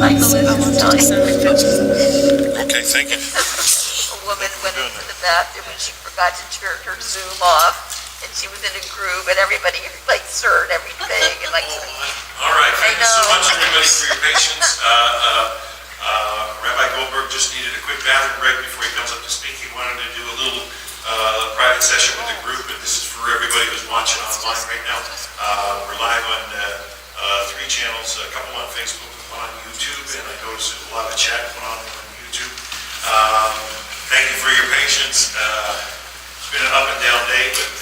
Michael is telling Okay, thank you. a woman went into the bathroom and she forgot to turn her Zoom off, and she was in a group, and everybody like sir and everything, and like. All right, thank you so much, everybody, for your patience. Rabbi Goldberg just needed a quick bathroom break before he comes up to speak. He wanted to do a little private session with the group, and this is for everybody who's watching online right now. We're live on 3 channels, a couple on Facebook and one on YouTube, and I noticed there's a lot of chat going on YouTube. Thank you for your patience. It's been an up and down day, but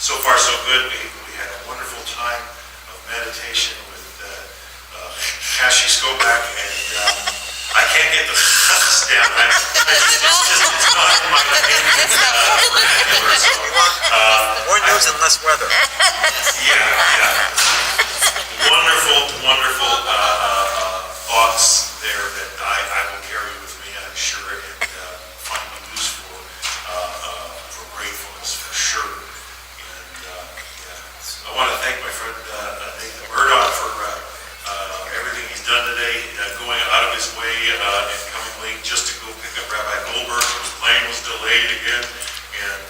so far so good. We had a wonderful time of meditation with Kashi Skobak, and I can't get the down. It's not in my opinion. More news and less weather. Yeah. Wonderful thoughts there that I will carry with me, I'm sure, and find them useful for gratefulness, for sure. And I want to thank my friend Nathan Murdoch for everything he's done today, going out of his way and coming late just to go pick up Rabbi Goldberg, whose plane was delayed again, and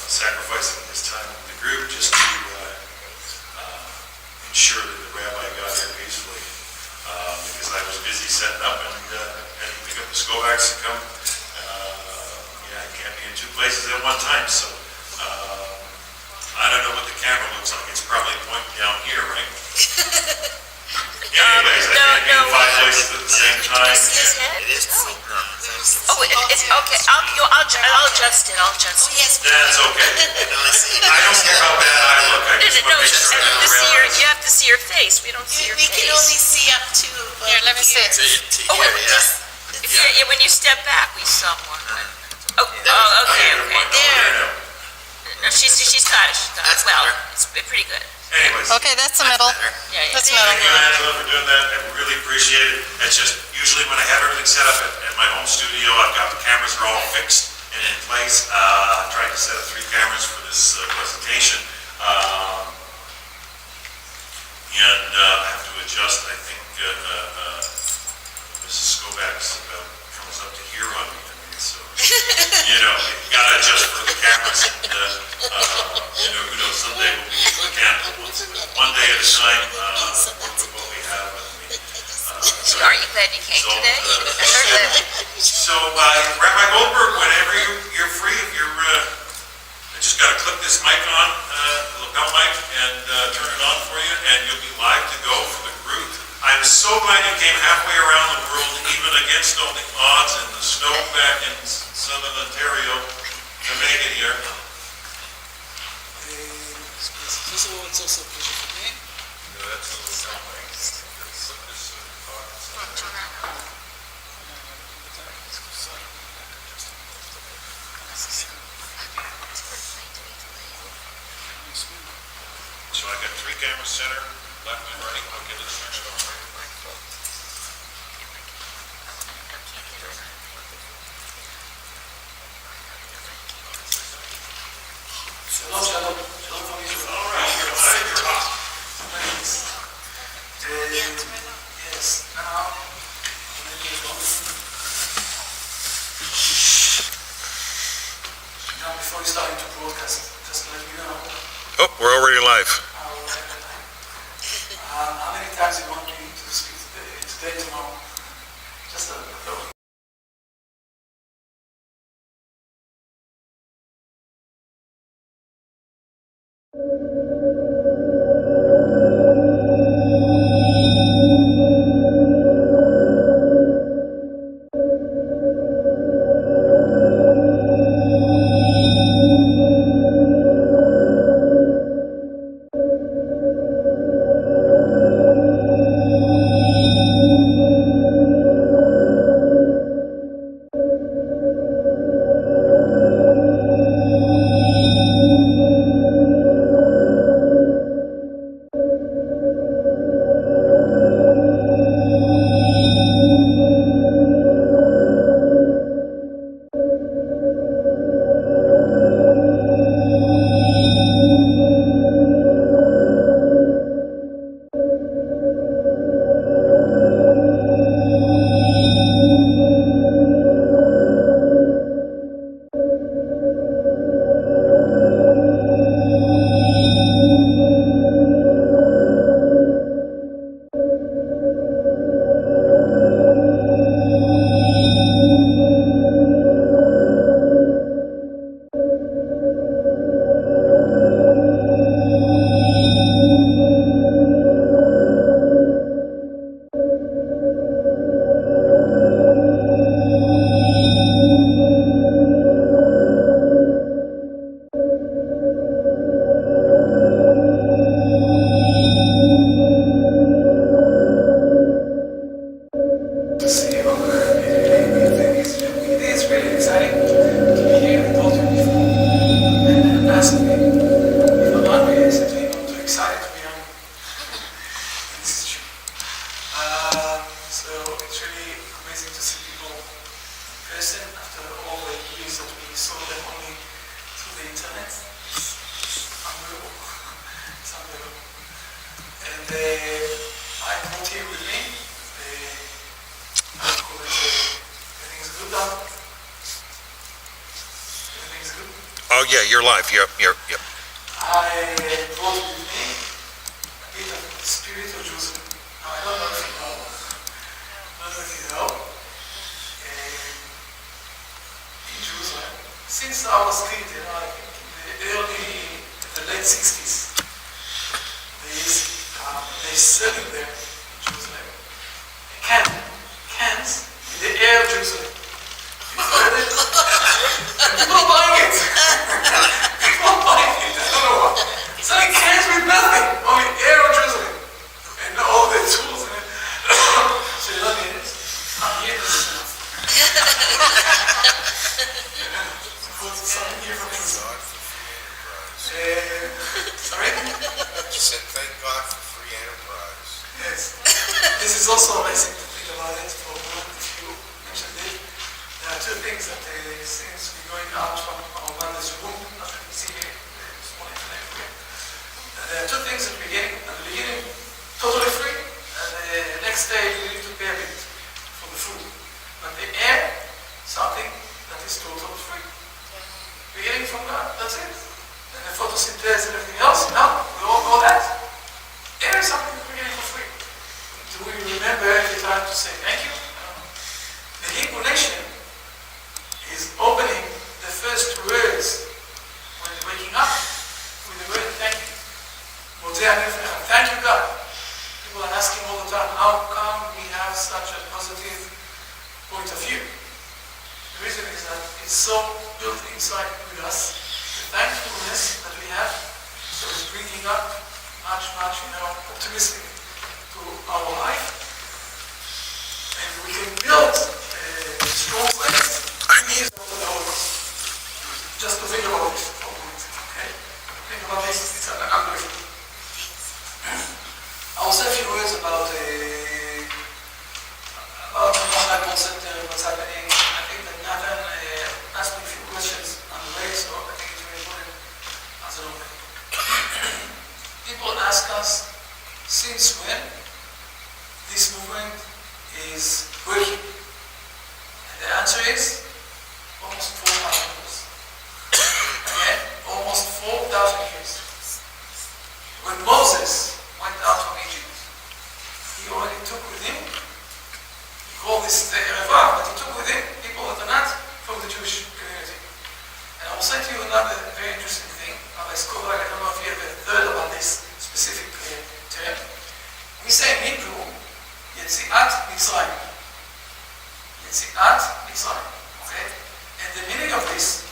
sacrificing his time with the group just to ensure that the rabbi got here peacefully, because I was busy setting up and had to pick up the Skovaks and come. I can't be in 2 places at one time, so I don't know what the camera looks like. It's probably pointing down here, right? Anyways, I can't be in 5 places at the same time. It is. Oh, it's okay. I'll adjust it. That's okay. I don't care how bad I look. I just want to make sure that You have to see your face. We don't see your face. We can only see up to. Here, let me see. Oh, When you step back, we saw more. Okay. There. No, she's got it. Well, it's pretty good. Anyways. Okay, that's the middle. Yeah. That's Thank middle. you, Angela, for doing that. I really appreciate it. It's just usually when I have everything set up at my home studio, I've got the cameras are all fixed and in place. I tried to set up 3 cameras for this presentation. And I have to adjust. I think Mrs. Skobak comes up to here on me. So, you gotta adjust for the cameras, and who knows, someday we'll be able to camera one day at a time, work with what we have. Are you glad you came today? So, Rabbi Goldberg, whenever you're free, if you're, I just gotta click this mic on, the lapel mic, and turn it on for you, and you'll be live to go for the group. I'm so glad you came halfway around the world, even against all the odds and the snow back in southern Ontario, to make it here. First of all, it's also a pleasure for me. That's a little So I got 3 cameras, center, left and right. Okay, let's turn it on. Shalom. All right, you're live, you're hot. Yes, now, before we start to broadcast, just let me know. Oh, we're already live. How many times you want me to speak today, tomorrow? Just a little. Oh, yeah, you're live. Yep. I brought with me a bit of the spirit of Jerusalem. Now, I don't know if you know, in Jerusalem, since I was kid, I think in the late 60s, they selling there in Jerusalem cans in the air of Jerusalem. And people are buying it. People are buying it. I don't know why. Selling cans with nothing on the air of Jerusalem. And all the tools in it. So you don't need it. I'm here to stuff. Something here from inside. Sorry? You said thank God for free enterprise. Yes. This is also amazing to think about it for one, if you mentioned it. There are two things that since we're going out from our mother's womb, as you can see here, this morning and everywhere. There are two things at the beginning, totally free, and the next day we need to pay a bit for the food. But the air, something that is totally free. Beginning from that, that's it. And the photosynthesis and everything else, we all know that. Air is something that we're getting for free. Do we remember every time to say thank you? The Hebrew nation is opening the first words when waking up with the word thank you. Thank you, God. People are asking all the time, how come we have such a positive point of view? The reason is that it's so built inside with us, the thankfulness that we have, so it's bringing up much, optimistic to our life. And we can build strong faith in the Holy Ghost. Just to think about this for a moment, okay? Think about this, it's unbelievable. I'll say a few words about Noahide concept and what's happening. I think that Nathan asked me a few questions on the way, so I think it's very important as an open. People ask us, since when this movement is working? And the answer is almost 4,000 years. Again, almost 4,000 years. When Moses went out from Egypt, he already took with him, he called this Rabbi, but he took with him people that are not from the Jewish community. And I will say to you another very interesting thing. Rabbi Goldberg, I don't know if you ever heard about this specific term. We say in Hebrew, Yetziat Mitzrayim. Yetziat Mitzrayim. Okay? And the meaning of this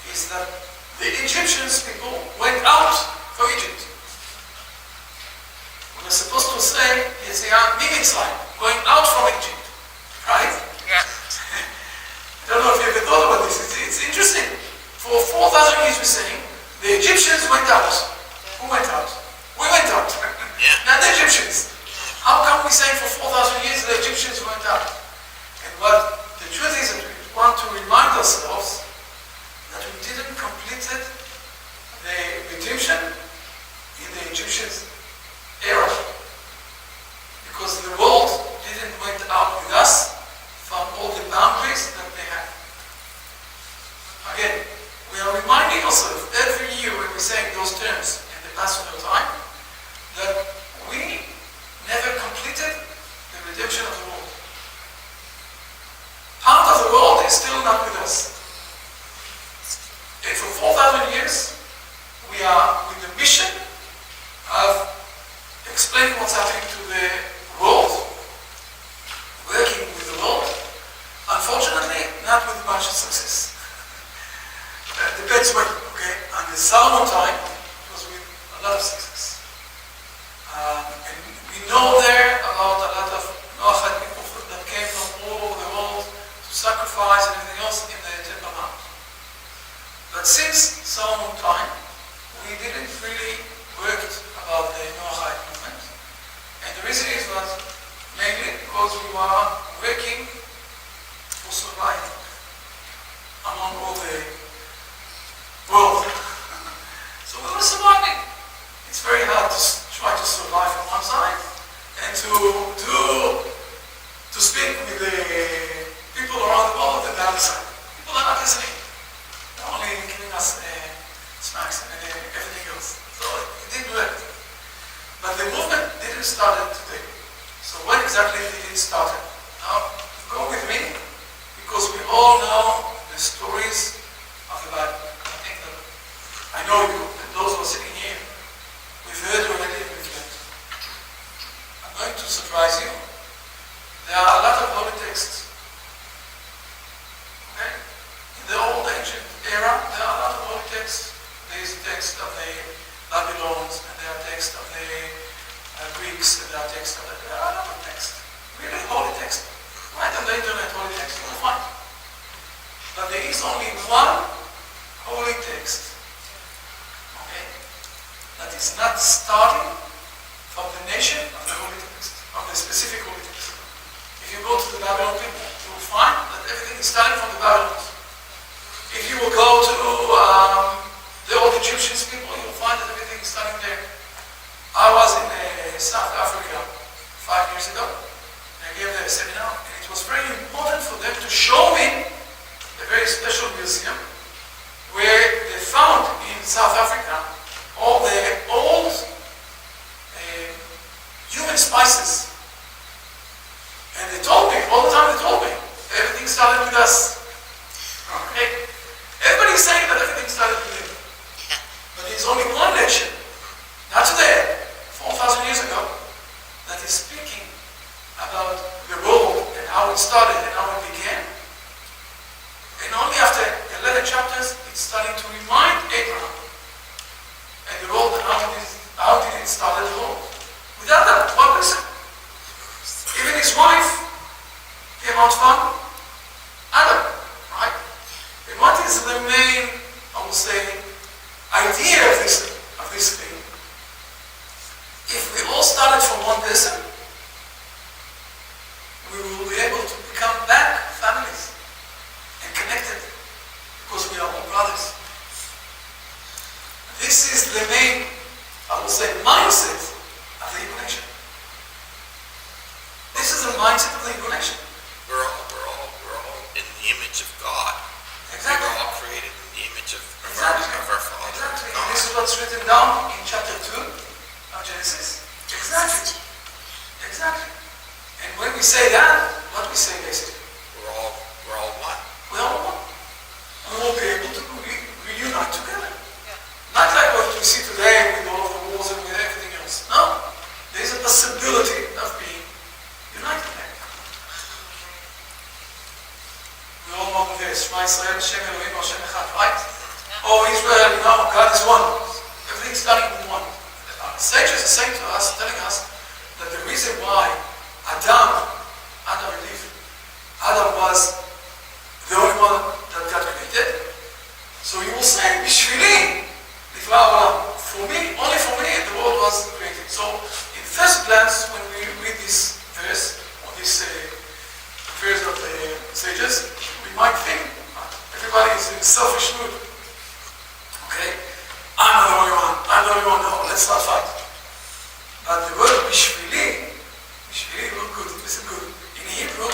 is that the Egyptians people went out from Egypt. We're supposed to say Yetziat Mitzrayim, going out from Egypt. Right? Yeah. I don't know if you ever thought about this. It's interesting. For 4,000 years we're saying the Egyptians went out. Who went out? We went out. Not the Egyptians. How come we say for 4,000 years the Egyptians went out? And what the truth is that we want to remind ourselves that we didn't complete the redemption in the Egyptians' era. Because the world didn't went out with us from all the boundaries that they had. Again, we are reminding ourselves every year when we're saying those terms in the Passover time that we never completed the redemption of the world. Part of the world is still not with us. And for 4,000 years, we are with the mission of explaining what's happening to the world, working with the world. Unfortunately, not with much success. Depends when, okay? On the Solomon time, it was with a lot of success. And we know there about a lot of Noahide people that came from all over the world to sacrifice and everything else in the Temple Mount. But since Solomon time, we didn't really work about the Noahide movement. And the reason is that mainly because we were working for survival among all the world. So we were surviving. It's very hard to try to survive from one side and to speak with the people around the world on the other side. People are not listening. They're only giving us didn't start today. So when exactly did it start? Now, go with me, because we all know the stories of the Bible. I think that I know you, and those who are sitting here, we've heard already and we've learned. I'm going to surprise you. There are a lot of holy texts. Okay? In the old ancient era, there are a lot of holy texts. There is text of the Babylons, and there are texts of the Greeks, and there are texts of the... There are a lot of texts. Really holy texts. Right on the internet, holy text, you will find. But there is only one holy text, okay, that is not starting from the nation of the holy text, of the specific holy text. If you go to the Babylon people, you will find that everything is starting from the Babylons. If you will go to the old Egyptian people, you will find that everything is starting there. I was in South Africa 5 years ago. I gave them a seminar, and it was very important for them to show me a very special museum where they found in South Africa all the old human spices. And they told me, all the time they told me, everything started with us. Okay? Everybody's saying that everything started with them. But there's only one nation, not today, 4,000 years ago, that is speaking about the world and how it started and how it began. And only after 11 chapters, it's starting to remind Abraham and the world and how did it start the world. Without that, one person. Even his wife came out from Adam, right? And what is the main, I would say, idea of this thing? If we all started from one person, we will be able to become back families and connected, because we are all brothers. This is the main, I would say, mindset of the Hebrew nation. This is the mindset of the Hebrew nation. We're all in the image of God. Exactly. We're all created in the image of Exactly. our Father. Exactly. And God. this is what's written down in chapter 2 of Genesis. Exactly. Exactly. And when we say that, what we say basically? We're all one. We're all one. We will be able to reunite together. Not like what we see today with all of the wars and with everything else. No. There is a possibility of being united again. We all know the verse, Shema Yisrael, Hashem Elohim, Hashem Echad, right? Oh, Israel, you know, God is one. Everything's starting with one. The sages are saying to us, telling us, that the reason why Adam and Eve, Adam was the only one that God created. So you will say, Bishvili, for me, only for me, the world was created. So, in first glance, when we read this verse, or this verse of the sages, we might think everybody is in selfish mood. Okay? I'm the only one, no, let's not fight. But the word Bishvili, look good, listen good. In Hebrew,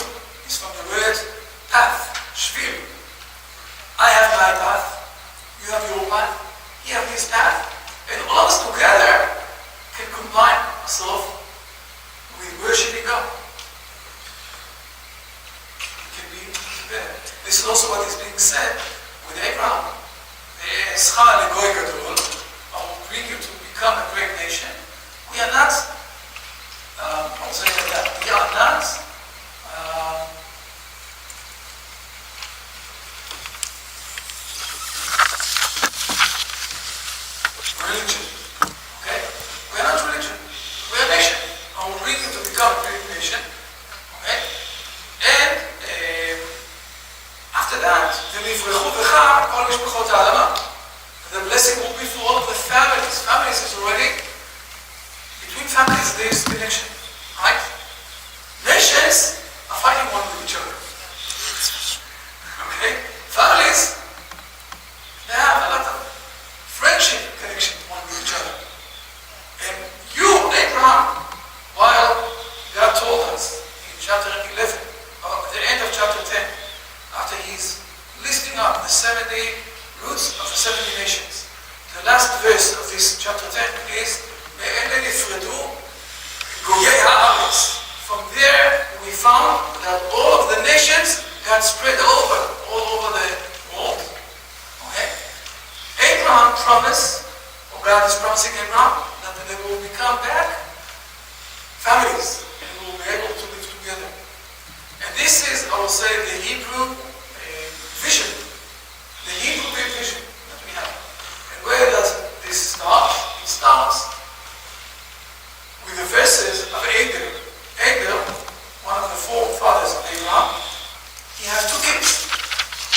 it's from the word path, shvil. I have my path, you have your path, he has his path, and all of us together can combine ourselves with worshiping God. It can be together. This is also what is being said with Abraham. I will bring you to become a great nation. We are not, I'll say like that, we are not religion. Okay? We are not religion. We are a nation. I will bring you to become a great nation. Okay? And after that, the blessing will be for all of the families. Families is already, between families there is connection. Right? Nations are fighting one with each other. Okay? Families, they have a lot of friendship connection one with each other. And you, Abraham, while God told us in chapter 11, at the end of chapter 10, after he's listing up the 70 roots of the 70 nations, the last verse of this chapter 10 is, spread all over the world. Okay? Abraham promised, or God is promising Abraham, that they will become back families and will be able to live together. And this is, I will say, the Hebrew vision. The Hebrew vision that we have. And where does this start? It starts with the verses of Abel. Abel, one of the forefathers of Abraham, he has two kids,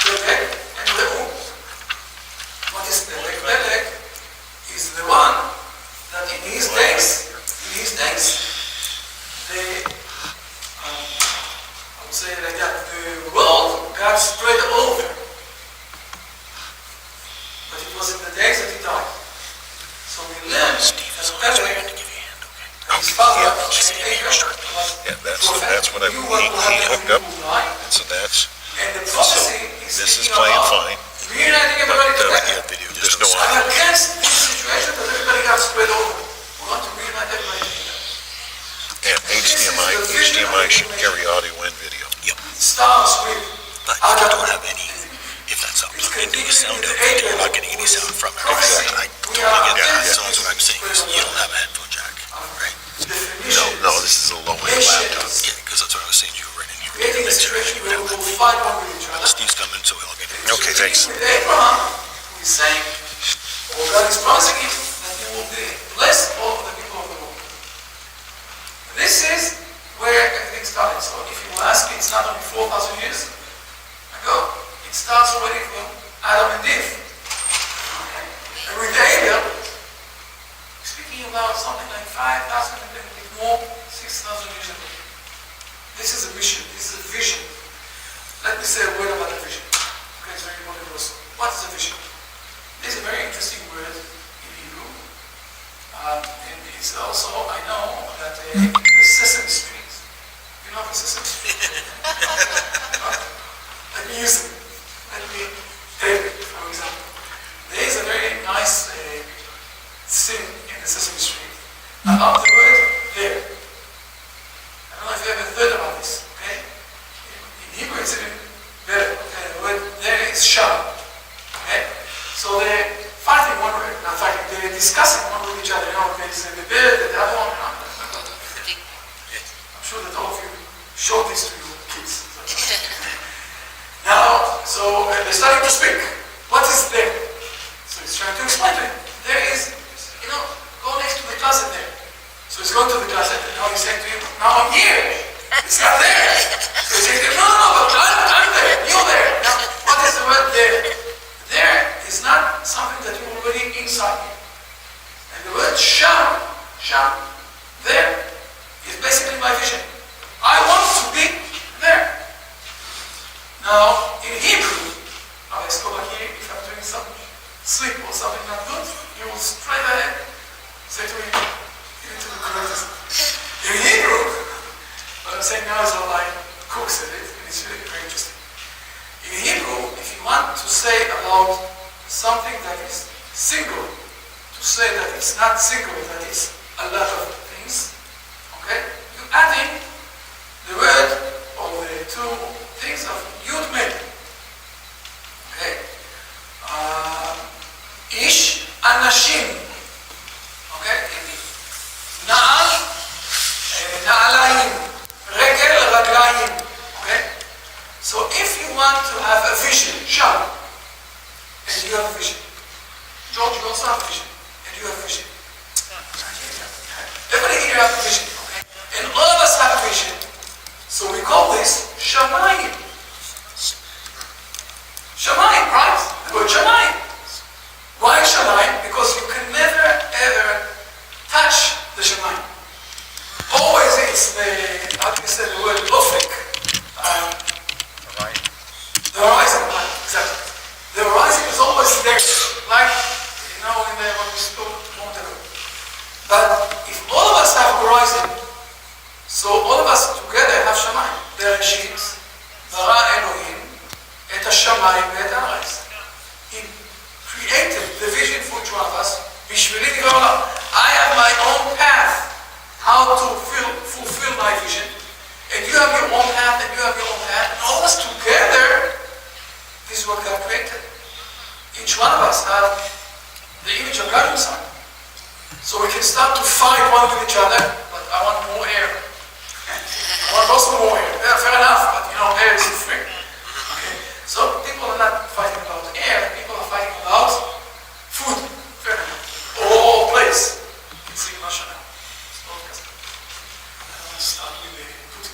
Peleg and Reu. What is Peleg? Peleg is the one that in his days, I would say like that, the world got spread over. But it was in the days that he died. So we learned that Peleg, his father, Yeah, that's what he hooked up. So that's, and the prophecy is this is speaking playing about fine. reuniting everybody together. Yeah, video, there's no I'm against this situation that everybody got spread over. We want to reunite everybody together. And HDMI should carry audio and video. It starts with But if you don't have any, if that's up, you can do a sound output, you're not getting any sound from it. Exactly. I totally get that. So that's what I'm saying, is you don't have a headphone jack, right? No, this is a low-end laptop. Yeah, because that's what I was saying, you were right in here. creating a situation where we will fight one with each other. Steve's coming, so he'll get it. Okay, thanks. With Abraham, he's saying, or God is promising him that he will bless all of the people of the world. This is where everything started. So if you will ask me, it's not only 4,000 years ago. It starts already from Adam and Eve. Okay? And with Abel, speaking about something like 5,000 and a bit more, 6,000 years ago. This is a mission. This is a vision. Let me say a word about the vision. Okay, it's very important also. What is a vision? This is a very interesting word in Hebrew. And it's also, I know that the Sesame Street, you know the Sesame Street? Let me use it. Let me take it, for example. There is a very nice scene in the Sesame Street about the word there. I don't know if you ever heard about this, okay? In Hebrew it's even better, okay? The word there is sham, okay? So they're fighting one way, not fighting, they're discussing one with each other, you know, okay, so the bird, the other one, I'm sure that all of you showed this to your kids. Now, so they're starting to speak. What is there? So he's trying to explain to him. There is, you know, go next to the closet there. So he's going to the closet, and now he's saying to him, now I'm here. It's not there. So he's saying to him, no, but I'm there. You're there. Now, what is the word there? There is not something that you're already inside you. And the word sham, there, is basically my vision. I want to be there. Now, in Hebrew, if I'm doing some sleep or something not good, you will straight ahead say to him, get into the correct. In Hebrew, what I'm saying now is how my cook said it, and it's really very interesting. In Hebrew, if you want to say about something that is single, to say that it's not single, that it's a lot of things, okay? You add in the word or the two things of Yud Mem. Okay? Ish Anashim. Okay? Na'al, Na'alayim. Regel Raglayim. Okay? So if you want to have a vision, Sham, and you have a vision. George, you also have a vision. And you have a vision. Everybody here has a vision. Okay? And all of us have a vision. So we call this Shamayim. Shamayim, right? The word Shamayim. Why Shamayim? Because you can never ever touch the Shamayim. Always it's the, how do you say the word, Ofek. The horizon, right? Exactly. The horizon is always there. Like, you know, when we spoke a moment ago. But if all of us have horizon, so all of us together have Shamayim. Bereshit, bara Elohim, et ha-Shamayim ve'et ha'aretz. He created the vision for each one of us. Bishvili divrei olam. I have my own path how to fulfill my vision. And you have your own path, and you have your own path. And all of us us together, this is what God created. Each one of us have the image of God inside. So we can start to fight one with each other, but I want more air. I want also more air. Yeah, fair enough, but air is free. Okay. So people are not fighting about air, people are fighting about food. Fair enough. Or place. You can see Russia now. It's podcast. I don't want to start with Putin.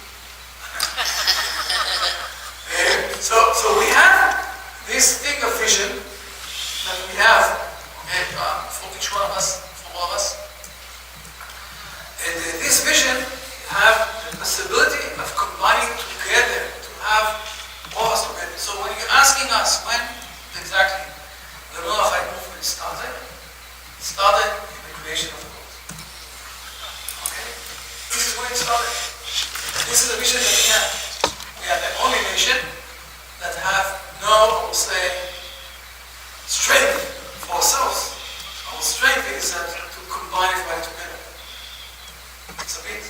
So we have this thing of vision that we have, for each one of us, for all of us. And this vision have the possibility of combining together, to have all of us together. So when you're asking us when exactly the Noahide movement started, it started in the creation of the world. Okay? This is where it started. This is the vision that we have. We are the only nation that have no, say, strength for ourselves. Our strength is to combine everybody together. It's a bit,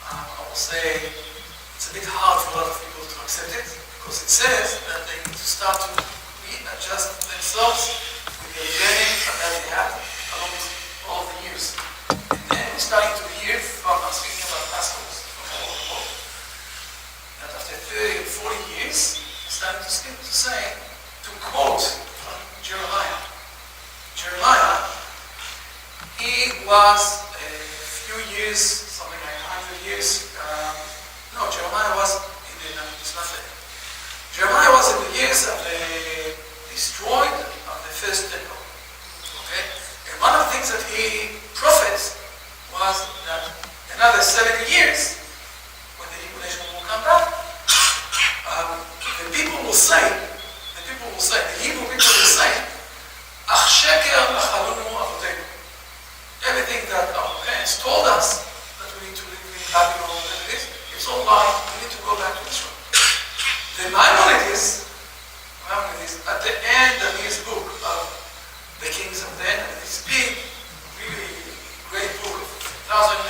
I will say, it's a bit hard for a lot of people to accept it, because it says that they need to start to readjust themselves with the learning that they have along all the years. And then we're starting to hear from, I'm speaking about pastors from all over the world, that after 30 and 40 years, starting to say, to quote from Jeremiah. Jeremiah, he was a few years, something like 100 years, Jeremiah was in the, it's not there. Jeremiah was in the years of the destroyed of the first temple. Okay? And one of the things that he prophets was that another 70 years, when the Hebrew nation will come back, the Hebrew people will say, Ach sheker achalonu avotenu. Everything that our parents told us that we need to live in Babylon and this, it's all lie. We need to go back to Israel. The Maimonides, at the end of his book of the Kings of then, this big, really great book of 1,000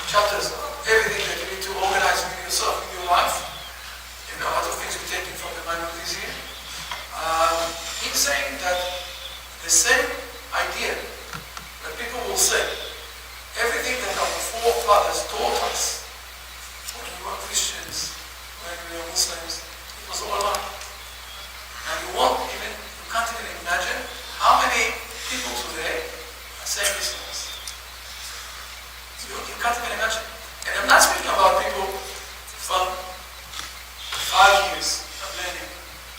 chapters of everything that you need to organize with yourself, with your life. A lot of things we're taking from the Maimonides here. He's saying that the same idea that people will say, everything that our forefathers taught us when we were Christians, when we were Muslims, it was all a lie. And you can't even imagine how many people today are saying this to us. You can't even imagine. And I'm not speaking about people from 5 years of learning,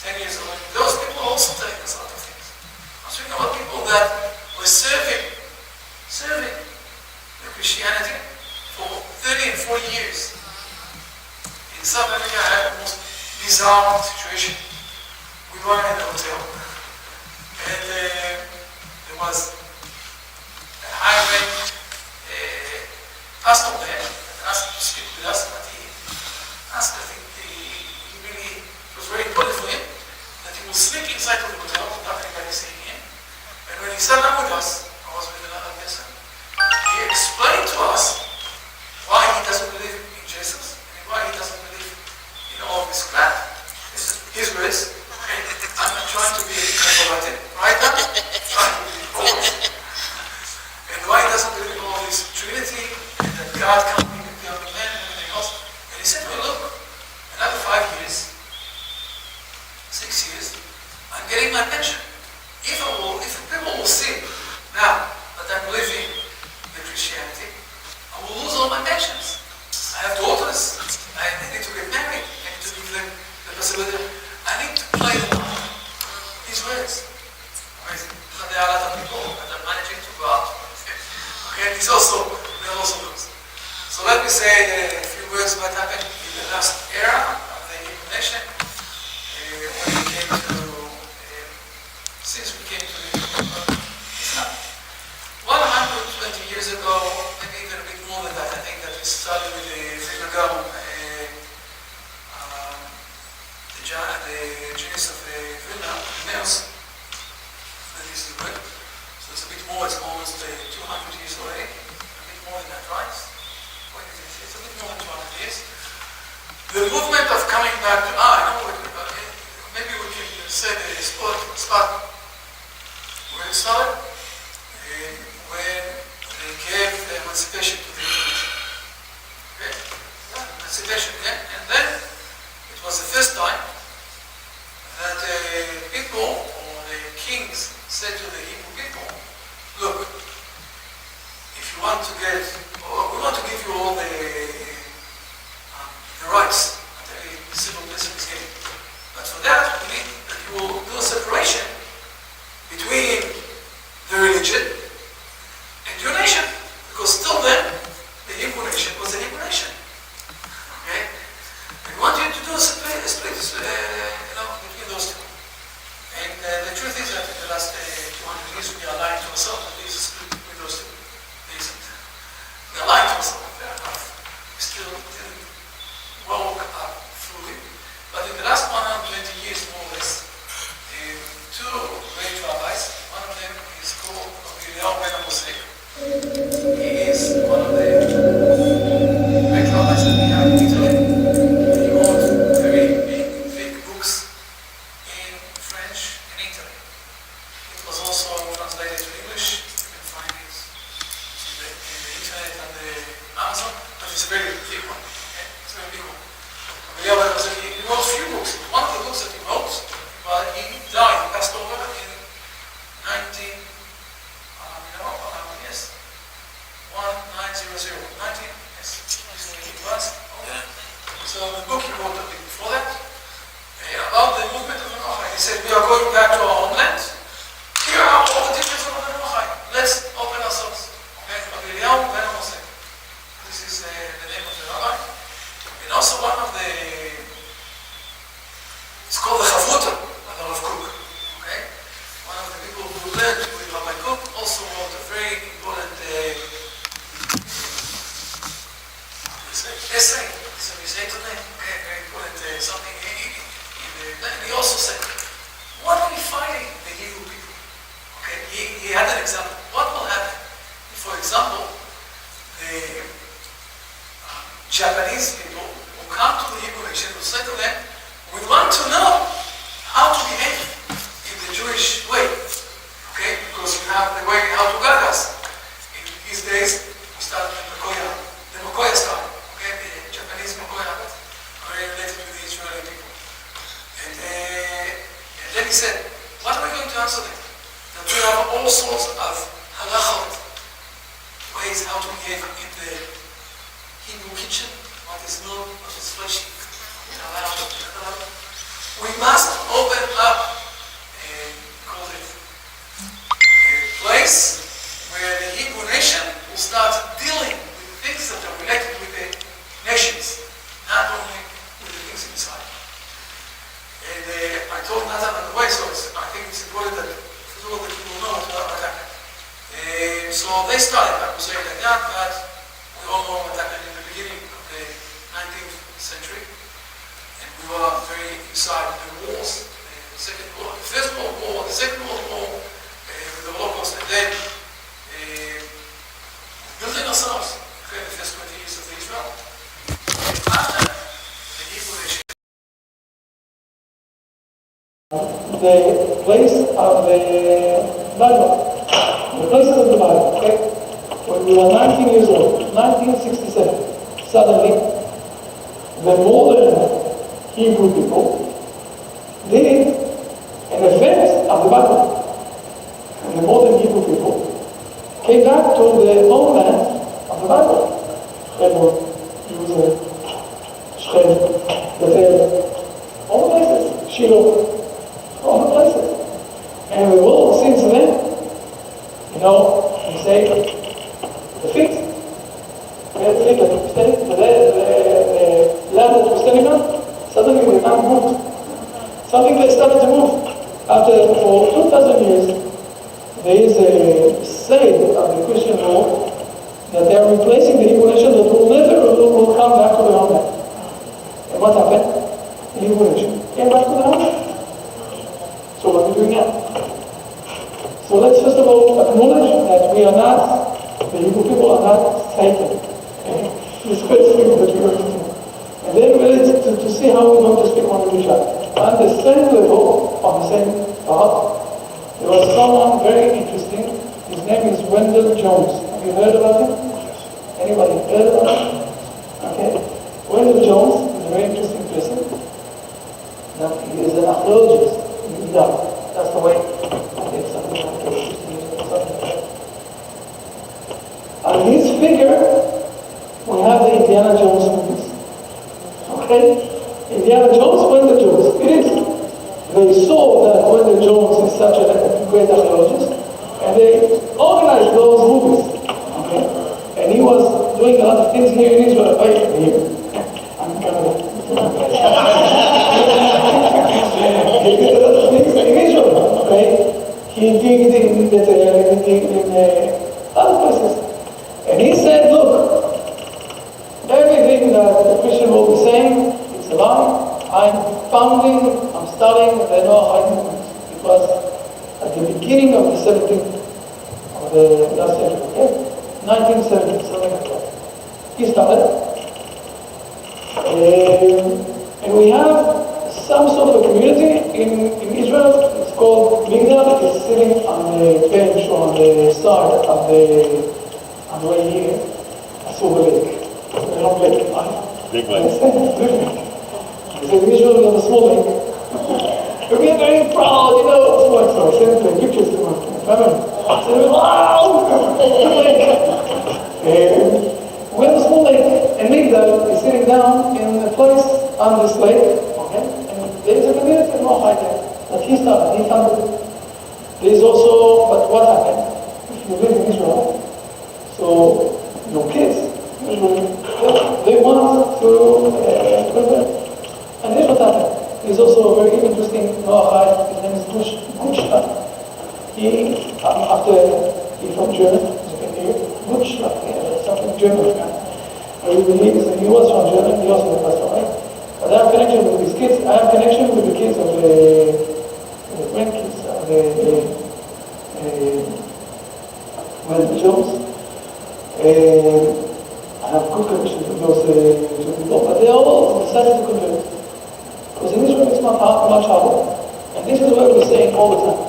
10 years of learning. Those people also telling us a lot of things. I'm speaking about people that were serving the Christianity for 30 and 40 years. In South Africa, I had the most bizarre situation. We were in a hotel, and there was a high-rank pastor there that asked him to speak with us, but he asked, I think, it was very important for him that he will sleep inside of the hotel without anybody seeing him. And when he sat down with us, I was with another person, he explained to us why he doesn't believe in Jesus and why he doesn't believe in all this crap. This is his words. Okay? I'm not trying to be a about it, right now? Trying to be bold. And why he doesn't believe in all this Trinity and that God can be with the other man and everything else. And he said, well, look, another 5 years, 6 years, I'm getting my pension. If people will see now that I'm living the Christianity, I will lose all my pensions. I have daughters. I need to get married. I need to give them the possibility. I need to play them out. His words. Amazing. So there are a lot of people that are managing to go out. Okay, and they're also those. So let me say a few words what happened in the last era of the Hebrew nation. Since we came to Islam. 120 years ago, maybe even a bit more than that, I think that we started with the synagogue, the genius of Vilna, Neos, that is the word. So it's a bit more, it's almost 200 years away, a bit more than that, right? It's a bit more than 200 years. The movement of coming back to, maybe we can say the spot where it started, when they gave the emancipation to the English. Okay? Emancipation, yeah? And then it was the first time that the people or the kings said to the Hebrew people, look, if you want to get, we want to give you all the rights that the civil person is getting. But for that, we need that you will do a separation between the religion and your nation. Because still then, the Hebrew nation was the Hebrew nation. Okay? We want you to do a split between those two. And the truth is that in the last 200 years, we are lying to ourselves that there is a split between those two. There isn't. We are lying to ourselves. Fair enough. We still didn't woke up fully. But in the last 120 years, more or less, two great rabbis, one of them is called Rabbi. He is one of the great rabbis that we have in Italy. He wrote very big books in French and Italy. It was also translated to English. You can find it in the internet and the Amazon, but it's a very big one. Okay? It's a very big one. He wrote a few books. One of the books that he wrote, but he died, he passed over in 1900. So the book he wrote a bit before that, about the movement of the Noahide. He said, we are going back to our homeland. Here are all the teachers of the Noahide. Let's open ourselves. Okay? This is the name of the rabbi. And also one of the, it's called the Chavruta, of Cook. Okay? One of the people who lived with Rabbi Cook also wrote a very important essay. So he said to them, okay, very important something and he also said, what are we fighting the Hebrew people? Okay, he had an example. What will happen if, for example, the Japanese people who come to the Hebrew nation will say to them, we want to know how to behave in the Jewish way. Okay, because you have the way how to guide us. In these days, we start with the Mokoya style. Okay, the Japanese Mokoya are very related to the Israeli people. And then he said, what are we going to answer them? That we have all sorts of halachot, ways how to behave in the Hebrew kitchen, what is milk, what is fleshy. We must open up a place where the Hebrew nation will start dealing with things that are related with the nations, not only with the things inside. And I told Nathan on the way, so I think it's important that all the people know what happened. So they started, I would say, like that, but we all know what happened in the beginning of the 19th century. And we were very inside the wars, the Second World, the First World War, the Second World War, with the Holocaust, and then building ourselves, okay, the first 20 years of Israel. And after the Hebrew nation. The place of the Bible, the places of the Bible, okay? When we were 19 years old, 1967, suddenly, the modern Hebrew people did an event of the Bible. And the modern Hebrew people came back to the homeland of the Bible. Hebron, Jerusalem, Shechem, Bethel, all the places, Shiloh, all the places. And we will, since then, we say, the feet. We have the feet that we're standing, the land that we're standing on, suddenly we can't move. Something that started to move. After, for 2,000 years, there is a saying of the Christian world that they are replacing the Hebrew nation that will never will come back to their homeland. And what happened? The Hebrew nation came back to their homeland. So what are we doing now? So let's first of all acknowledge that we are not, the Hebrew people are not Satan. Okay? This first thing that we are doing. And then really to see how we're going to speak one with each other. On the same level, on the same path, there was someone very interesting. His name is Wendell Jones. Have you heard about him? Anybody heard about him? Okay. Wendell Jones is a very interesting person. Now, he is an archaeologist. That's the way I think something like that. And his figure, we have the Indiana Jones movies. Okay? Indiana Jones, Wendell Jones. It is. They saw that Wendell Jones is such a great archaeologist, and they organized those movies. Okay? And he was doing a lot of things here in Israel. Right here. I'm Canada. He did a lot of things in Israel. Okay? He digged in Bethel, he digged in other places. And he said, look, everything that the Christian will be saying, it's a lie. I'm starting the Noahide movement. It was at the beginning of the 17th, of the last century, okay? 1970, something like that. He started. And we have some sort of a community in Israel. It's called Migdal. It's sitting on the bench on the side of the way here, I saw the lake. The long lake, right? Big lake. It's in Israel, we have a small lake. And we are very proud, you know. So I sent the pictures to my family. I said, wow! We have a small lake, and Migdal is sitting down in a place on this lake, okay? And there is a community in Noahide that he started, he founded. There is also, but what happened? If you live in Israel, so your kids, usually, they want to Goldberg. And here's what happened. There's also a very interesting Noahide. His name is Goldberg. He's from Germany, as you can hear. Goldberg, something German. I believe he was from Germany, he also passed away. But I have connection with his kids. I have connection with the kids of the grandkids of the Jones. I have good connection with those people, but they all decided to convert. Because in Israel it's not much harder. And this is what we're saying all the time.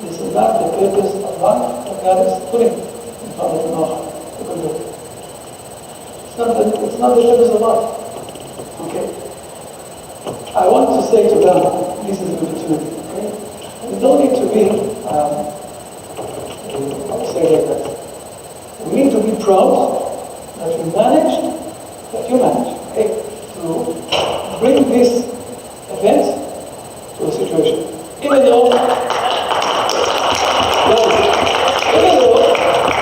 This is not the purpose of life that God is putting in front of Noah to convert. It's not the purpose of life. Okay? I want to say to them, this is the opportunity. Okay? We don't need to be, I will say like that. We need to be proud that you managed, okay, to bring this event to a situation. Even though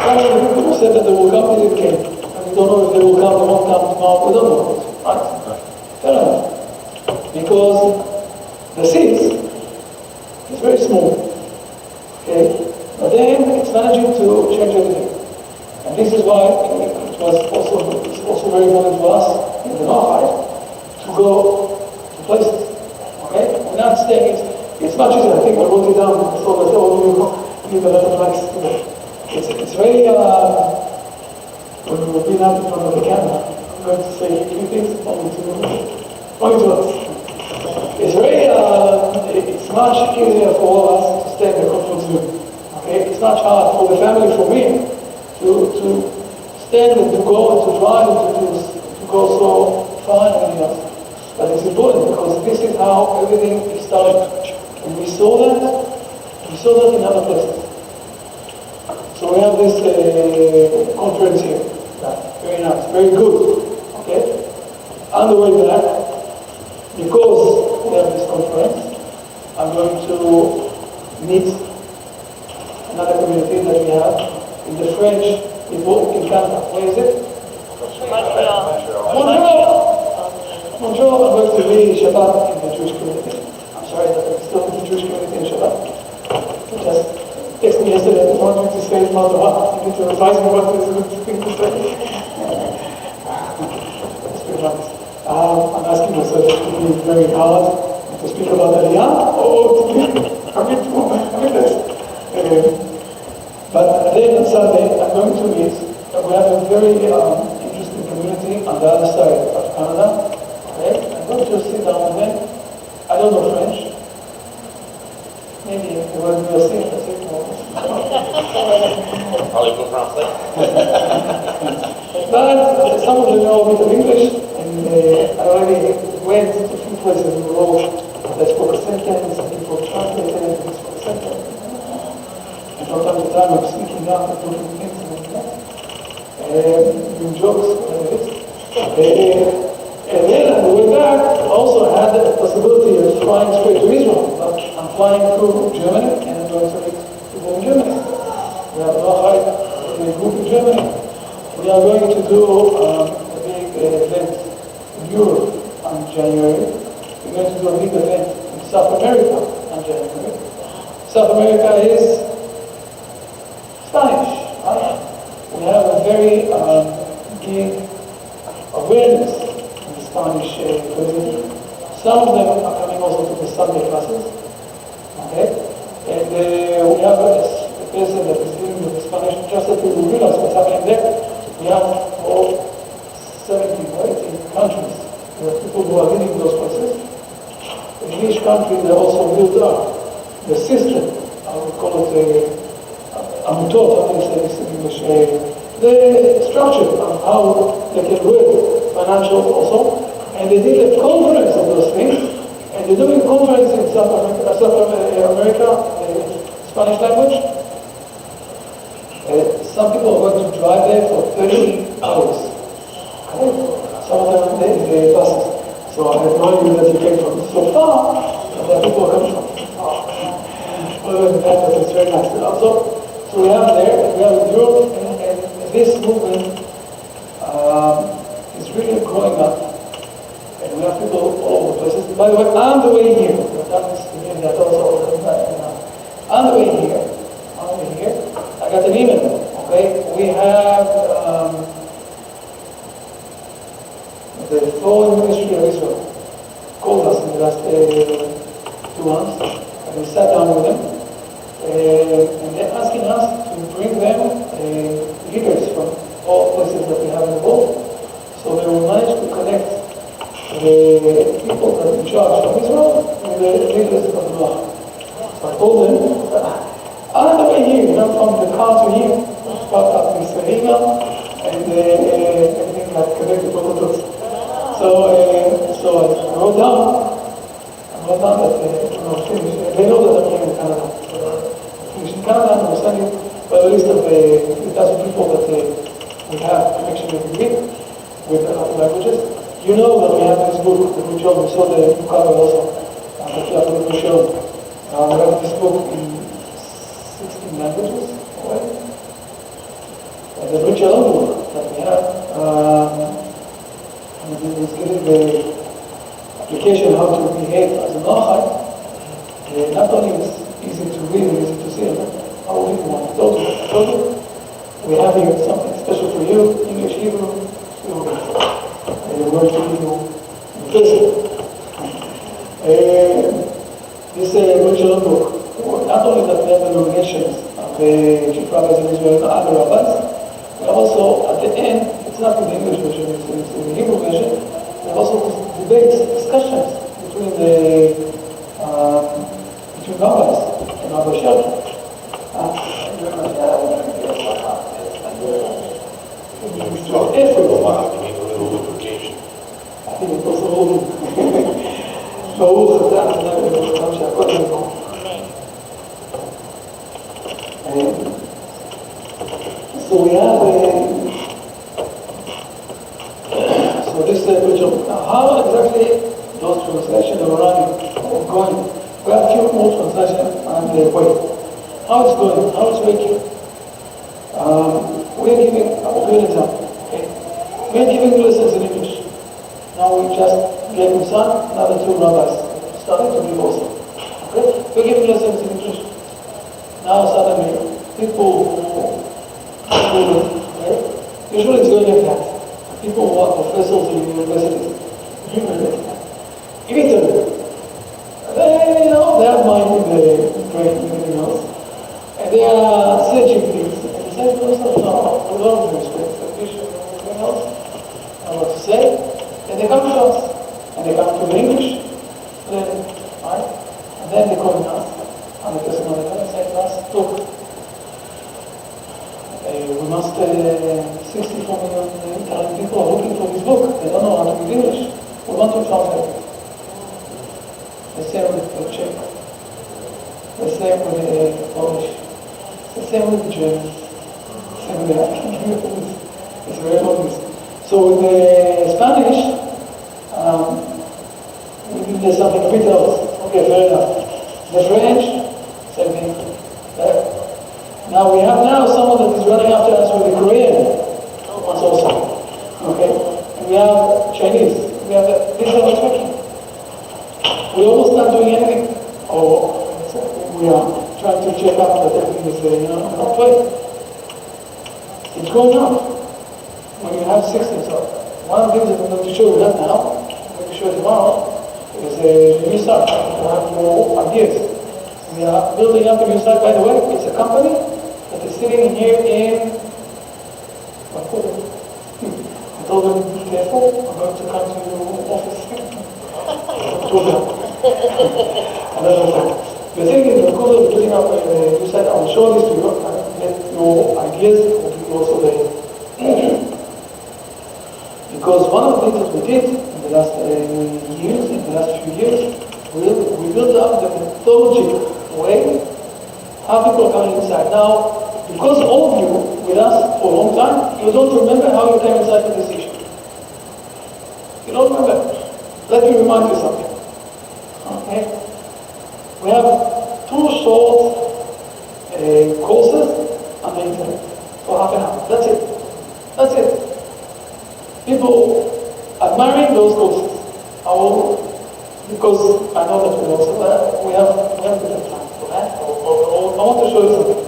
some of the people said that they will come, they didn't came. And we don't know if they will come, they won't come tomorrow, we don't know. Right? Fair enough. Because the seeds is very small. Okay? But then it's managing to change everything. And this is why it's also very important for us in the Noahide to go to places. Okay? We're not staying, it's much easier. I think I wrote it down so that all of you need a lot of likes to it. It's very, when we've been out in front of the camera, I'm going to say a few things only to us. It's very, it's much easier for all of us to stay in the comfort zone. Okay? It's much hard for the family, for me, to stand and to go and to drive and to go so far and everything else. But it's important because this is how everything is started. And we saw that in other places. So we have this conference here. Very nice, very good. Okay? On the way back, because we have this conference, I'm going to meet another community that we have in the French people in Canada. Where is it? Montreal. I'm going to be Shabbat in the Jewish community. I'm sorry that I'm still in the Jewish community in Shabbat. He just texted me yesterday and wanted me to say it's not the one. You need to advise me what is a good thing to say. Let's be honest. I'm asking myself to be very hard to speak about Aliyah or to be a bit less. But then on Sunday, I'm going to meet, we have a very interesting community on the other side of Canada, wanted to sit down with them. I don't know French. Maybe the word we are saying, that's it. Parlez-vous français? But some of them know a bit of English, and I already went to a few places in the world that spoke a sentence, and people translated it and spoke a sentence. And from time to time I'm sneaking out and doing things like that. Doing jokes, whatever it is. And then on the way back, I also had the possibility of flying straight to Israel. But I'm flying through Germany, and I'm going to meet people in Germany. We have Noahide, a group in Germany. We are going to do a big event in Europe on January. We're going to do a big event in South America on January. South America is Spanish. Right? We have a very big awareness Spanish community. Some of them are coming also to the Sunday classes. Okay? And we have a person that is dealing with the Spanish, just that we realize what's happening there. We have all 17 or 18 countries. There are people who are living in those places. In each country they also build up the system, I would call it amutot, how do you say this in English? The structure of how they can live, financial also, and they did a conference of those things, and they're doing a conference in South America, Spanish language. Some people are going to drive there for 30 hours. Some of them they buses. So I have no idea that you came from so far, but there are people coming from far. It's very nice. So we have there, we have in Europe, and this movement is really growing up, and we have people all over places. By the way, on the way here, that is to me that also on the way here, I got an email. Okay, we have the Foreign Ministry of Israel called us in the last 2 months, and we sat down with them, and they're asking us to bring them leaders from all places that we have in the world. So they will manage to connect the people that are in charge of Israel with the leaders of the law. So I told them, on the way here, from the car to here, part of this email, and everything that connected all of those. So I wrote down that they know that I'm here in Canada. Finish in Canada, and we'll send you a list of 1,000 people that we have connection with other languages. You know that we have this book, the Ritual, we saw the cover also, that you have the Ritual. We have this book in 16 languages, right? And the Ritual book that we have, and it was given the application how to behave as a Noahide. Not only is it easy to read and easy to see, but how we want to told you. We have here something special for you, English, Hebrew, and we're going to give you in person. This Ritual book, not only that we have the nominations of the chief rabbis in Israel and other rabbis, but also at the end, it's not in the English version, it's in the Hebrew version, there are also debates, discussions between rabbis and Rabbi Shelton. I think it's also holding. So we have so this ritual. Now, how exactly those translations are running or going? We have a few more translations on the way. How it's going? How it's working? We're giving. I'll give an example. Okay, we're giving lessons in English. Now we just gave him some. Another 2 rabbis starting to give also. Okay, we're giving lessons in English. Now suddenly, people who usually it's going like that. People who are professors in universities, give it to them. They have mind in the brain and everything else. And they are searching things. And they say, no, we don't respect the bishop and everything else. I know what to say. And they come to us. And they come to me. we must, 64 million Italian people are looking for this book. They don't know how to read English. We want to translate it. The same with the Czech. The same with the Polish. The same with the German. The same with the It's very obvious. So with the Spanish, we think there's something a bit else. Okay, fair enough. The French, same thing. Now we have someone that is running after us with the Korean. That's awesome. Okay? And we have Chinese. We have this is what's working. We almost not doing anything. Or we are trying to check out that everything is not playing. It's going on. When you have systems up. One of the things that I'm going to show you right now, I'm going to show you tomorrow, is a new site. We have more ideas. We are building up a new site, by the way. It's a company that is sitting here in, I told them, be careful, I'm going to come to your office. We're sitting in the Goldberg, we're building up a new site. I will show this to you and get your ideas, and give you also the because one of the things that we did in the last few years, we built up the methodological way how people are coming inside. Now, because all of you with us for a long time, you don't remember how you came inside with this issue. You don't remember. Let me remind you something. Okay? We have 2 short courses on the internet for half an hour. That's it. That's it. People admiring those courses. Because I know that we have different plans for that. I want to show you something.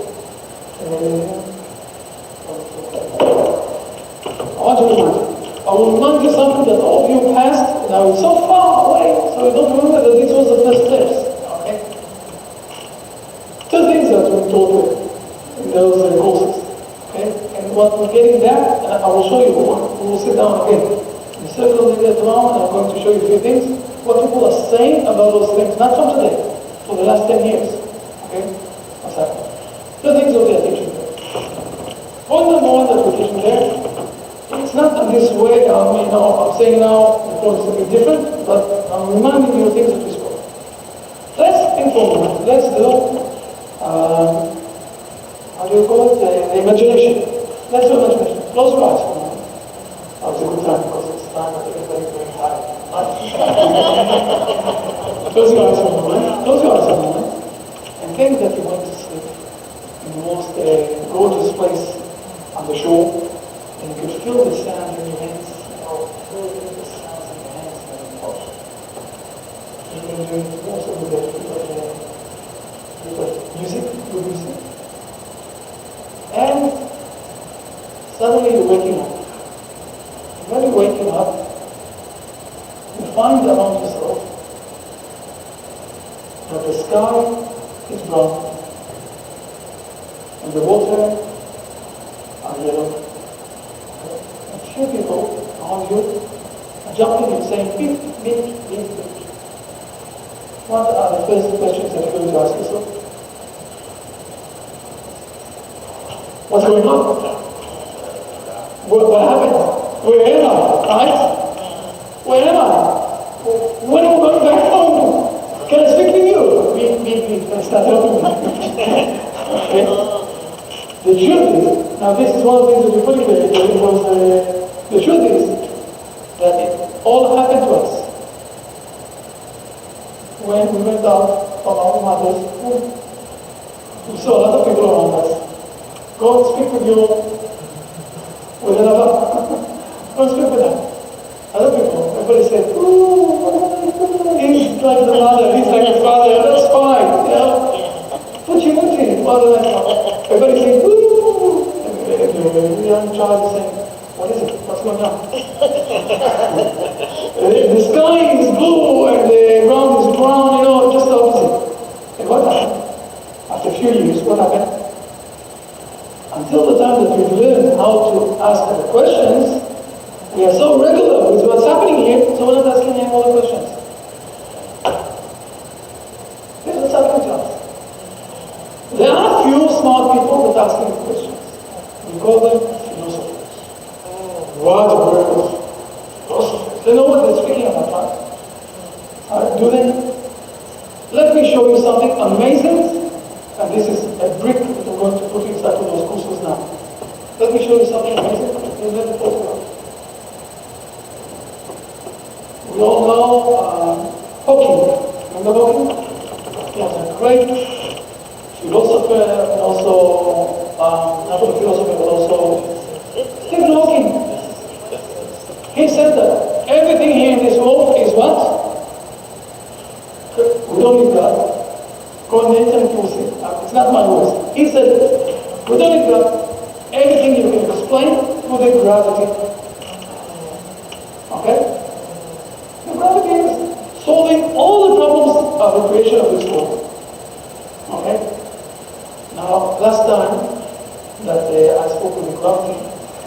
I will remind you something that all of you passed, and I was so far away, so you don't remember that this was the first steps. Okay? 2 things that we taught you in those courses. Okay? And what we're getting there, and I will show you, we will sit down again. We circle in there tomorrow, and I'm going to show you a few things. What people are saying about those things, not from today, for the last 10 years. Okay? What's happening? 2 things that we are teaching there. Point number 1 that we're teaching there, it's not in this way, I'm saying now, the point is a bit different, but I'm reminding you of things that we spoke. Let's inform, let's do, how do you call it, the imagination. Let's do imagination. Close your eyes for a moment. Oh, it's a good time because it's time that everybody's very tired. Close your eyes for a moment. Close your eyes for a moment. And think that you're going to sleep in the most gorgeous place on the shore. And you can feel the sand in your hands. Feel the sounds in your hands and in your mouth. You're going to do it also with music, good music. And suddenly you're waking up. When you're waking up, you find around yourself that the sky is brown and the water are yellow. A few people around you are jumping and saying beep, beep, beep, beep. What are the first questions that you're going to ask yourself? What's going on? What happened? Where am I? Right? Where am I? When am I going back home? Can I speak to you? Beep, beep, beep. Can I start helping me? Okay. The truth is, now this is one of the things that we put in there, the truth is that it all happened to us when we went out from our mother's womb. We saw a lot of people around us. Go and speak with another. Go and speak with them. Other people, everybody said, ooh, he's like the mother, he's like the father, that's fine, you know. Pucci, mother, that's fine. Everybody saying, ooh. The young child is saying, what is it? What's going on? The sky is blue and the ground is brown, you know, just the opposite. And what happened? After a few years, what happened? Until the time that we've learned how to ask the questions, we are so regular with what's happening here, so we're not asking any more questions. This is what's happening to us. There are few smart people that are asking questions. We We call them philosophers. What a word. Philosophers. They know what they're speaking about, right? Do they? Let me show you something amazing. And this is a brick that we're going to put inside of those courses now. Let me show you something amazing. Let me photograph. We all know Hawking. Remember Hawking? He was a great philosopher and also, not only philosopher, but also Stephen Hawking. He said that everything here in this world is what? We don't need God. Go on the internet, you will see. It's not my words. He said, we don't need God. Everything you can explain through the gravity. Okay? The gravity is solving all the problems of the creation of this world. Okay? Now, last time that I spoke with the gravity,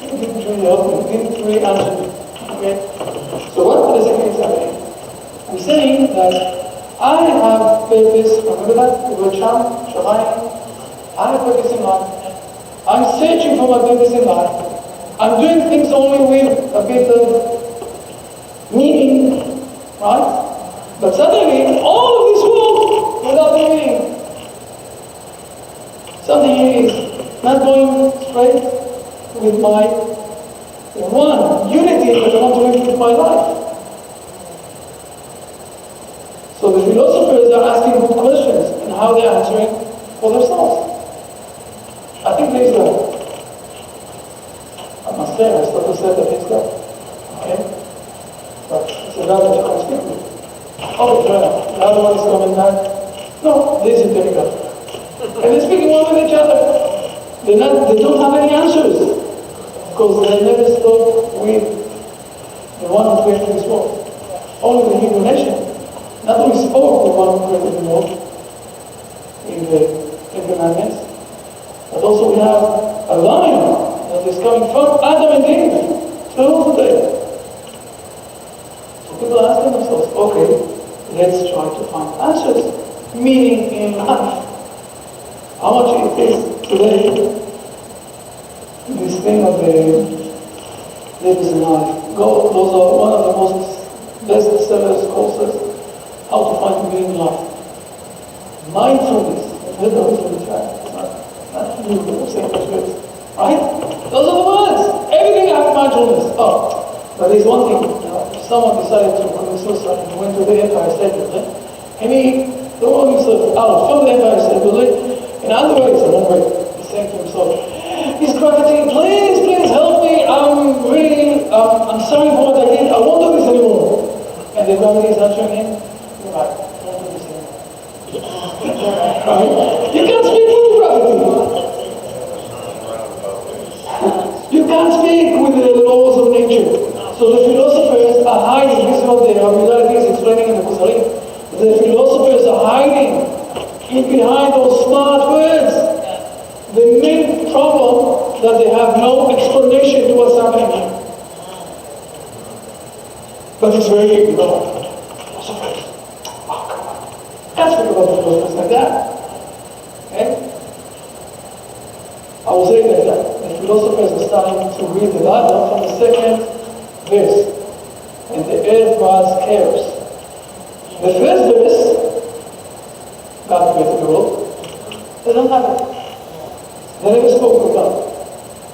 it didn't really help me. It didn't really answer me. Okay? So what basically is happening? I'm saying that I have purpose. Remember that? The word Chaim, I have purpose in life. I'm searching for my purpose in life. I'm doing things only with a bit of meaning, right? But suddenly, all of this world without meaning. Something is not going straight with my one unity that I want to live with my life. So the philosophers are asking good questions and how they're answering for themselves. I think there is God. I must say, Aristotle said that he's God. Okay? But it's a God that you can speak with. Oh, the other one is coming back. No, there is a demigod. And they're speaking one with each other. They don't have any answers. Because they never spoke with the one who created this world. Only the Hebrew nation. Not only spoke with one who created the world in the Ten Commandments, but also we have a line that is coming from Adam and Eve till today. So people are asking themselves, okay, let's try to find answers, meaning in life. How much it is today, this thing of the purpose in life. Those are one of the most best sellers courses, how to find meaning in life. Mindfulness, I've heard those in the chat. Not you, but I'm saying those words. Right? Those are the words. Everything I have mindfulness. Oh, but there's one thing. If someone decided to commit suicide and went to the Empire State Building, and he threw himself out from the Empire State Building, in other ways, a long way, he's saying to himself, His gravity, please help me. I'm sorry for what I did. I won't do this anymore. And the gravity is answering him, you're right, don't do this anymore. Right? You can't speak with gravity. You can't speak with the laws of nature. So the philosophers are hiding. This is what the Rabbi is explaining in the Kusarim. The philosophers are hiding in behind those smart words. The main problem that they have no explanation to what's happening here. But it's very big, philosophers. Oh, come on. Can't speak about philosophers like that. Okay? I will say that the philosophers are starting to read the Bible from the second verse. And the earth was chaos. The first verse, God created the world. They don't have it. They never spoke with God.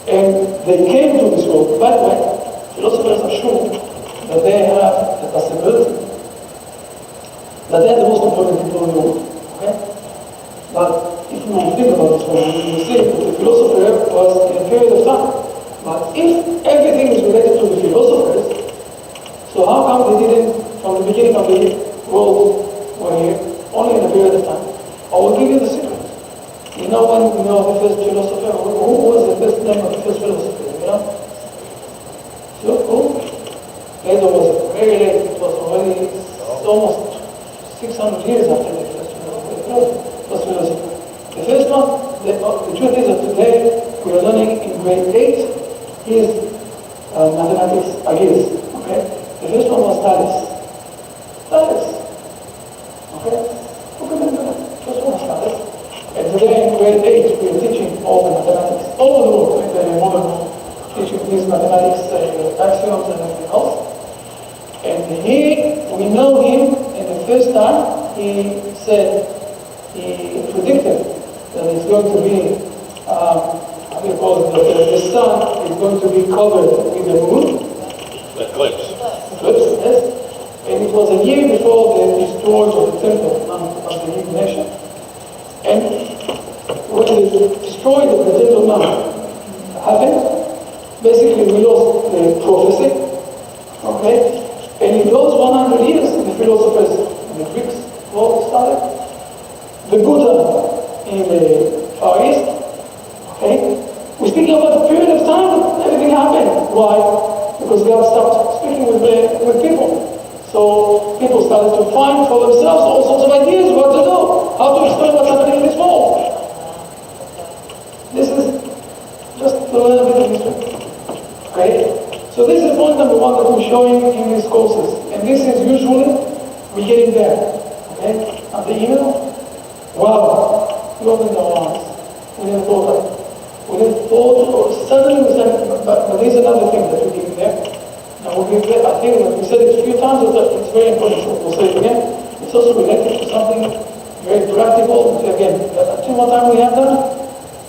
And they came to this world. By the way, philosophers are sure that they have the possibility that they are the most important people in the world. Okay? But if you think about this one, you will see that the philosopher was in a period of time. But if everything is related to the philosophers, so how come they didn't, from the beginning of the world, were here, only in a period of time? I will give you the secret. You know when we know the first philosopher? Who was the first name of the first philosopher? You know? Who? Later was very late. It was already almost 600 years after the first philosopher. The first one, the truth is that today we are learning in grade 8 his mathematics ideas. Okay? The first one was Thales. Okay? Who can remember that? First one was Thales. And today in grade 8 we are teaching all the mathematics axioms and everything else. And we know him, and the first time he said, he predicted that it's going to be, how do you call it, the sun is going to be covered with the moon. Eclipse. Eclipse, yes. And it was a year before the destroyed of the temple of the Hebrew nation. And when the destroyed of the temple mount happened, basically we lost the prophecy, okay? And in those 100 years, the philosophers, the Greeks, all started. The Buddha in the Far East, okay? We're speaking about a period of time that everything happened. Why? Because God stopped speaking with people. So people started to find for themselves all sorts of ideas what to do, how to explain what's happening in this world. This is just a little bit of history. Okay? So this is point number one that we're showing in these courses. And this is usually, we're getting there. Okay? At the email, wow, you opened our eyes. We didn't thought that. We didn't thought, or suddenly we said, but there's another thing that we're getting there. Now we'll give that, I think that we said it a few times, it's very important, so we'll say it again. It's also related to something very practical. Again, 2 more times we have that.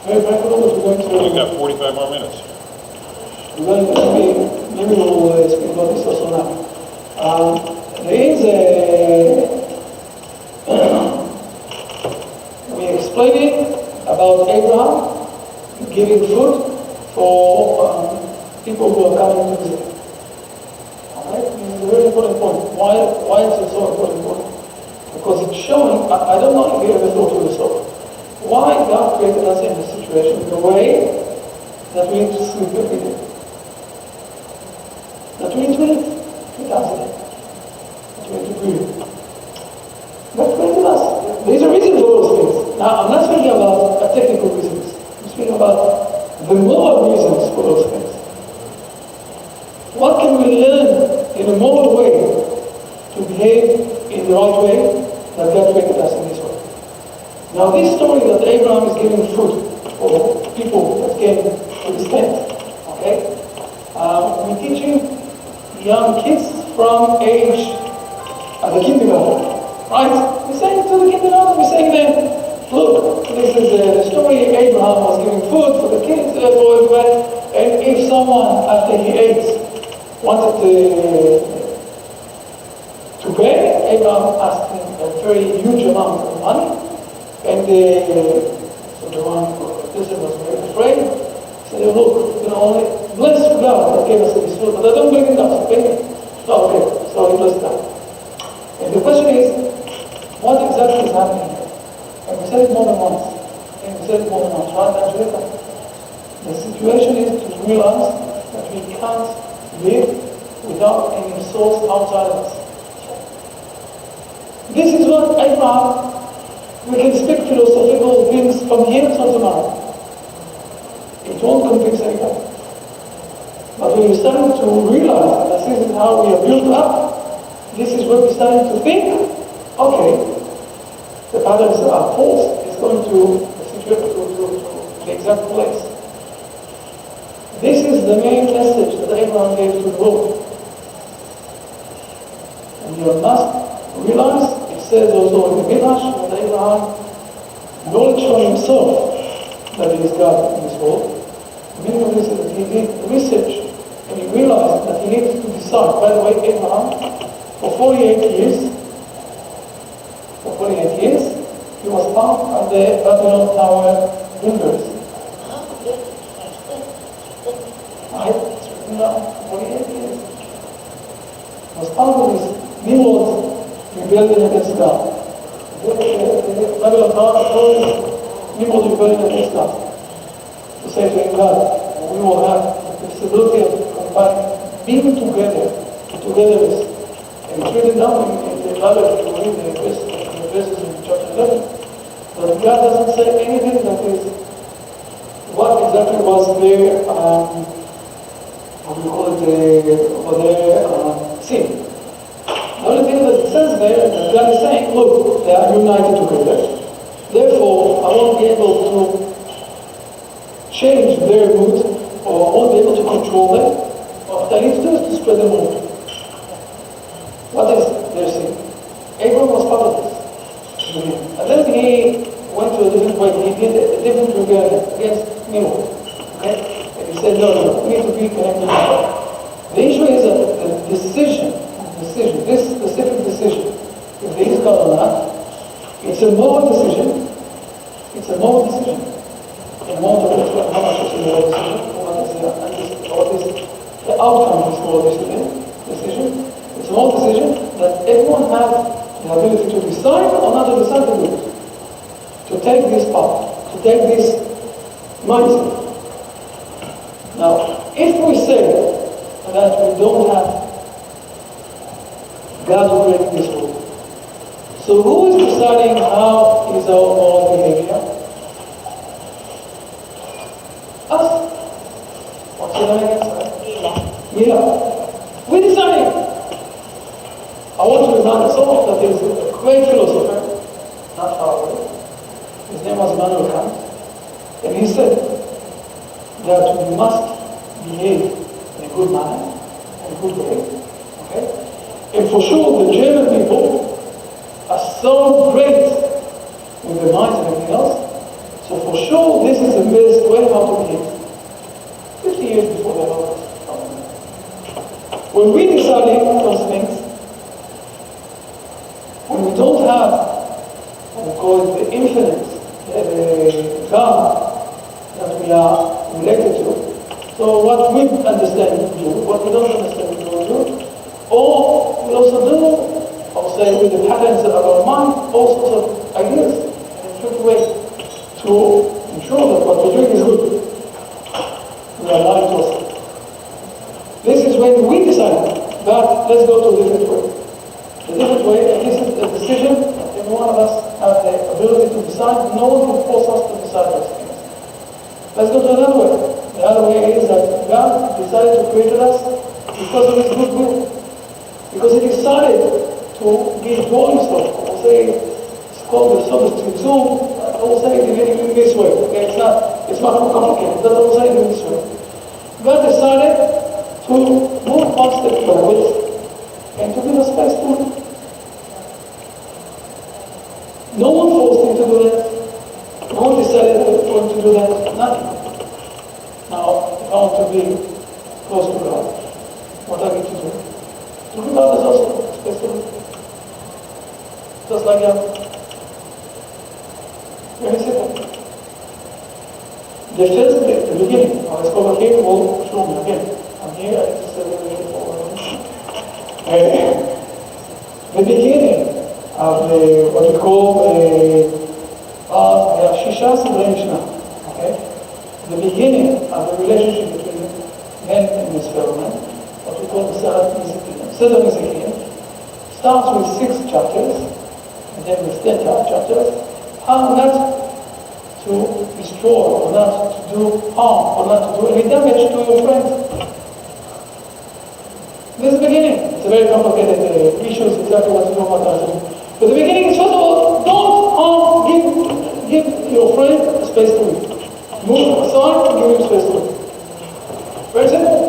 Very practical, but we're going to... We've got 45 more minutes. We're going to maybe we'll speak about this also now. There is we're explaining about Abraham giving food for people who are coming to visit. Alright? This is a very important point. Why is it so important? Because it's showing, I don't know if you ever thought to yourself, why God created us in this situation the way that we need to sleep every day. That we need to eat 3 times a day. That we need to breathe. God created us. There's a reason for those things. Now, I'm not speaking about technical reasons. I'm speaking about the moral reasons for those things. What can we learn in a moral way to behave in the right way that God created us in this way? Now, this story that Abraham is giving food for people that came to his tent, okay? We're teaching young kids from age of the kindergarten, right? We're saying to the kindergarten, we're saying them, look, this is the story. Abraham was giving food for the kids, for everybody, and if someone, after he ate, wanted to pay, Abraham asked him a very huge amount of money, and so the one person was very afraid. He said, look, only bless God that gave us this food, but I don't bring it down, so pay me. No, okay, so he blessed God. And the question is, what exactly is happening here? And we said it more than once. Right, Angelica? The situation is to realize that we can't live without any source outside of us. This is what Abraham, we can speak philosophical things from here till tomorrow. It won't convince anybody. But when you're starting to realize that this is how we are built up, this is when we're starting to think, okay, the patterns are false, it's going to the exact place. This is the main message that Abraham gave to the world. And you must realize, it says also in the Midrash, that Abraham acknowledged from himself that he is God in this world. The meaning of this is that he did research and he realized that he needed to decide. By the way, Abraham, for 48 years, he was part of the Babylon Tower builders. Right? It's written down, 48 years. He was part of this Nimrod rebellion against God. The Babylon Tower Nimrod rebellion against God. To say to him, God, we will have the possibility of combining, being together, togetherness. And it's written down in the Bible, if you read the verses in chapter 11, but God doesn't say anything that is what exactly was their, what do you call it, sin. The only thing that it says there is that God is saying, look, they are united together. Therefore, I won't be able to change their mood or won't be able to control them. What I need to do is to spread them out. What is their sin? Abraham was part of this. And then he went to a different way. He did a different rebellion against Noah. Okay? And he said, no, we need to be connected to God. The issue is a decision, this specific decision, if there is God or not, it's a moral decision. It's a moral decision. And more to explain how much it's a moral decision, what is the outcome of this moral decision. It's a moral decision that everyone has the ability to decide or not to decide to do it. To take this path, to take this mindset. Now, if we say that we don't have God who created this world, so who is deciding how is our moral behavior? Us. What's your name again? Yeah. We're deciding. I want to remind us all that there is a great philosopher, not far away. His name was Kant, and he said that we must behave in a good manner, in a good way. Okay? And for sure, the German people are so great with their minds and everything else. So for sure, this is the best way how to behave. 50 years before they wrote this. When we decided those things, when we don't have, what we call it, the infinite, the God that we are related to, so what we understand we do, what we don't understand we don't do, or we also do, or say with the patterns of our mind, all sorts of ideas, and in a way to ensure that what we're doing is good. We are lying to ourselves. This is when we decide that let's go to a different way. A different way, and this is a decision that every one of us have the ability to decide. No one can force us to decide those things. Let's go to another way. The other way is that God decided to create us because of His goodwill. Because He decided to give drawing stuff. We'll say it's called the Sodas Tzimtzum. I will say it in this way. Okay, it's much more complicated. But I will say it in this way. God decided to move one step forward and to give us space to it. No one forced him to do that. No one decided for him to do that. Nothing. Now, if I want to be close to God, what I need to do? To give others also space to do. Just like very simple. The first, the beginning, let's go back here, we'll show me again. I'm here, I just said the beginning of what we call Shisha Sidrei Mishnah. Okay? The beginning of the relationship between men and this firmament, what we call the Seder Nizikim, starts with 6 chapters, and then with 10 chapters, how not to destroy, or not to do harm, or not to do any damage to your friends. This is the beginning. It's a very complicated issue, it's exactly what you know what I do. But the beginning is, first of all, don't harm, give your friend a space to live. Move aside and give him space to live. Very simple.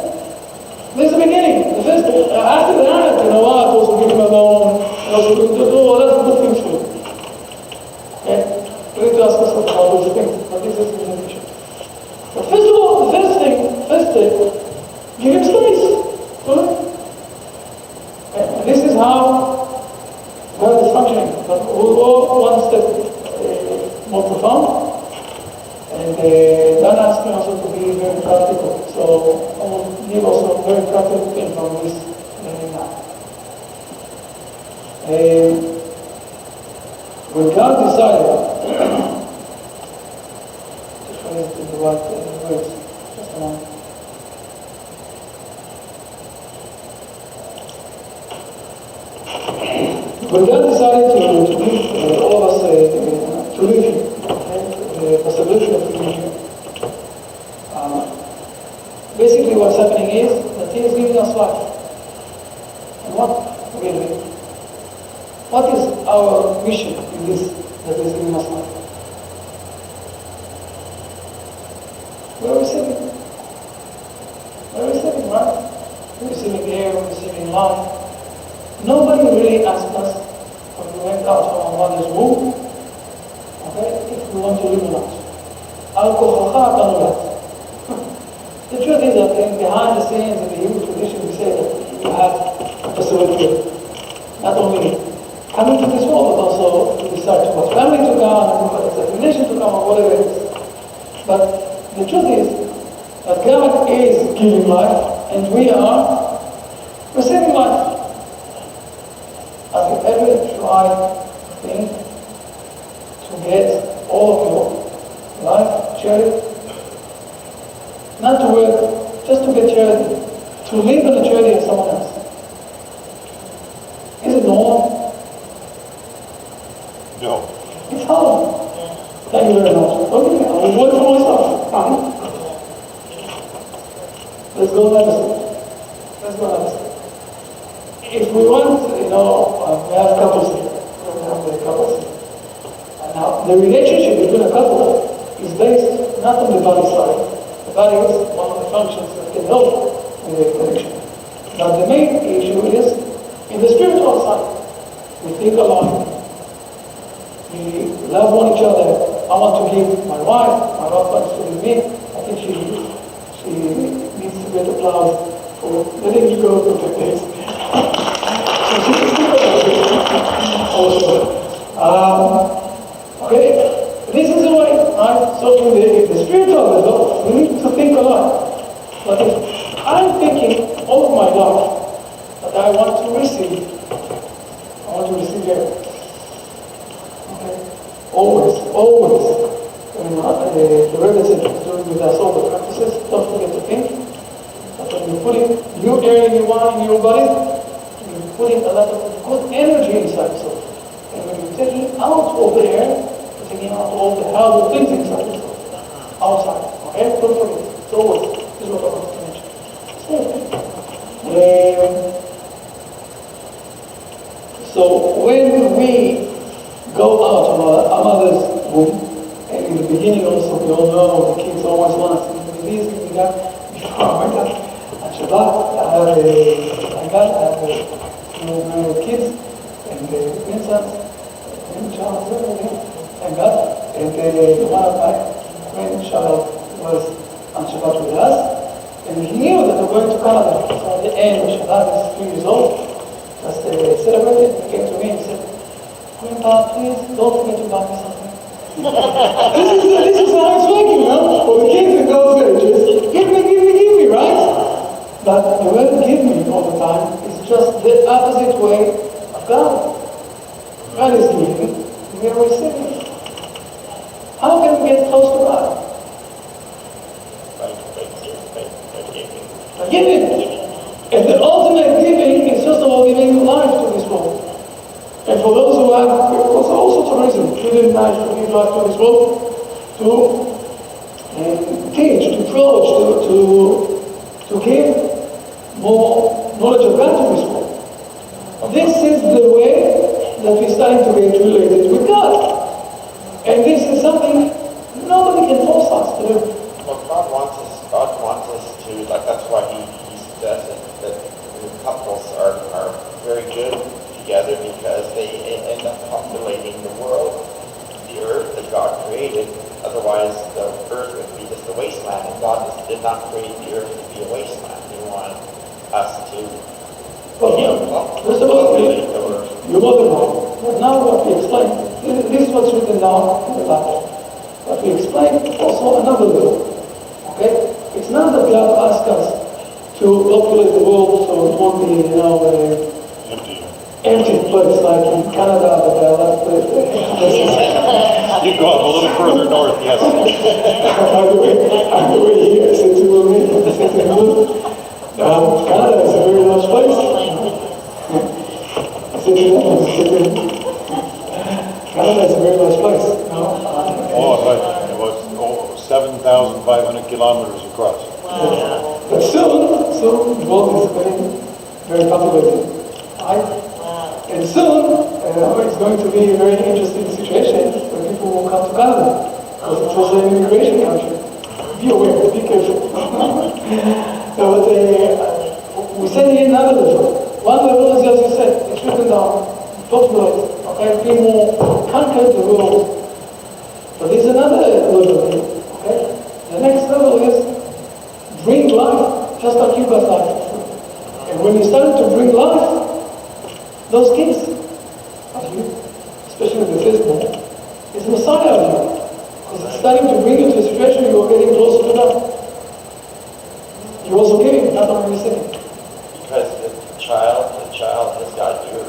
This is the beginning. The first, after that, you know what, also give him a loan, and also do all that good things for him. Okay? We need to ask ourselves about those things, but this is the beginning. But first of all, the first step, give him space to live. And this is how God is functioning. But we'll go one step more profound. And that asks me also to be very practical. So I will give also a very practical thing from this now. When God decided to phrase it in the right words, just a moment. When God decided to give all of us to live here, the possibility of living here, basically what's happening is that He is giving us life. And what really? What is our mission in this that is giving us life? We are receiving. receiving air, receiving life. Nobody really asked us when we went out from our mother's womb, okay, if we want to live or not. Al kochacha אתה נולד. The truth is that behind the scenes in the Hebrew tradition we say that you have just a little not only coming to this world, but also to decide to what family to come, what examination to come, or whatever it is. But the truth is that God is giving life, and we are receiving life. Have you ever tried to think to get all of your life charity? Not to work, just to get charity, to live in the charity of someone else. Is it normal? No. It's hard. Thank you very much. Okay, I will work for myself. Let's go another step. If we want, we have couples here. We have the couples here. Now, the relationship between a couple is based not on the body side. The body is one of the functions that can help with the connection. But the main issue is in the spiritual side. We think alone. We love one each other. I want to give my wife wants to give me. I think she needs to get applause for letting me go to the place. Okay, this is the way, right? So in the spiritual level, we need to think a lot. But if I'm thinking all of my life that I want to receive here. Okay? Always. When the Rabbi said doing with us all the practices, don't forget to think that when you're putting new air in your mind, in your body, you're putting a lot of good energy inside yourself. And when you're taking out all the air, you're taking out all the horrible things inside yourself. Outside. Okay? Don't forget. It's always. This is what I want to mention. So when we go out of our mother's womb, and in the beginning also we all know the kids always want to give me this, give me that. Before I went out on Shabbat, I have kids and grandsons, grandchild, thank God. And one of my grandchild was on Shabbat with us, and he knew that we're going to Canada. So at the end of Shabbat, he's 3 years old, just celebrated, he came to me and said, Grandpa, please don't forget to buy me something. This is how it's working, for the kids in those villages. Give me, right? But the word give me all the time is just the opposite way of God. God is giving, we are receiving. How can we get close to God? By giving. And the ultimate giving is just about giving life to this world. And for those who have all sorts of reasons, giving life to give life to this world, to teach, to approach, to give more knowledge of God to this world. This is the way that we're starting to get related with God. And this is something nobody can force us to do. Well, God wants us to, that's why he says that couples are very good together because they end up populating the world, the earth that God created. Otherwise, the earth would be just a wasteland, and God did not create the earth to be a wasteland. He wanted us to First of all, you're more than right. But now what we explain, this is what's written down in the Bible. But we explain also another level. Okay? It's not that God asked us to populate the world so it won't be, empty place like in Canada, but there are a lot of places. You go up a little further north, yes. On the way here, since you will meet the city of Canada is a very large place. Canada is a very large place. Oh, right. It was 7,500 kilometers across. Wow. But soon the world is getting very populated. Right? And soon, it's going to be a very interesting situation where people will come to Canada, because it's also an immigration country. Be aware, be careful. So we said here conquered the world. But there's another level here, okay? The next level is bring life, just like you got life. And when you start to bring life, those kids of you, especially the firstborn, is Messiah of you. Because it's starting to bring you to a situation you are getting closer to God. You're also giving, not only receiving. Because the child has got your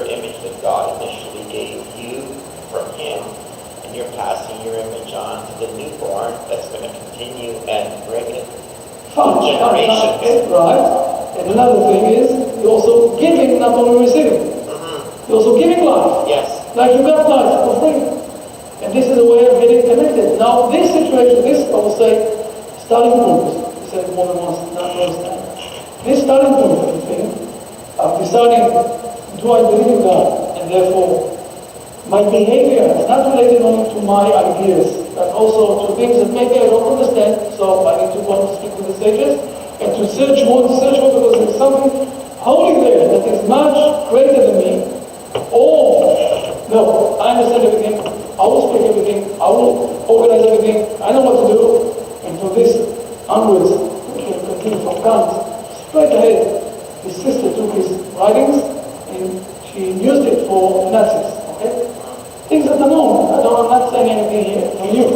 image that God initially gave you from Him, and you're passing your image on to the newborn that's going to continue and bring it generations. Right. And another thing is, you're also giving, not only receiving. You're also giving life. Yes. Like you got life for free. And this is a way of getting connected. Now, this situation, this, I will say, starting point, you said more than once, not understand. This starting point thing of deciding, do I believe in God? And therefore, my behavior is not related only to my ideas, but also to things that maybe I don't understand, so I need to go to speak with the sages, and to search more because there's something holy there that is much greater than me. Or, no, I understand everything, I will speak everything, I will organize everything, I know what to do, and from this onwards, we can continue from Kant, straight ahead. His sister took his writings, and she used it for Nazis, okay? Things that are known. I'm not saying anything here from you,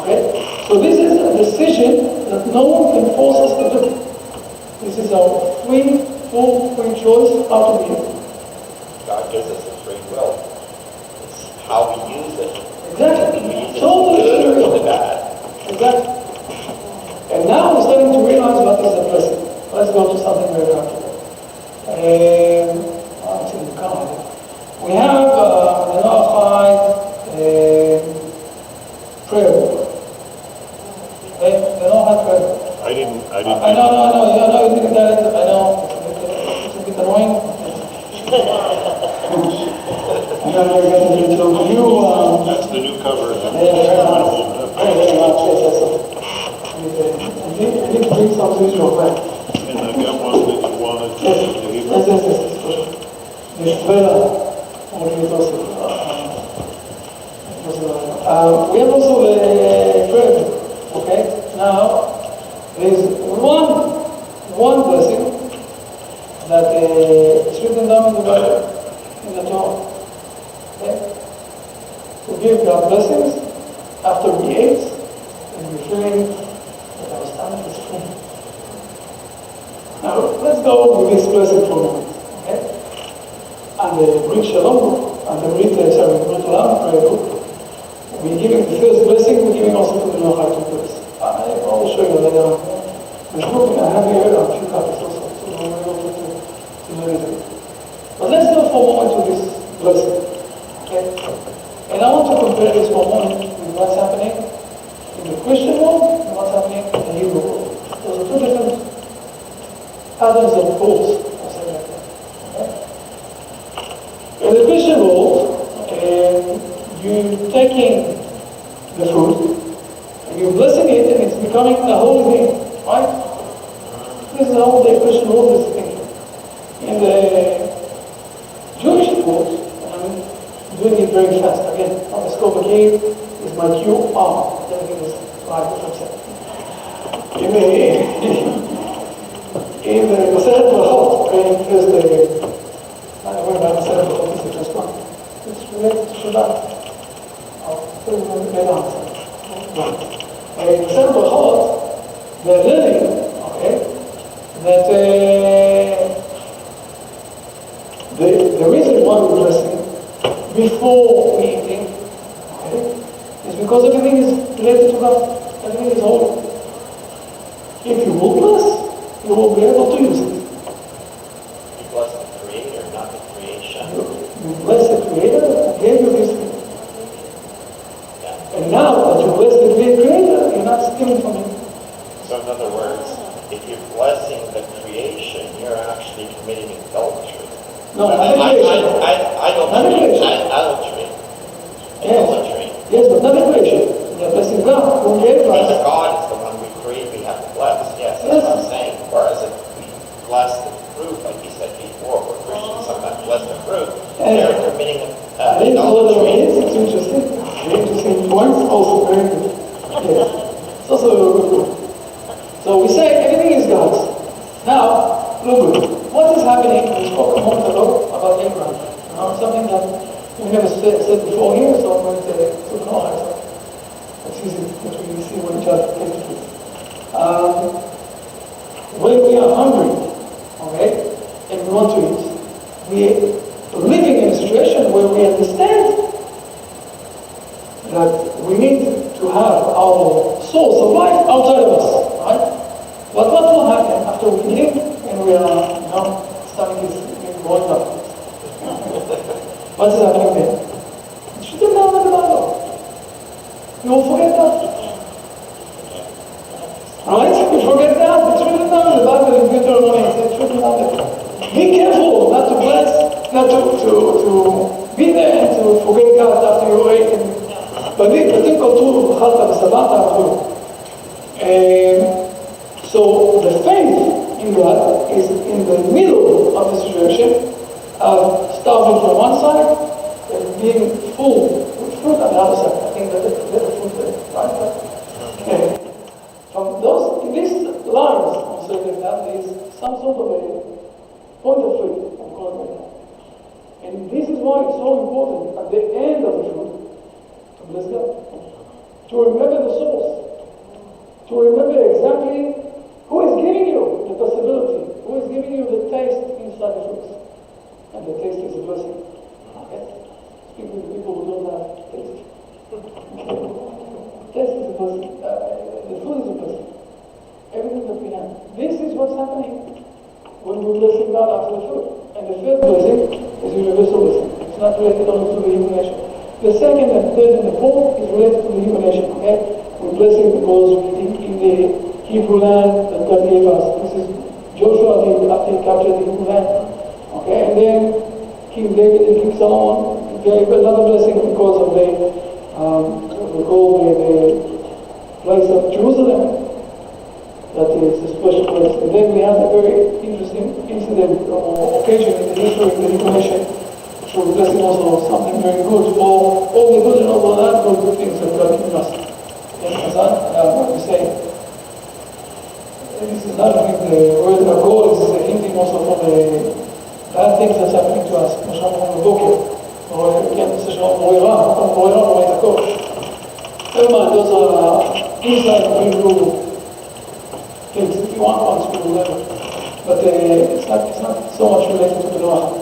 okay? So this is a decision that no one can force us to do. This is our full free choice how to be. God gives us a free will. It's how we use it. Exactly. We use it Totally for the good free or will. the bad. Exactly. And now we're starting to realize what is a blessing. Let's go to something very practical. Actually, we have the Noahide prayer book. Okay? The Noahide prayer book. I didn't. I know, you didn't get it, I know, it's a bit annoying. I know you're getting into it. That's the new cover. Very much, yes. I need to bring some to your friend. And I got one that you wanted to give. Yes. This trailer, we have also the prayer book, okay? Now, there's one blessing that is written down in the Bible, in the Torah. Okay? To give God blessings after we ate and we feeling that our stomach is full. Now, let's go with this blessing for a moment. Okay? And the Brit Shalom, and the Brit Olam prayer book, we're giving the first blessing, we're giving also to the Noahide to bless. I will show you later on. I have here a few copies also, so we'll be able to learn it. But let's go for a moment to this blessing. Okay? And I want to compare this for a moment with what's happening in the Christian world and what's happening in the Hebrew world. Those are two different patterns of goals, I'll say like that. Okay? In the Christian world, you're taking the food, and you're blessing it, and it's becoming a holy thing, right? This is how the Christian world is thinking. In the Jewish world, I'm doing it very fast. Again, the scope again is my QR. Everything is right, what I'm saying. In the Maseret Brachot, there's the, I don't know about Maseret Brachot, is the first one. It's related to Shabbat. I'll put it on the answer. In Maseret Brachot, they're learning, okay, that the reason why we're blessing before we eating, okay, is because everything is related to God. Everything is holy. If you will bless, you will be able to use it. You bless the Creator, not the creation. You bless the Creator who gave you this thing. Yeah. And now that you bless the great Creator, you're not stealing from Him. So in other words, if you're blessing the creation, you're actually committing adultery. No, not the creation. Not the creation. Idolatry. Yes. Idolatry. Yes, but not the creation. You're blessing God who gave Because us. God is the one we create, we have to bless. Yes, that's what I'm saying. Whereas if we bless the fruit, like you said before, where Christians sometimes bless the fruit, they're committing I didn't call it adultery. it's look, what is happening? We spoke a moment ago about Abraham. Something that we never said before here, so I'm going to Noahide. It's easy that we see what each other face to face. When we are hungry, okay, and we want to eat, we are living in a situation where we understand that we need to have our source of life outside of us, right? But what will happen after we live and we are, stomach is going up? What is happening there? It should have down in the Bible. You will forget that. Right? You forget that. It's written down in the Bible in Deuteronomy. It's written down there. Be careful not to bless, not to be there and to forget God after you ate. So the faith in God is in the middle of the situation of starving from one side and being full with fruit on the other side. I think that the fruit there, right? Okay. From those, in these lines, I'm saying that there is some sort of a point of fruit, I'm calling it that. And this is why it's so important at the end of the fruit to bless God, to remember the source, to remember exactly who is giving you the possibility, who is giving you the taste inside the fruit. And the taste is a blessing. Okay? Speaking to people who don't have taste. Taste is a blessing. The food is a blessing. Everything that we have. This is what's happening when we're blessing God after the food. And the first blessing is universal blessing. It's not related only to the human nation. The second and third and the fourth is related to the human nation. Okay? We're blessing because in the Hebrew land that God gave us. This is Joshua after he captured the Hebrew land. Okay, and then King David and King Solomon gave another blessing because of the place of Jerusalem. That is a special place. And then we have a very interesting incident or occasion in the history of the Hebrew nation, which was blessing also something very good for all the good and all the not good things that God given us. Yes, what we say. This is not like the word of God is hinting also for the bad things that's happening to us. כמו שאומרים בבוקר, כן, זה שאומרים מורה רע, רואה את הכל. Never mind, those are inside of Hebrew things. If you want one, it's whatever. But it's not so much related to the Noah.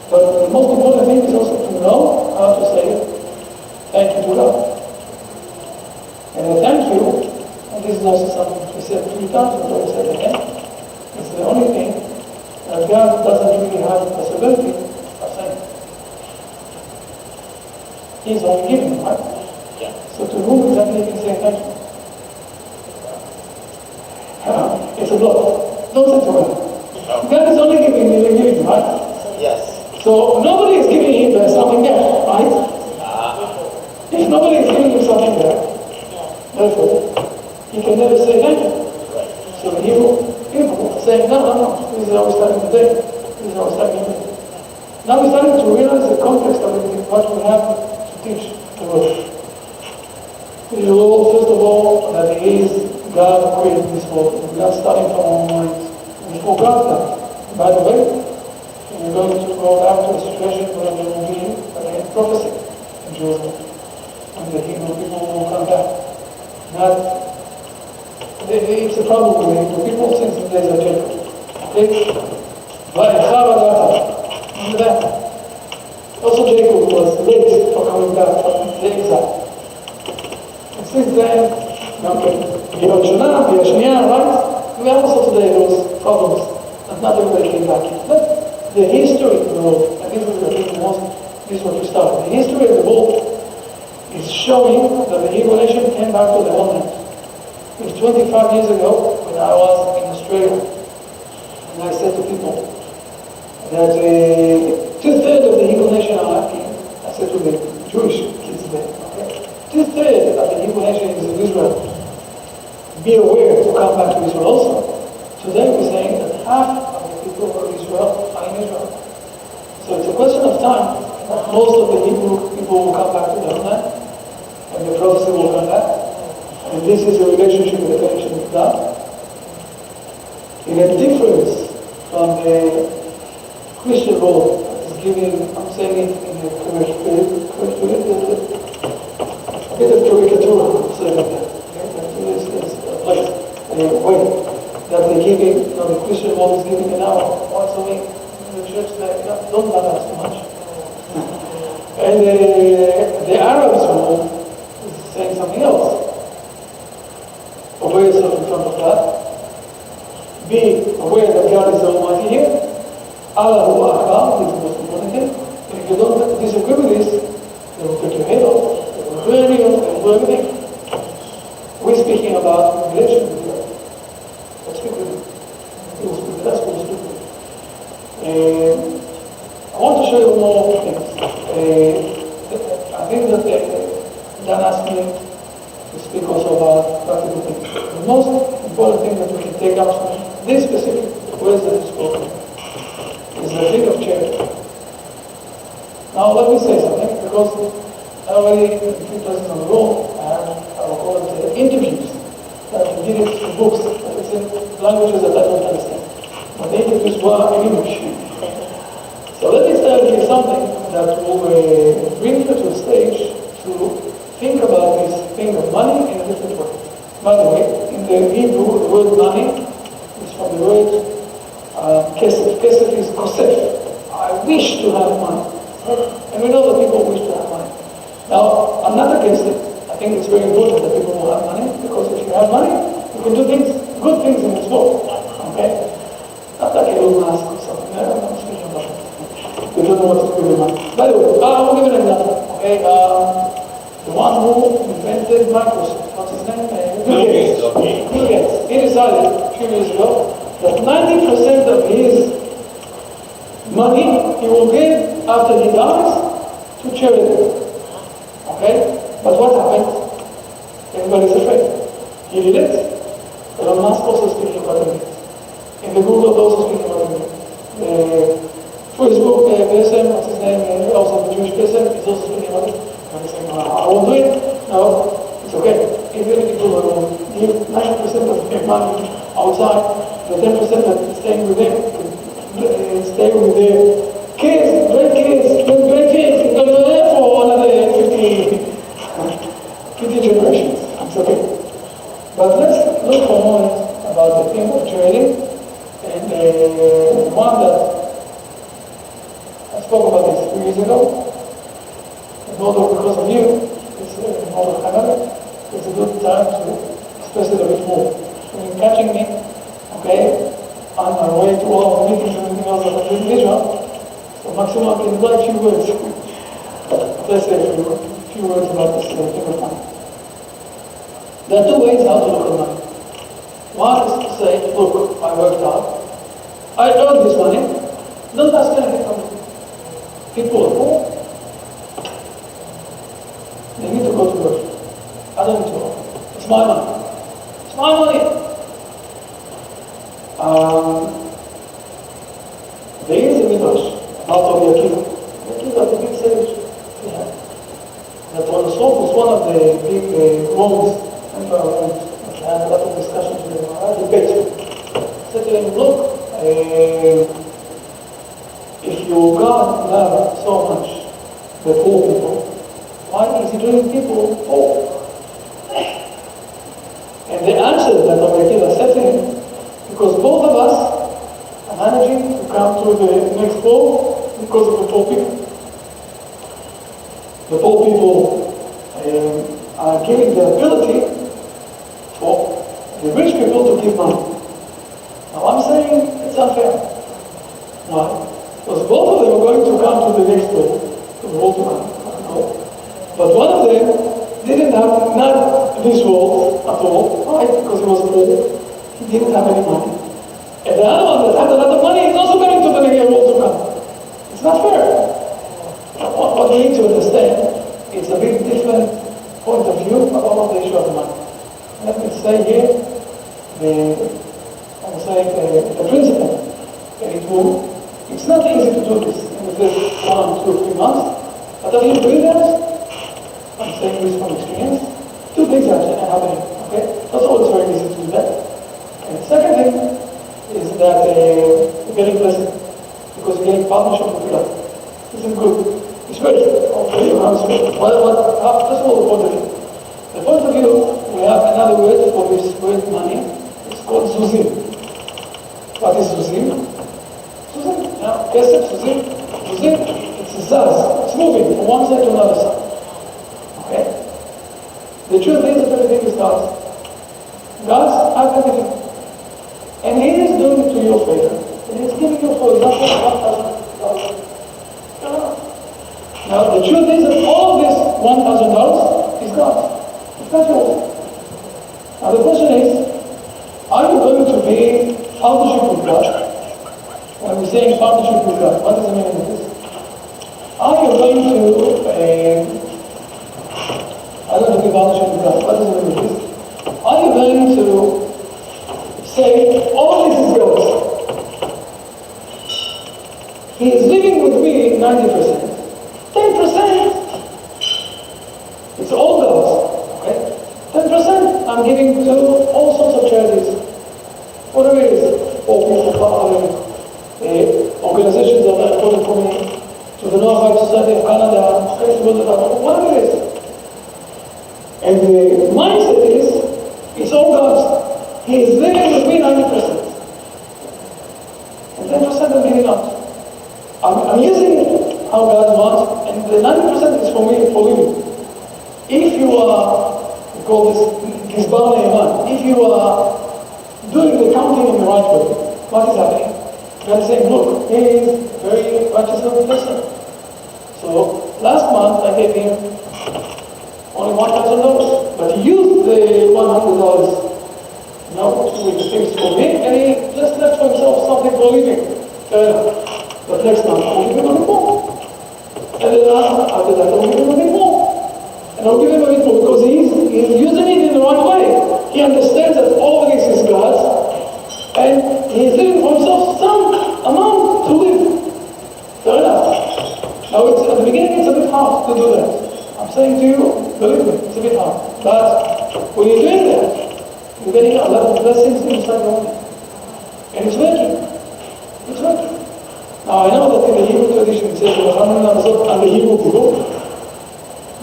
But the most important thing is also to know how to say thank you to God. And thank you, and this is also something we said 3 times, but I said again, it's the only thing that God doesn't really have the possibility of saying. He's only giving, right? Yeah. So to whom exactly you can say thank you? It's a block. Don't say to him. God is only giving, right? Yes. So nobody is giving him something there, right? If nobody is giving him something there, therefore, he can never say thank you. So the Hebrew saying, no, this is how we're starting today. This is how we're starting today. Now we're starting to realize the context of what we have to teach the world. The world, first of all, that He is God who created this world. We are starting from our minds. We forgot that. By the way, we're going to go back to a situation where there will be a prophecy in Jerusalem. And the Hebrew people will come back. It's a problem with the Hebrew people since the days of Jacob. Okay? Remember that? Also Jacob was late for coming back from the exile. And since then, right? We also today those problems that not everybody came back yet. But the history of the world, and this is what we started. The history of the world is showing that the Hebrew nation came back to their homeland. It was 25 years ago when I was in Australia, and I said to people that 2/3 of the Hebrew nation are happy. I said to the Jewish kids there, okay? 2/3 of the Hebrew nation is in Israel. Be aware to come back to Israel also. Today we're saying that half of the people of Israel are in Israel. So it's a question of time that most of the Hebrew people will come back to their homeland, and the prophecy will come back. And this is a relationship with the connection with God. In a difference from the Christian role is giving, I'm saying it in a correct way, a bit of caricature, I'm saying like that. Okay? That is a place, a way that they're giving, the Christian role is giving an hour once a week in the church. They don't love us too much. And the Arabs role is saying something else. Aware yourself in front of God. Be aware that God is the Almighty here. Allah Hu Akbar is the most important thing. And if you don't disagree with this, they will take your head off, they will do everything, they will do everything. We're speaking about relation with God. Let's speak with Him. He will speak with us, we will speak with Him. I want to show you more things. I think that Dan asked me to speak also about practical things. The most important thing that we can take out from this specific words that is spoken is the thing of charity. Now let me say something, because I already, in a few places on the road, I will call it interviews. That I did it in books, but it's in languages that I don't understand. But the interviews were in English. So let me tell you something that will bring you to a stage to think about this thing of money in a different way. By the way, in the Hebrew, the word money is from the word kesef. Kesef is kosef. I wish to have money. And we know that people wish to have money. Now, I'm not against it. I think it's very important that people will have money, because if you have money, you can do things, good things in this world. Okay? Not like a little mask or something. I'm not speaking about that. We don't know what to do with money. By the way, I will give you an example. Okay? The one who invented Microsoft, what's his name? Bill Gates. Bill Gates. He decided a few years ago that 90% of his money he will give after he dies to charity. Okay? But what happened? Everybody's afraid. He did it. Elon Musk also speaking about it. In the Google also speaking about it. Facebook person, what's his name? Also the Jewish person is also speaking about it. And saying, I won't do it. No, it's okay. Even if people will give 90% of their money outside, the 10% that is staying with them, stay with their kids, grandkids, grandkids, going to live for another 50 generations. It's okay. But let's look for a moment about the thing of trading, and one that I spoke about this 2 years ago. In order, because of you, it's in order Canada, it's a good time to express it a bit more. When you're catching me, okay, on my way to all the meetings and everything else that I'm doing in Israel, so maximum I can write a few words. Let's say a few words about this thing of money. There are two ways how to look at money. One is to say, look, I worked hard, I earned this money, don't ask anything from me. People are poor. They need to go to work. I don't need to work. It's my money. It's my money. There is a midrash about Rabbi Akiva. Akiva, the big sage, that was one of the big Romans, emperor Romans, that had a lot of discussions with him, debates with him. He said to him, look, if your God loves so much the poor people, why is he doing people poor? And the answer that Rabbi Akiva said to him, because both of us are managing to come to the next floor because of the poor people. The poor people are giving the ability for the rich people to give money. Now I'm saying it's unfair. Why? Because both of them are going to come to the next floor, to the world to come. But one of them didn't have not this world at all. Why? Because he was poor. He didn't have any money. And the other one that had a lot of money is also going to the next world to come. It's not fair. What we need to understand is a bit different point of view about the issue of money. Let me say here the principle. It's not easy to do this in the first 1, 2, 3 months. But as you do that, I'm saying this from experience, two things are happening, okay? That's always very easy to do that. And the second thing is that you're getting blessed because you're getting partnership with God. This is good. It's very good. Okay, first of all, the point of view. The point of view, we have another word for this word money. It's called zuzim. What is zuzim? Zuzim. Yeah, kesef, zuzim. Zuzim, it's a zaz. It's moving from one side to another side. Okay? The truth is that everything is God's. God's has everything. And He is doing it to your favor. And He's giving you for example $1,000. Now the truth is that all this $1,000 is God's. It's not yours. Now the question is, are you going to be partnership with God? When we're saying partnership with God, what does it mean in this? Are you going to be partnership with God? What does it mean in this? Are you going to say, all this is God's? He is living with me 90%. 10%, it's all God's, okay? 10% I'm giving to all sorts of charities. Whatever it is, poor people, organizations that are important for me, to the Noahide Society of Canada, whatever it is. And the mindset is, it's all God's. He is living with me 90%. And 10% I'm giving out. I'm using how God wants, and the 90% is for me, for living. If you are, we call this Bar Ne'eman, if you are doing the counting in the right way, what is happening? God is saying, look, he is very righteous and person. So, last month I gave him only $1,000, but he used the $100, with the things for me, and he just left for himself something for living. But next month, I'll give him a bit more. And then after that, I'll give him a bit more. And I'll give him a bit more because he's using it in the right way. He understands that all of this is God's, and he's living for himself some amount to live. Fair enough. Now, at the beginning, it's a bit hard to do that. I'm saying to you, believe me, it's a bit hard. But when you're doing that, you're getting a lot of blessings inside your life. And it's working. It's working. Now, I know that in the Hebrew tradition it says, and the Hebrew people,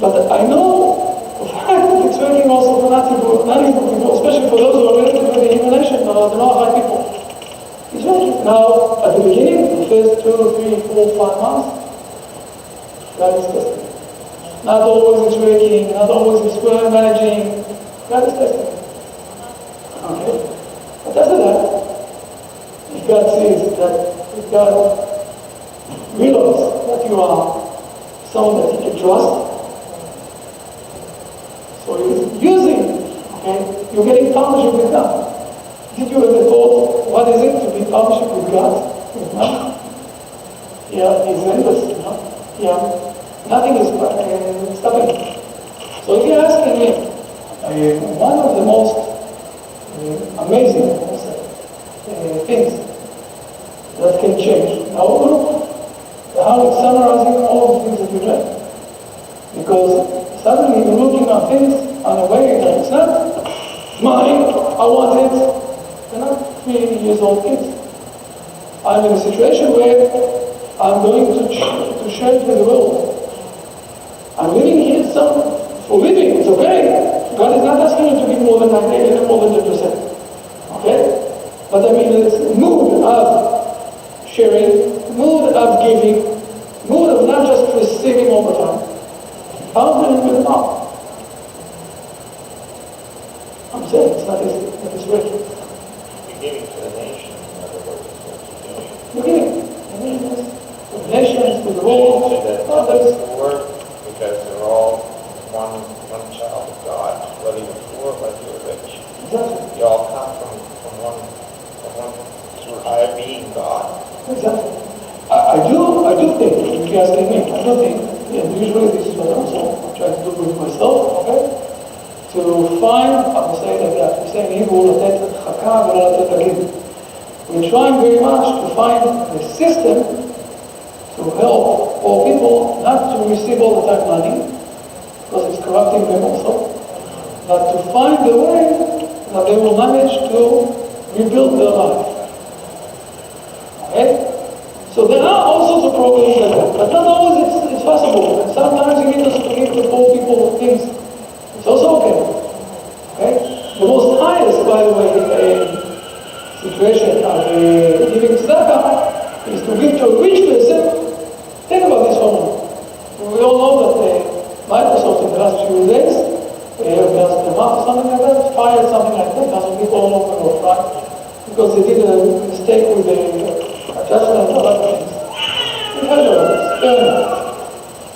but I know of fact that it's working also for non-Hebrew people, especially for those who are related to the Hebrew nation, or the Noahide people. It's working. Now, at the beginning, the first 2, 3, 4, 5 months, God is testing. Not always it's working, not always it's well managing. God is testing. Okay? But after that, if God sees that, if God realize that you are someone that he can trust, so he's using, okay, you're getting partnership with God. Did you ever thought, what is it to be partnership with God? No? Yeah, he's endless, you know? Yeah, nothing is stopping. So if you're asking me, one of the most amazing things that can change. Now look how it's summarizing all the things that we read. Because suddenly you're looking at things on a way that it's not mine, I want it. They're not 3 years old kids. I'm in a situation where I'm going to share it with the world. I'm living here for living, it's okay. God is not asking you to give more than 90, more than 10%. Okay? But I mean, it's mood of sharing, mood of giving, mood of not just receiving all the time. How do you do it now? I'm saying it's not easy, but it's working. You're giving to the nation, in other words, is what you're doing. You're giving. To the nations, to the world, To the others. poor, because they're all one child of God, whether you're poor, whether you're rich. Exactly. You all come from one higher being, God. Exactly. I do think, if you're asking me, I do think, and usually this is what I also try to do with myself, okay? To find, I would say like that, we say in Hebrew, לתת חכה ולא לתת תגיד. We're trying very much to find a system to help poor people not to receive all the time money, because it's corrupting them also, but to find a way that they will manage to rebuild their life. So there are all sorts of programs like that, but not always it's possible. And sometimes you need to give the poor people things. It's also okay. Okay? The most highest, by the way, situation of giving tzedakah is to give to a rich person. Think about this for a moment. We all know that Microsoft in the last few days, just a month or something like that, fired something like that, some people all over the world, right? Because they did a mistake with the adjustment and other things. We've heard about this, fair enough.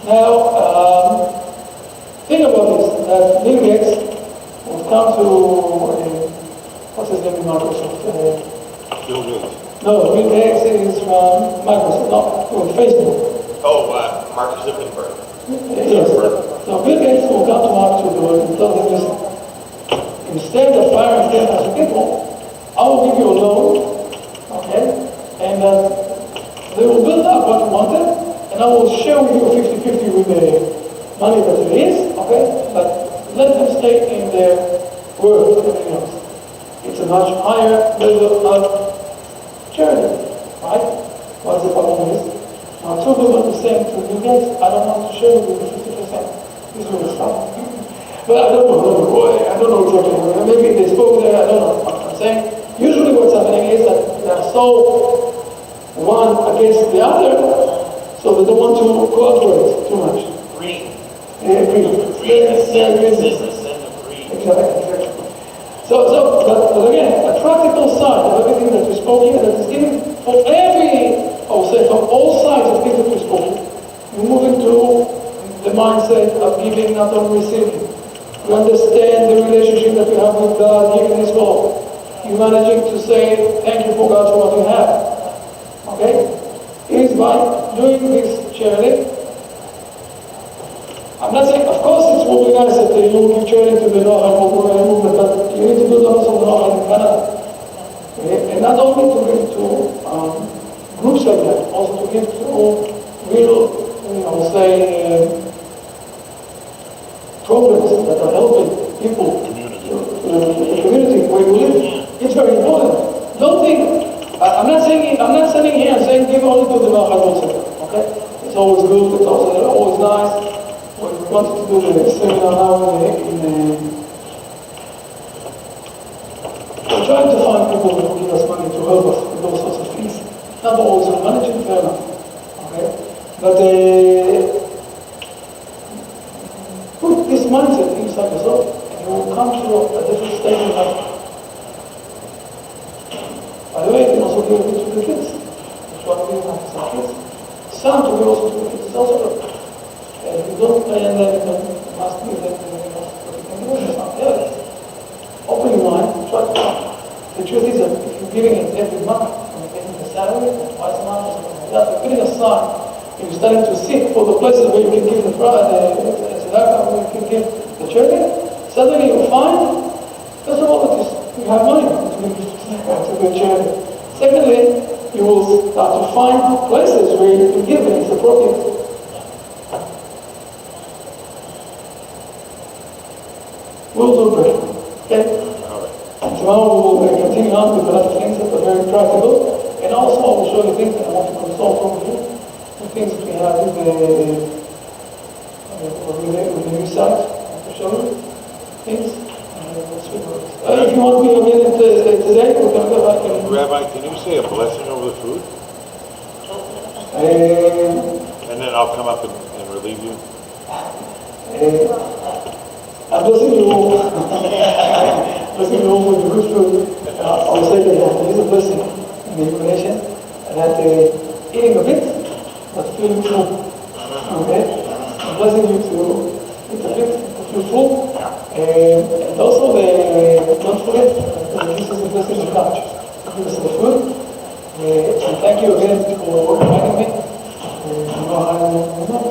Now, think about this, that Bill Gates would come to, what's his name in Microsoft? Bill Gates. No, Bill Gates is from Microsoft, no, Facebook. Oh, Mark Zuckerberg. Yes. Now, Bill Gates will come to Mark Zuckerberg and tell him, listen, instead of firing 10,000 people, I will give you a loan, okay, and they will build up what you wanted, and I will share with you 50-50 with the money that there is, okay, but let them stay in their world, everything else. It's a much higher level of charity, right? What's the problem is? Now, Zuckerberg is saying to Bill Gates, I don't want to share with you the 50%. This will stop. But I don't know exactly. Maybe they spoke there, I don't know what I'm saying. Usually what's happening is that they are so one against the other, so they don't want to cooperate too much. Green. Agree. Business and agree. Exactly. But again, a practical side of everything that we spoke here, that is given for every, I would say, from all sides of things that we spoke, we move into the mindset of giving, not only receiving. We understand the relationship that we have with God here in this world. You're managing to say, thank you for God for what you have. Okay? It is by doing this charity. I'm not saying, of course, it will be nice that you give charity to the Noahide movement, but you need to do also the Noahide in Canada. Okay? And not only to give to groups like that, also to give to real, programs that are helping people, the community where we live. It's very important. Don't think, I'm not sitting here and saying give only to the Noahide also, okay? It's always good, it's also always nice. We wanted to do the seminar now we're trying to find people who give us money to help us with those sorts of things. Not always managing, fair enough, okay? But put this mindset inside yourself, and you will come to a different state in life. By the way, you can also give it to the kids. If you want to give it to some kids, some to give also to the kids is also good. If you don't pay and then you must give them everything else. But you can do it, it's not there. Open your mind, try to find. The truth is that if you're giving it every month, and you're getting the salary, or twice a month, or something like that, you're putting aside, and you're starting to seek for the places where you can give the tzedakah, where you can give the charity, suddenly you'll find, first of all, that you have money to give to the charity. Secondly, you will start to find places where you can give and it's appropriate. We'll do great. Okay? Tomorrow we will continue on with a lot of things that are very practical. And also I will show you things that I want to consult over here. The things that we have with the new site. I want to show you things. If you want me again today, we're going to go back and... Rabbi, can you say a blessing over the food? And then I'll come up and relieve you. I'm blessing you all. Blessing you all with the good food. I'll say that it is a blessing in the information. That eating a bit, but feeling full. Okay? I'm blessing you to eat a bit, to feel full. And also, don't forget, this is a blessing of God. This is the food. So thank you again for inviting me. I'm not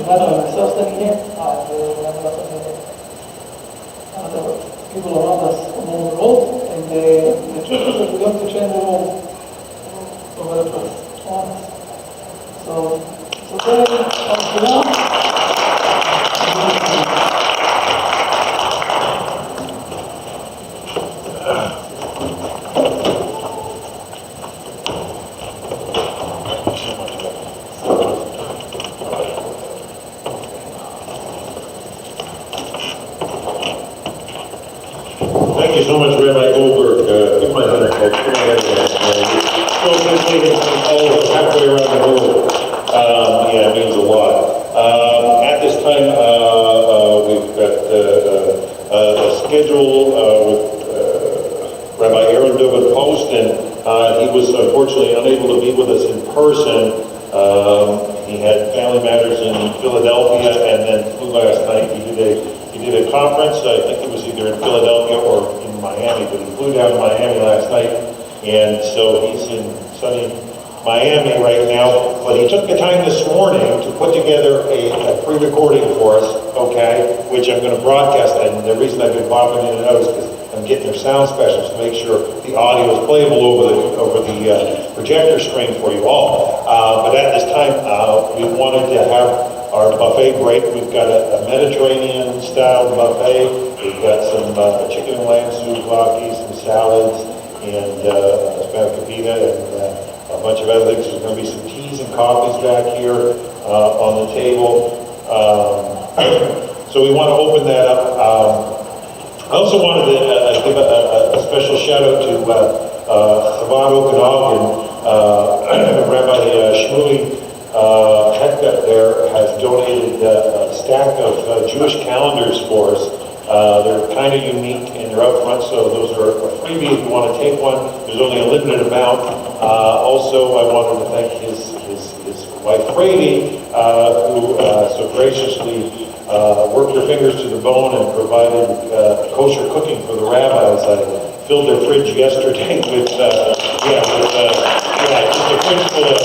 by myself standing here. Other people around us all over the world. And the truth is that we're going to change the world over the place. So thank you now. folks. Good night, everyone. So good seeing all halfway around the world. Yeah, it means a lot. At this time, we've got a schedule with Rabbi Aaron David Post, and he was unfortunately unable to be with us in person. He had family matters in Philadelphia and then flew last night. He did a conference. I think it was either in Philadelphia or in Miami, but he flew down to Miami last night, and so he's in sunny Miami right now. But he took the time this morning to put together a pre-recording for us, okay, which I'm going to broadcast. And the reason I've been popping in and out is because I'm getting their sound specialists to make sure the audio is playable over the projector screen for you all. But at this time, we wanted to have our buffet break. We've got a Mediterranean-style buffet. We've got some chicken and lamb souvlaki, some salads, and spanakopita, and a bunch of other things. There's going to be some teas and coffees back here on the table. So we want to open that up. I also wanted to give a special shout out to Chabad Okanagan. Rabbi Shmuley Hetka there has donated a stack of Jewish calendars for us. They're kind of unique and they're up front, so those are a freebie if you want to take one. There's only a limited amount. Also, I wanted to thank his wife Brady, who so graciously worked her fingers to the bone and provided kosher cooking for the rabbis. I filled their fridge yesterday with just a fridge full of,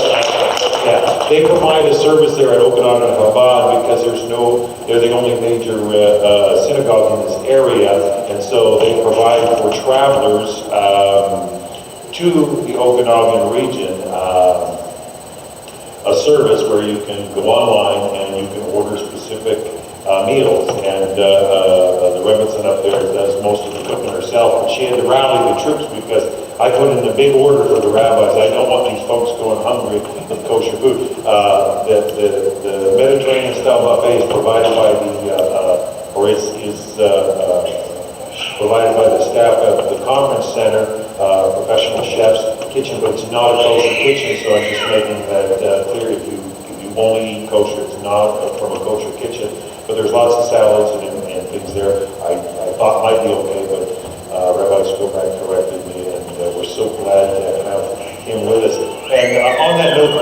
they provide a service there at Okanagan Chabad because they're the only major synagogue in this area, and so they provide for travelers to the Okanagan region a service where you can go online and you can order specific meals, and the Rebbitzin up there does most of the cooking herself, and she had to rally the troops because I put in a big order for the rabbis. I don't want these folks going hungry with kosher food. The Mediterranean style buffet is provided by provided by the staff at the conference center, professional chefs kitchen, but it's not a kosher kitchen, so I'm just making that clear. If you only eat kosher, it's not from a kosher kitchen. But there's lots of salads and things there. I thought might be okay, but Rabbi Goldberg corrected me, and we're so glad to have him with us. And on that note,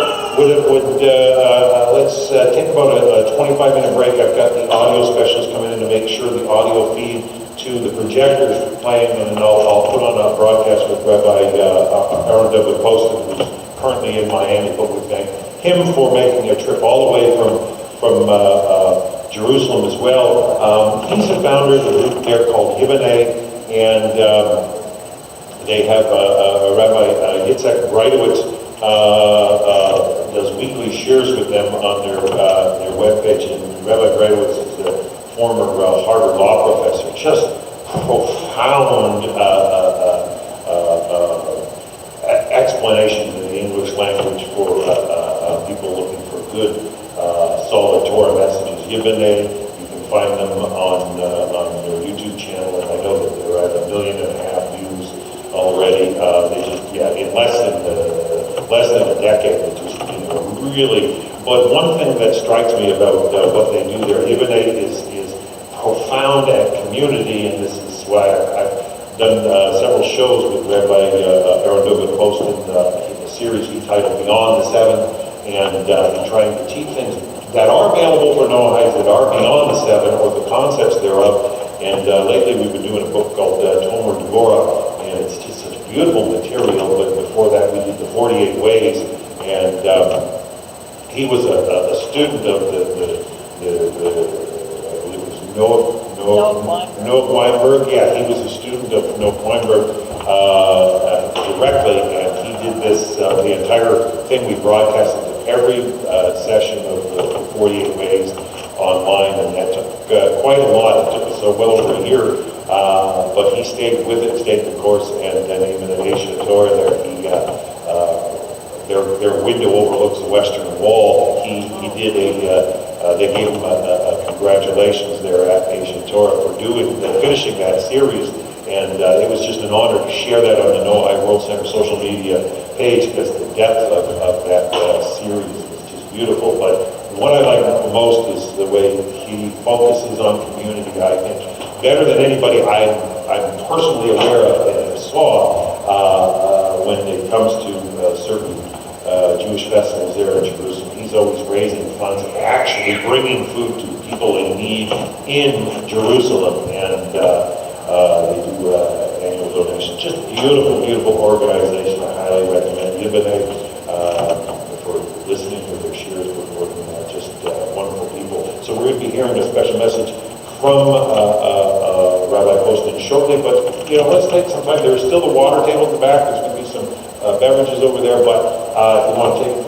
let's take about a 25-minute break. I've got the audio specialist coming in to make sure the audio feed to the projectors playing, and then I'll put on a broadcast with Rabbi Aaron David Poston, who's currently in Miami, but we thank him for making a trip all the way from Jerusalem as well. He's the founder of a group there called Hiboneh, and they have Rabbi Yitzhak Breitowitz does weekly shares with them on their webpage, and Rabbi Breitowitz is the former Harvard law professor. Just profound explanations in the English language for people looking for good, solid Torah messages. Hiboneh, you can find them on their YouTube channel, and I know that they're at 1.5 million views already. They just, in less than a decade, they just, really. But one thing that strikes me about what they do there, Hiboneh is profound at community, and this is why I've done several shows with Rabbi Aaron David Poston in a series he titled Beyond the Seven, and trying to teach things that are available for Noahides that are beyond the seven, or the concepts thereof. And lately we've been doing a book called Tomer Devorah, and it's just such beautiful material. But before that we did the 48 Ways, and he was a student of Noah Weinberg. Yeah, he was a student of Noah Weinberg directly, and he did this, the entire thing we broadcasted every session of the 48 Ways online, and that took quite a lot. It took us well over a year, but he stayed with it, stayed the course, and then even at Asia Torah there, their window overlooks the Western Wall. He did they gave him a congratulations there at Asia Torah for finishing that series, And it was just an honor to share that on the Noahide World Center social media page, because the depth of that series was just beautiful. But what I like the most is the way he focuses on community. I think better than anybody I'm personally aware of and saw when it comes to certain Jewish festivals there in Jerusalem. He's always raising funds, actually bringing food to people in need in Jerusalem, and they do annual donations. Just beautiful, beautiful organization. I highly recommend Yibane for listening to their shares with just wonderful people. So we're going to be hearing a special message from Rabbi Poston shortly, but let's take some time. There's still the water table at the back. There's going to be some beverages over there, but if you want to take,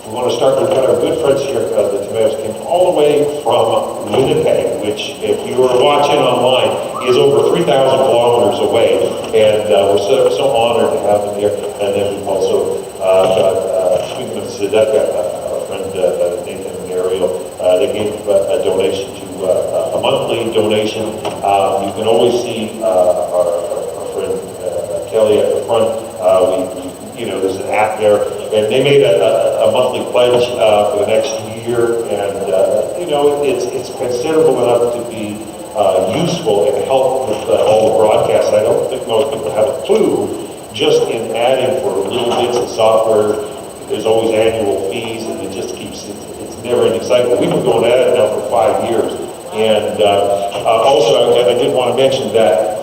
we want to start. We've got our good friends here. The Tomatoes came all the way from Winnipeg, which, if you were watching online, is over 3,000 kilometers away, and we're so honored to have them here. And then we've also got, speaking of Tzedakah, our friend Nathan and Ariel, they gave a donation to a monthly donation. You can always see our friend Kelly at the front. There's an app there, and they made a monthly pledge for the next year, and it's considerable enough to be useful and help with all the broadcasts. I don't think most people have a clue. Just in adding for little bits of software, there's always annual fees, and it just keeps it's never ending cycle. We've been going at it now for 5 years, and also I did want to mention that.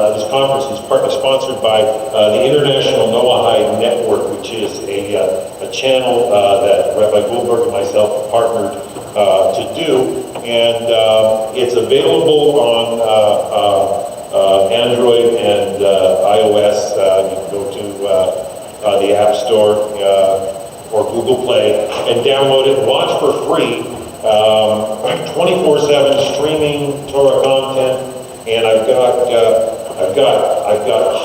This conference is partly sponsored by the International Noahide Network, which is a channel that Rabbi Goldberg and myself have partnered to do, and it's available on Android and iOS. You can go to the App Store or Google Play and download it and watch for free 24/7 streaming Torah content. And I've got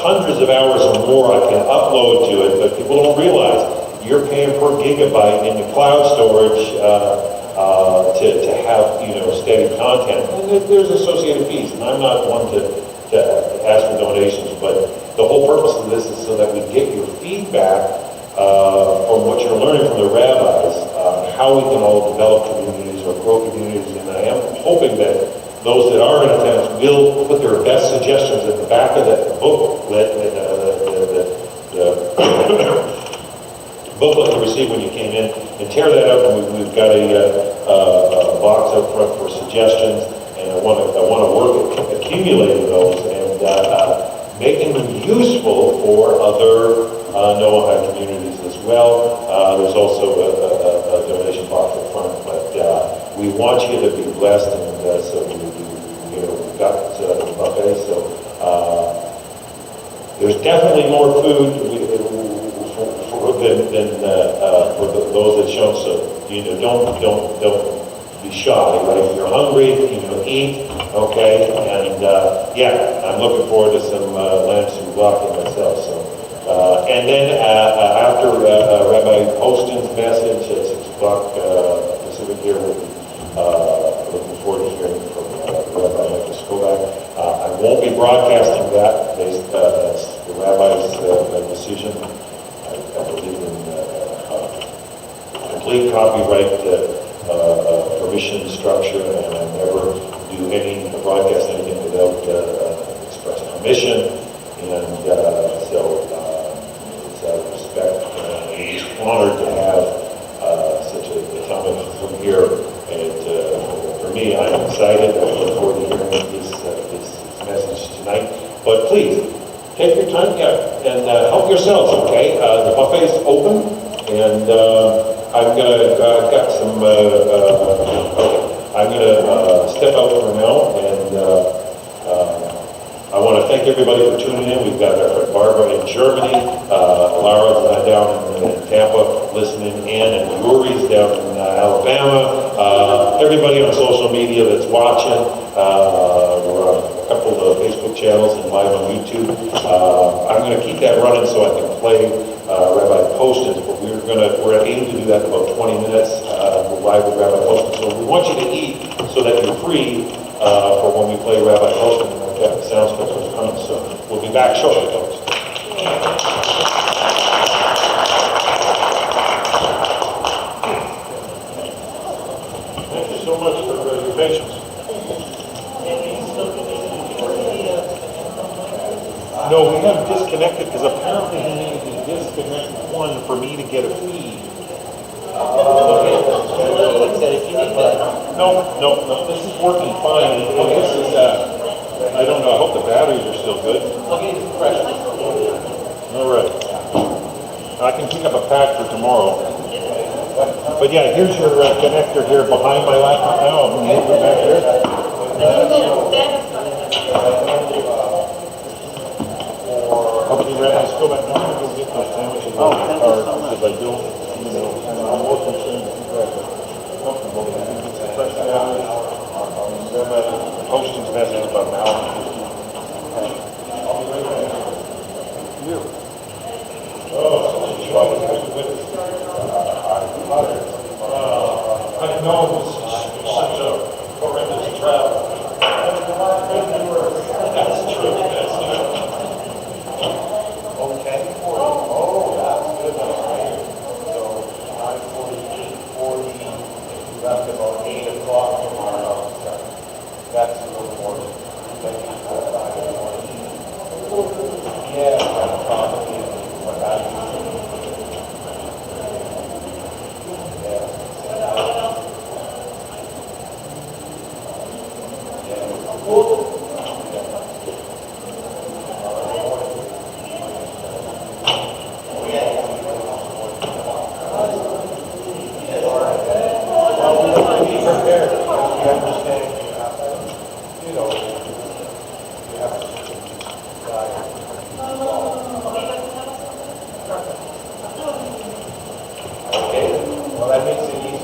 hundreds of hours or more I can upload to it, but people don't realize you're paying per gigabyte in the cloud storage to have steady content. And there's associated fees, and I'm not one to ask for donations, but the whole purpose of this is so that we get your feedback from what you're learning from the rabbis, how we can all develop communities or grow communities. And I am hoping that those that are in attendance will put their best suggestions at the back of that booklet, the booklet you received when you came in, and tear that up. And we've got a box up front for suggestions, and I want to work at accumulating those and making them useful for other Noahide communities as well. There's also a donation box up front, but we want you to be blessed, and so we've got the buffet, so there's definitely more food than for those that show. So don't be shy. Right? If you're hungry, eat. Okay, and I'm looking forward to some lamb souvlaki myself. So and then after Rabbi Poston's message at 6 o'clock Pacific here, we'll be looking forward to hearing from Rabbi Michael Skovak. I won't be broadcasting that. That's the rabbi's decision. I believe in complete copyright permission structure, and I never do any broadcast anything without express permission. And so it's out of respect. I'm just honored to have such a comment from here. And for me, I'm excited. I look forward to hearing this message tonight. But please, take your time, and help yourselves, okay? The buffet's open, and I've got some, I'm gonna step out for now, and I want to thank everybody for tuning in. We've got our friend Barbara in Germany, Lara down in Tampa listening in, and Yuri's down in Alabama. Everybody on social media that's watching. We're on a couple of Facebook channels and live on YouTube. I'm going to keep that running so I can play Rabbi Poston's, but we're aiming to do that in about 20 minutes. We're live with Rabbi Poston. So we want you to eat so that you're free for when we play Rabbi Holston and the sound spectrum coming. So we'll be back shortly, folks. Thank you so much for your patience. No, we have disconnected because apparently he needed to disconnect one for me to get a feed. No, this is working fine. And this is, I don't know, I hope the batteries are still good. All right. I can pick up a pack for tomorrow. But yeah, here's your connector here behind my laptop now. I'm going to move it back here. Okay, Rabbi, let's go back. I'm going to go get those sandwiches on my car because I don't, I'm more concerned if you guys are comfortable. I think it's a fresh sandwich. Posting's message about an hour and 15. I'll be right back. You. Oh, such a trouble with it. I know this is such a horrendous travel. That's true. Okay. Oh, that's good. So, 9:40, 8:40, left about 8 o'clock tomorrow. That's a little more than 5 in the morning. Yeah, that's probably what I usually do.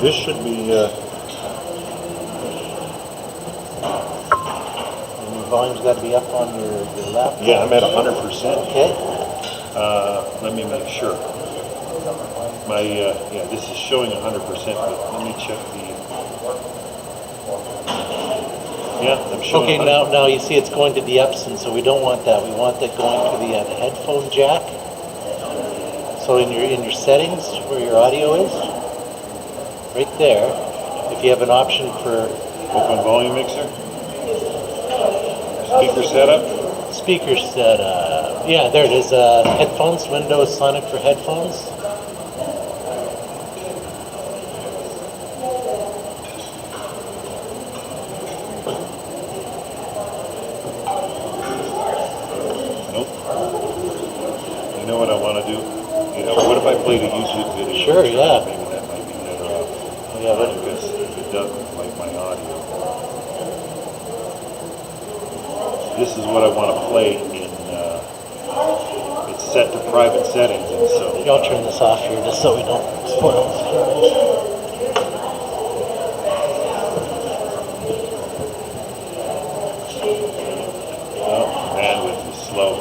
This should be, And your volume's got to be up on your laptop? yeah, I'm at 100%. Okay. Let me make sure. My, yeah, this is showing 100%, but let me check the, Yeah, I'm sure. Okay, now you see it's going to the Epson, so we don't want that. We want that going to the headphone jack. So in your settings where your audio is, right there, if you have an option for Open volume mixer? Speaker setup? speaker setup, yeah, there it is. Headphones, Windows Sonic for headphones. Nope. You know what I want to do? What if I played a YouTube video? Sure, yeah. Maybe that might be better off. Yeah, but Because if it doesn't, like my audio. This is what I want to play in, it's set to private settings, and so. I'll turn this off here just so we don't spoil the surprise. Oh, bandwidth is slow.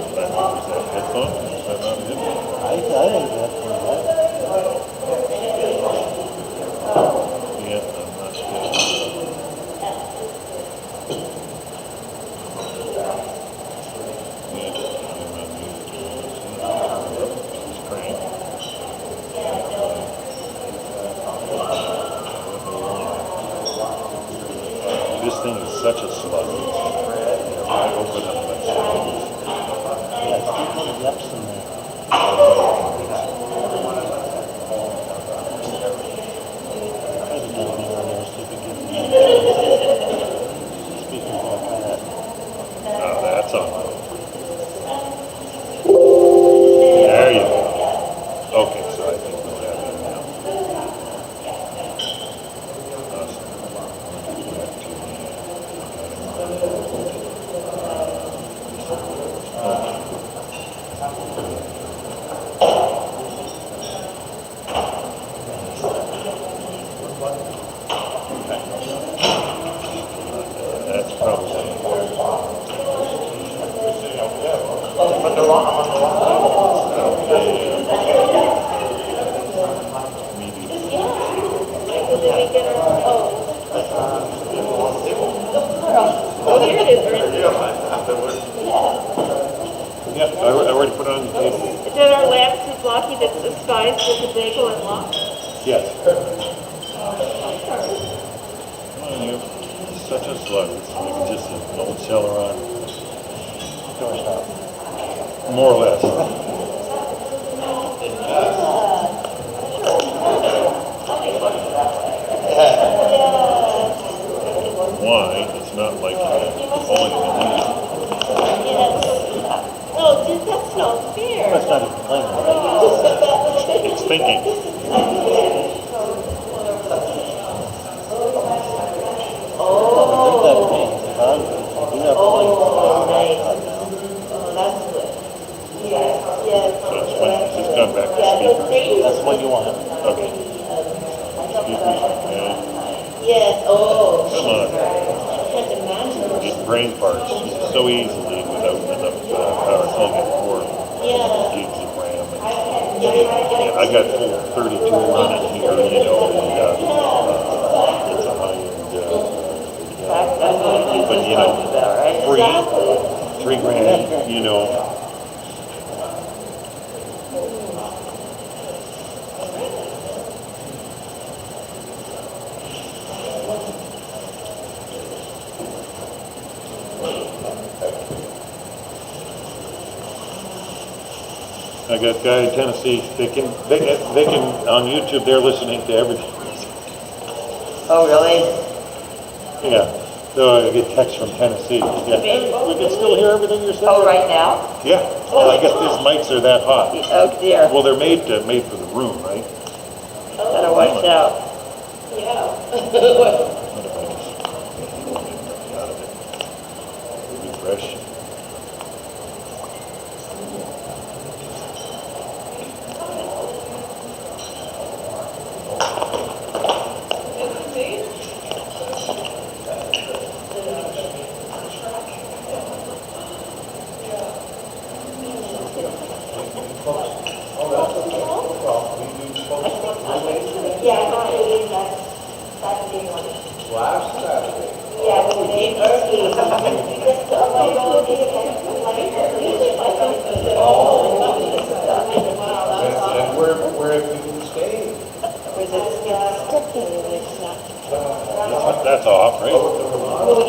Is that headphone? Is that not a headphone? I think that's Yeah, I'm not sure. Yeah, I'm on music. She's crank. This thing is such a slug. If I open up my settings, the Epson there. Try to do it on there, see if we can speakers like that. oh, that's on. There you go. Okay, so I think we'll have it now. Awesome. Go back to that's probably. Yeah, I already put it on the table. Is that our lamp souvlaki that's disguised with a bagel and lox? Yes. Come on, you. Such a slug. It's like just an old Celeron. Doorstop. More or less. Why? It's not like all you can eat. No, dude, that's not fair. That's not even playing, right? It's thinking. What that means, huh? You have That's good. Yes. So it's when it's just gone back to speakers. That's what you want. Okay. Speakers. Yeah. Yes, oh. Come on. I can't imagine. It brain parts so easily without enough power. It's only got 4 gigs of RAM. And I got full 32 running here, and it's a high-end, but free, $3,000, I got a guy in Tennessee, they can, on YouTube, they're listening to everything. Oh, really? Yeah, so I get texts from Tennessee. Yeah. We can still hear everything you're saying? Oh, right now? Yeah, well, I guess these mics are that hot. Oh, dear. Well, they're made for the room, right? Better watch out. Yeah. What if I just get out of it? Refresh.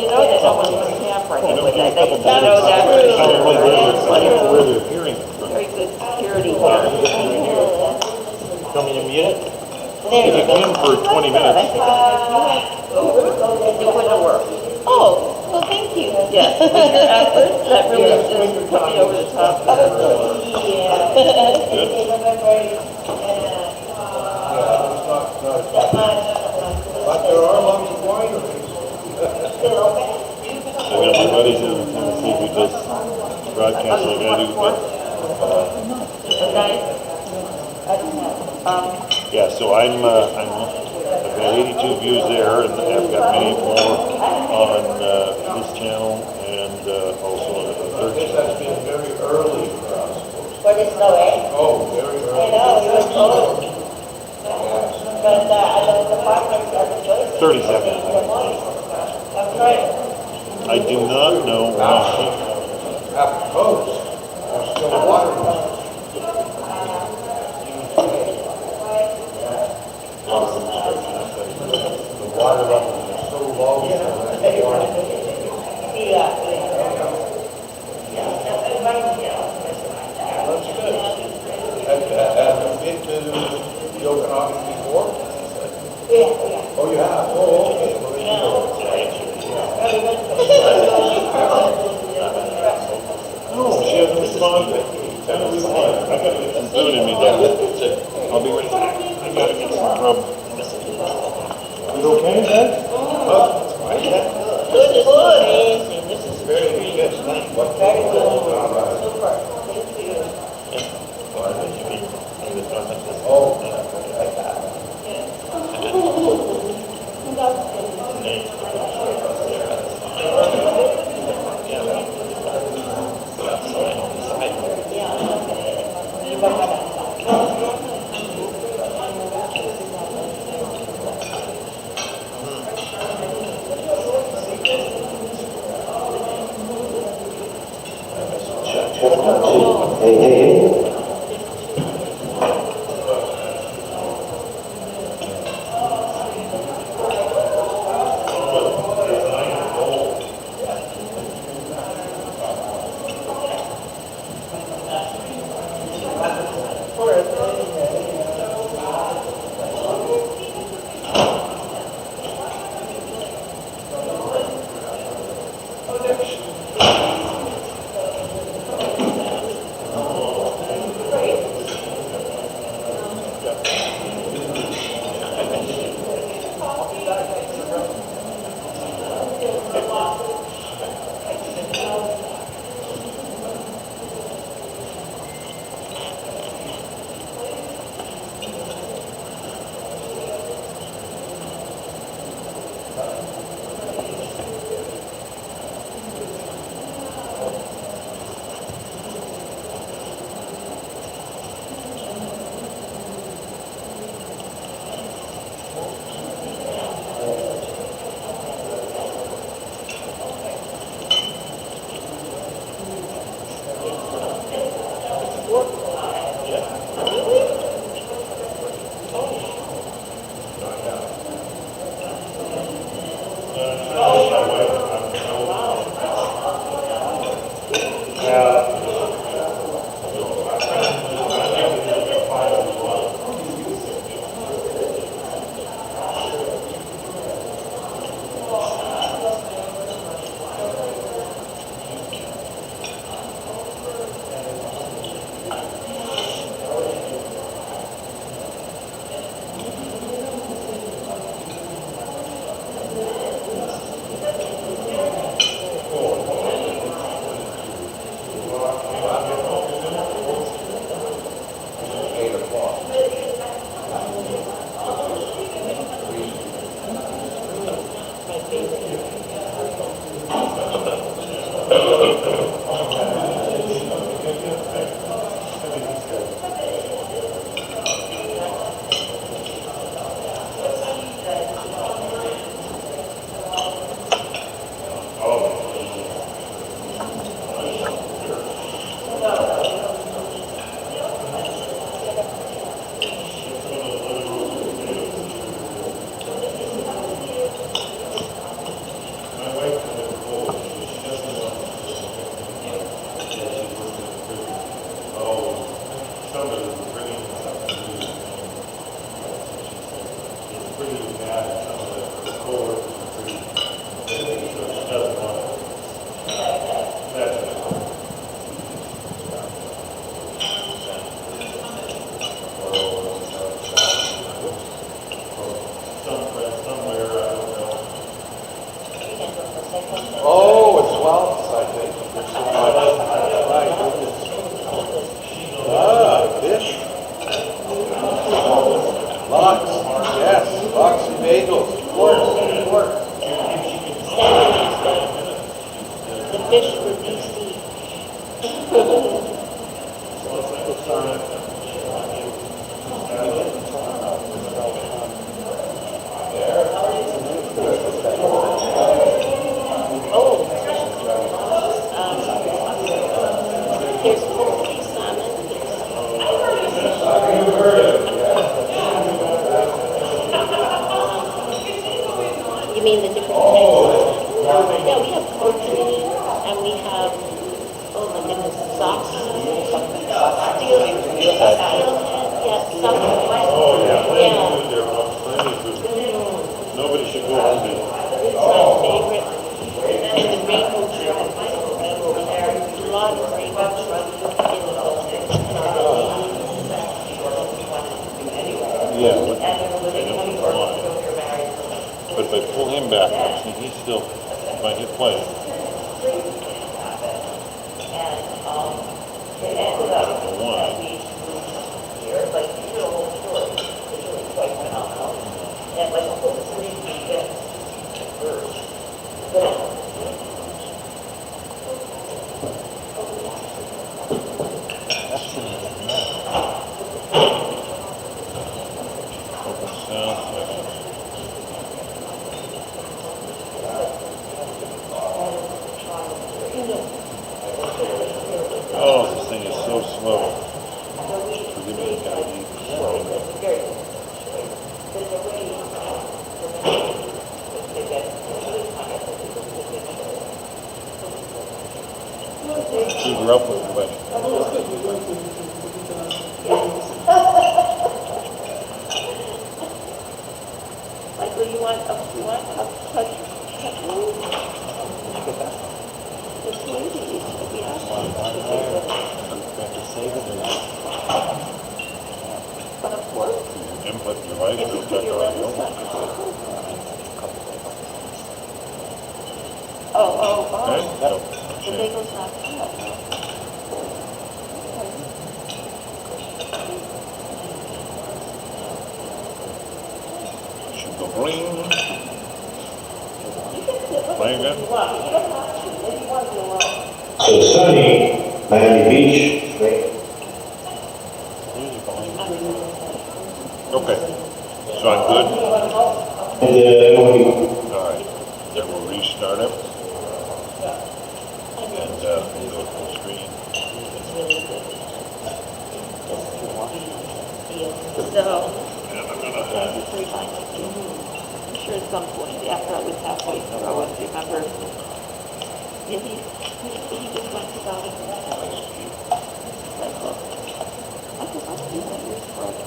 you know that no one was tampering it with it. They know that Where they're hearing from. very good security here. Want me to mute it? If you can for 20 minutes. It wouldn't work. Oh, well, thank you. Yes, with your efforts, that really is coming over the top. But there are lots of wineries. I got my buddies in Tennessee who just broadcast like I do, but, yeah, so I've got 82 views there, and I've got many more on this channel and also on the third This channel. has been very early for us. What is the way? Oh, very early. I know, you were told. Yes. But I know the partners are the choice. 30 seconds. That's right. I do not know why. At the coast, there's still water. The water level is so low. That's good. Have you been to the Okanagan before? Oh, you have? Oh, okay. Well, there you go. Oh, she hasn't responded. I gotta get some food in me though. I'll be right back. I gotta get some grub. You okay, Dad? Good, this is amazing. This is Very good. very good. Super. Thank you. Oh, fish for BC. There's poultry salmon. You mean the different types? Yeah, we have poultry and we have, oh my goodness, socks. Steelhead, yeah, some. Yeah. Nobody should go hungry. It's my favorite. And the rainbow trout. There's a lot of rainbow trout in the Goldberg. Yeah, but I don't know why. But if I pull him back, I see he's still, might hit play. I don't know why. Open sound section. Oh, this thing is so slow. Forgive me, guys, it's slow. Keep her up with it, but Michael, you want a touch? This lady, we asked her to Save it or not? but of course, input device if you will put check your audio. lettuce on, Okay, so the bagel's not cut. should go green. Play again. So sunny, Miami Beach. Okay, so I'm good? And then All right, then we'll restart it. And we'll go full screen. So, And I'm gonna have, I'm sure at some point after I was halfway through, I was remember. Yeah, he just went about it. Like, look, I guess I'll do that years before I can.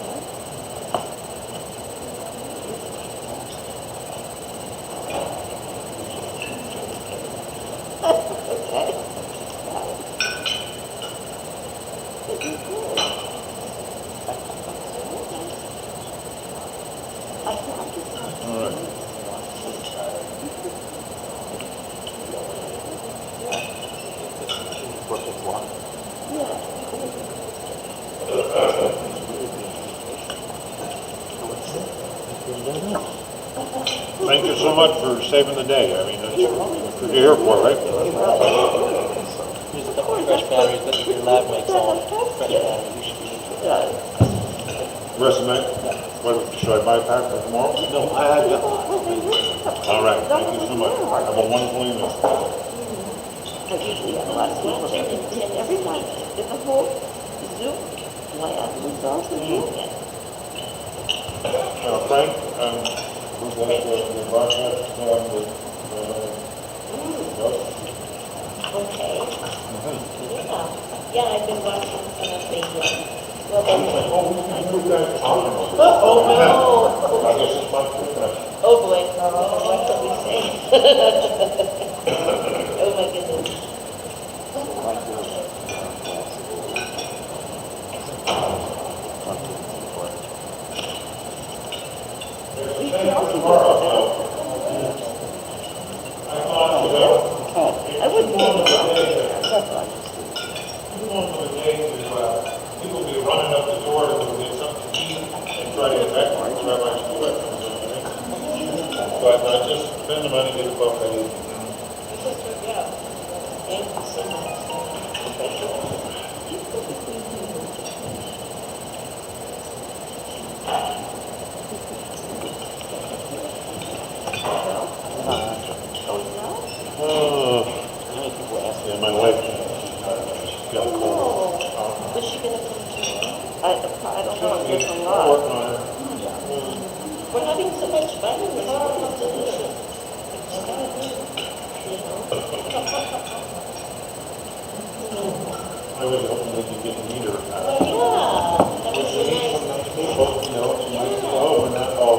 Okay. It is good. I just all right. Thank you so much for saving the day. I mean, that's what you're here for, right? Use a couple of fresh batteries, but your lab makes all fresh batteries. You should be able to. Rest of the night? What, should I buy a pack for tomorrow? No, I had that. All right, thank you so much. Have a wonderful evening. But usually a lot of people there, and every time, in the whole Zoom land was also doing it. Frank, we're going to broadcast Okay. Yeah, I've been watching some of the, well, Oh, no. I guess it's my turn. Oh, boy. What can we say? Oh, my goodness. I wouldn't know. People be running up the door to get something to eat and try to get back to Rabbi's. But I just spend the money, get a buffet. Oh, yeah, my wife, she's got a cold. Is she gonna come tomorrow? I don't know, there's a Working lot. on it. We're having so much fun in this competition. You know? I was hoping we could get a meter. Well, yeah, that was We need some nice. nice people, you know, some nice, oh, we're not all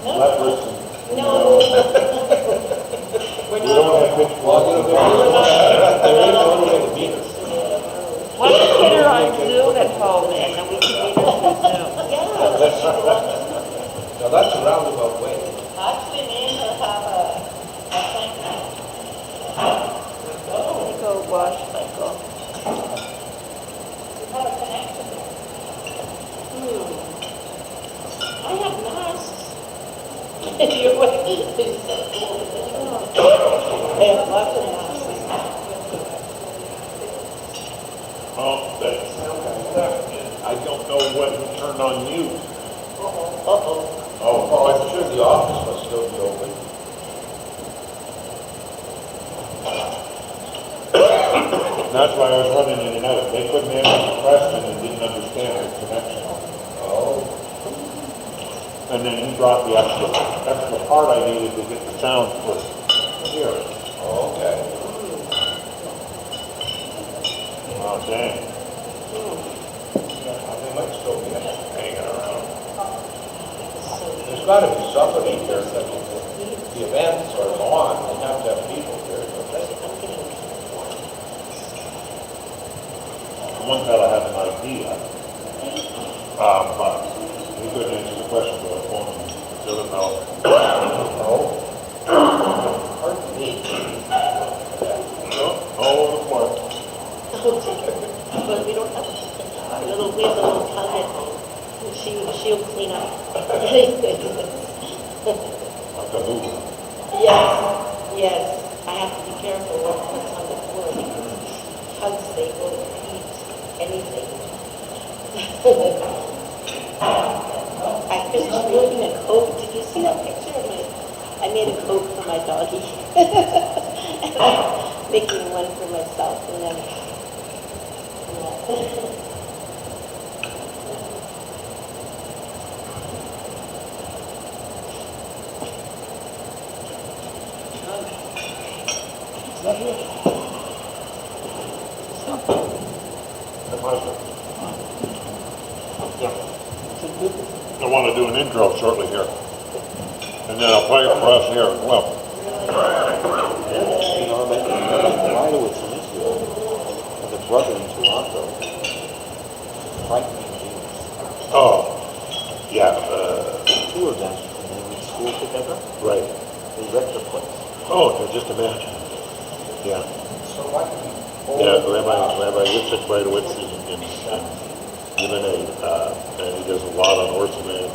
lepers and. No. We don't have pitch Well, you know, there is no way to beat us. Why don't we put her on Zoom at home and then we can meet her through Zoom? Yeah. Now, that's a roundabout way. Actually, me and her have a thing. Let me go wash Michael. We have a connection. I have masks. You're right. I have lots of masks. Oh, that sound effect. I don't know when to turn on mute. Uh-oh. Oh, I'm sure the office must still be open. That's why I was running in and out. They couldn't answer the question and didn't understand the connection. Oh. And then he brought the extra part I needed to get the sound for here. Oh, okay. Oh, dang. They might still be hanging around. There's got to be somebody here that the events are on, they have to have people here, don't they? One fellow had an idea, but he couldn't answer the question by the phone. The other fellow, Oh. Pardon me. all over the floor. But we don't have a little, we have a little tug at home. She'll clean up. Like a movie. Yes. I have to be careful what's on the floor because tugs, they will eat anything. I finished making a coat. Did you see that picture of my? I made a coat for my doggie. And I'm making one for myself and then. I want to do an intro shortly here. And then I'll play it for us here as well. You know, I was in Israel, and the brother in Toronto, frightening genius. Oh, yeah, Two of them, and they were in school together, right. they wrecked the place. Oh, just imagine. Yeah. So why do we? Yeah, Rabbi Yitzhak Breitowitz in UNA, and he does a lot on orphanage.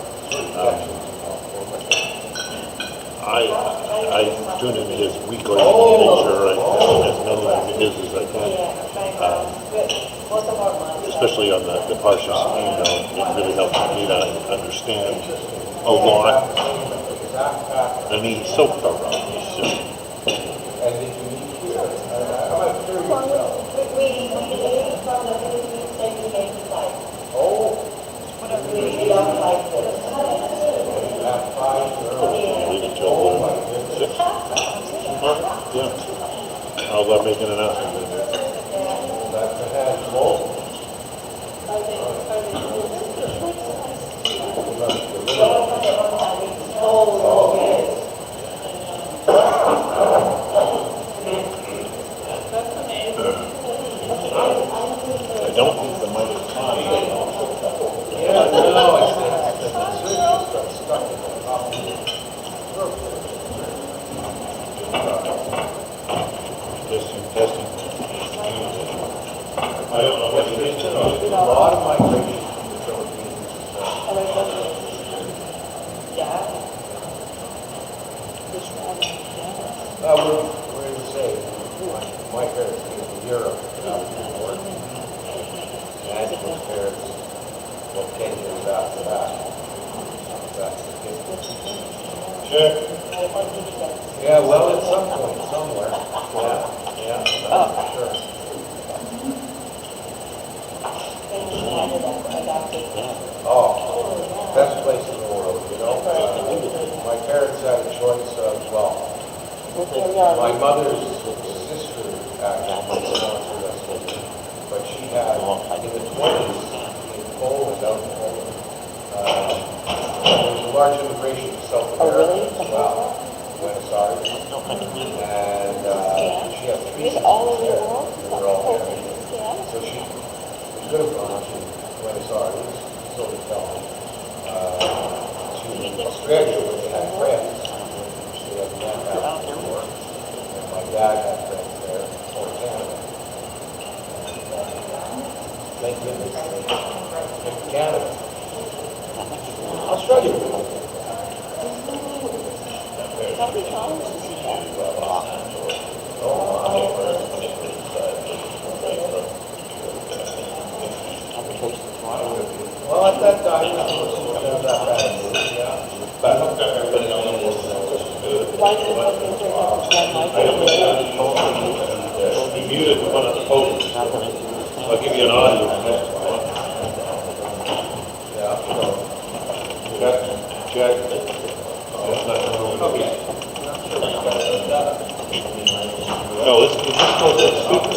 I tune into his weekly, make sure I have as many of his as I can. Especially on the Parshas email, it really helps me to understand a lot. And he's so thorough. He's just, And did you meet here? I'm not sure yourself. Oh. Whatever we don't like this. That five girls. leave it till Oh, my goodness. 6. Yeah. I'll make an announcement. That's a handful. Oh, yes. I don't think the mic is on. Yeah, no, it's the switch got stuck in the top of the Testing. I don't know what it is. A lot of migration from the Philippines. Yeah. We're in the same. My parents came from Europe after the war. And Angela's parents, well, 10 years after that. That's the case. Check. Yeah, well, at some point, somewhere. Yeah, for sure. Oh, best place in the world, you know? My parents had a choice of, well, my mother's sister actually sponsored us, but she had, in the 20s, in Poland, out in Poland, there was a large immigration to South America as well, Buenos Aires, and she had 3 sisters there, they were all married. So she could have gone to Buenos Aires, so to tell me, to Australia where they had friends. They had one out before, and my dad had friends there, or Canada. And thank goodness they picked Canada. Australia would be good. Well, at that time, it wasn't that bad, yeah. But Be muted in front of the podium. I'll give you an audio on that. yeah, so, Check. okay. No, this goes to the speaker.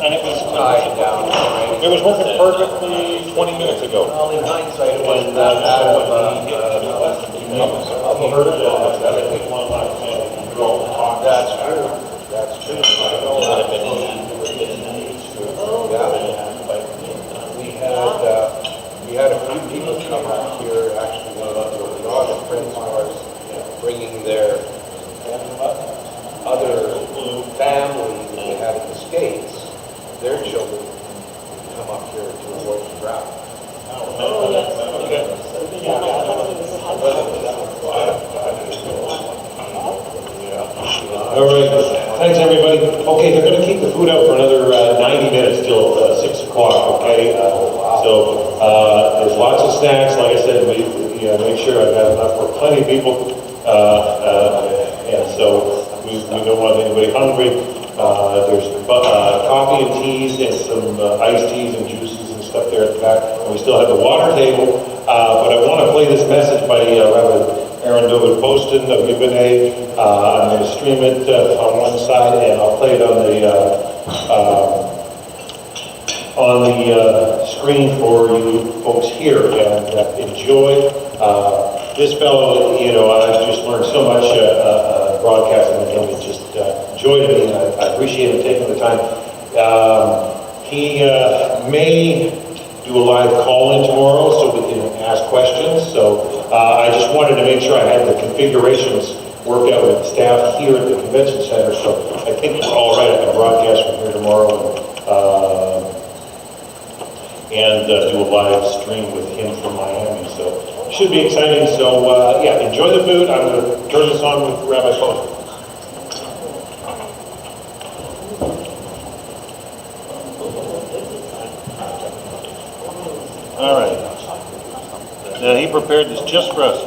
And it was working perfectly 20 minutes ago. Well, in hindsight, it wasn't that bad of That's true. That's true. I know that. We had a few people come out here, actually, a lot of friends of ours, bringing their other families that they had in the States, their children come up here to avoid the drought. All right, thanks everybody. Okay, they're going to keep the food out for another 90 minutes till 6 o'clock, okay? There's lots of snacks, like I said, make sure I have enough for plenty of people. And so we don't want anybody hungry. There's coffee and teas and some iced teas and juices and stuff there at the back. And we still have the water table. But I want to play this message by Rabbi Aaron David Poston of Yibbenay. I'm going to stream it on one side, and I'll play it on the screen for you folks here. And enjoy. This fellow, I've just learned so much broadcasting with him. It's just joy to me, and I appreciate him taking the time. He may do a live call-in tomorrow so we can ask questions. So I just wanted to make sure I had the configurations worked out with the staff here at the convention center. So I think we're all right. I can broadcast from here tomorrow and do a live stream with him from Miami. So it should be exciting. So yeah, enjoy the food. I'm going to turn this on with Rabbi Poston. All right. Now he prepared this just for us.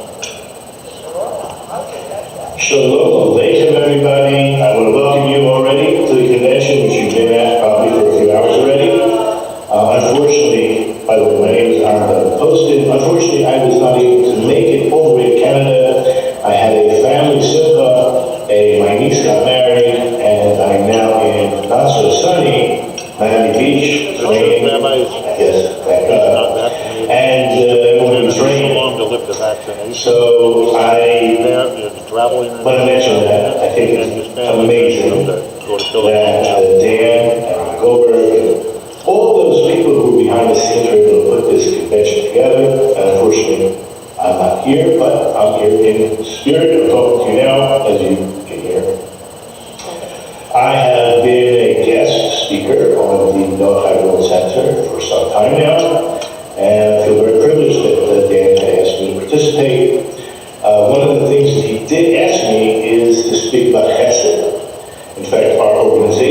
Shalom, welcome everybody. I want to welcome you already to the convention, which you've been at probably for a few hours already. Unfortunately, by the way, my name is Aaron Poston. Unfortunately, I was not able to make it all the way to Canada. I had a family simcha, my niece got married, and I'm now in not so sunny Miami Beach. Yes, thank God. And it was raining. So I want to mention that I think it's amazing that Dan and Goldberg and all those people who were behind the scenes were able to put this convention together. And unfortunately, I'm not here, but I'm here in spirit. I'm talking to you now, as you can hear. I have been a guest speaker on the Noahide Center for some time now, and I feel very privileged that Dan asked me to participate. One of the things that he did ask me is to speak about chesed. In fact, our organization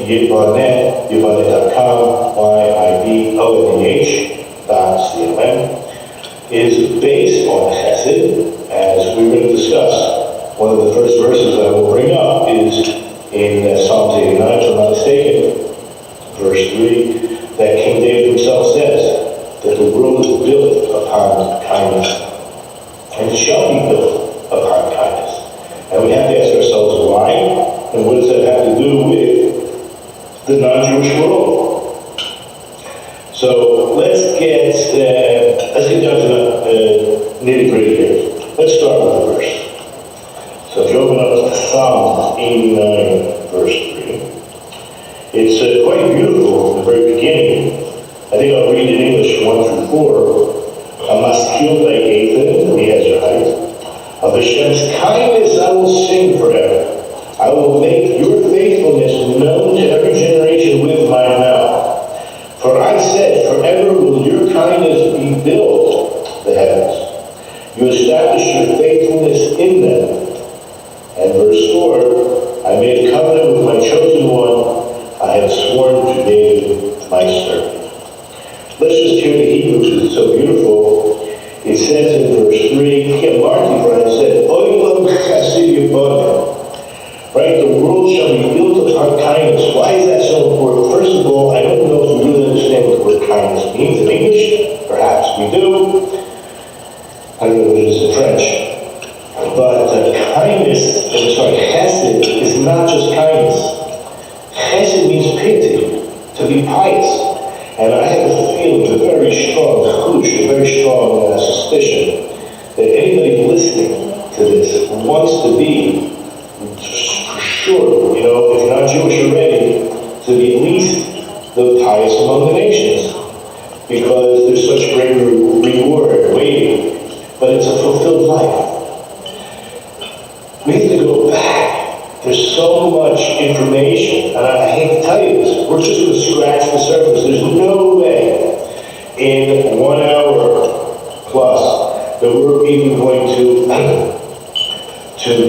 Yiboneh, Yiboneh.com, YIBONEH.com, is based on Chesed, as we're going to discuss. One of the first verses I will bring up is in Psalms 89, if I'm not mistaken, verse 3, that King David himself says that the world is built upon kindness, and it shall be built upon kindness. And we have to ask ourselves why, and what does that have to do with the non-Jewish world? So let's get down to the nitty-gritty here. Let's start with the verse. So if you open up to Psalm 89, verse 3, it's quite beautiful in the very beginning. I think I'll read in English 1 through 4. Amaskil Da'ethan, Mi'ezrahite. Of Hashem's kindness I will sing forever. I will make your faithfulness known to every generation with my mouth. For I said, forever will your kindness be built, the heavens. You establish your faithfulness in them. And verse 4, I made a covenant with my chosen one. I have sworn to David, my servant. Let's just hear the Hebrew because it's so beautiful. It says in verse 3, he marked for it said, Oilam chesed yiboneh. Right, the world shall be built upon kindness. Why is that so important? First of all, I don't know if we really understand what the word kindness means in English. Perhaps we do. I don't know what it is in French. But chesed is not just kindness. Chesed means pity, to be pious. And I have a feeling, a very strong suspicion, that anybody listening to this wants to be, for sure, if you're not Jewish already, to be at least the pious among the nations. Because there's such great reward waiting. But it's a fulfilled life. We have to go back. There's so much information, and I hate to tell you this, we're just going to scratch the surface. There's no way in 1 hour plus that we're even going to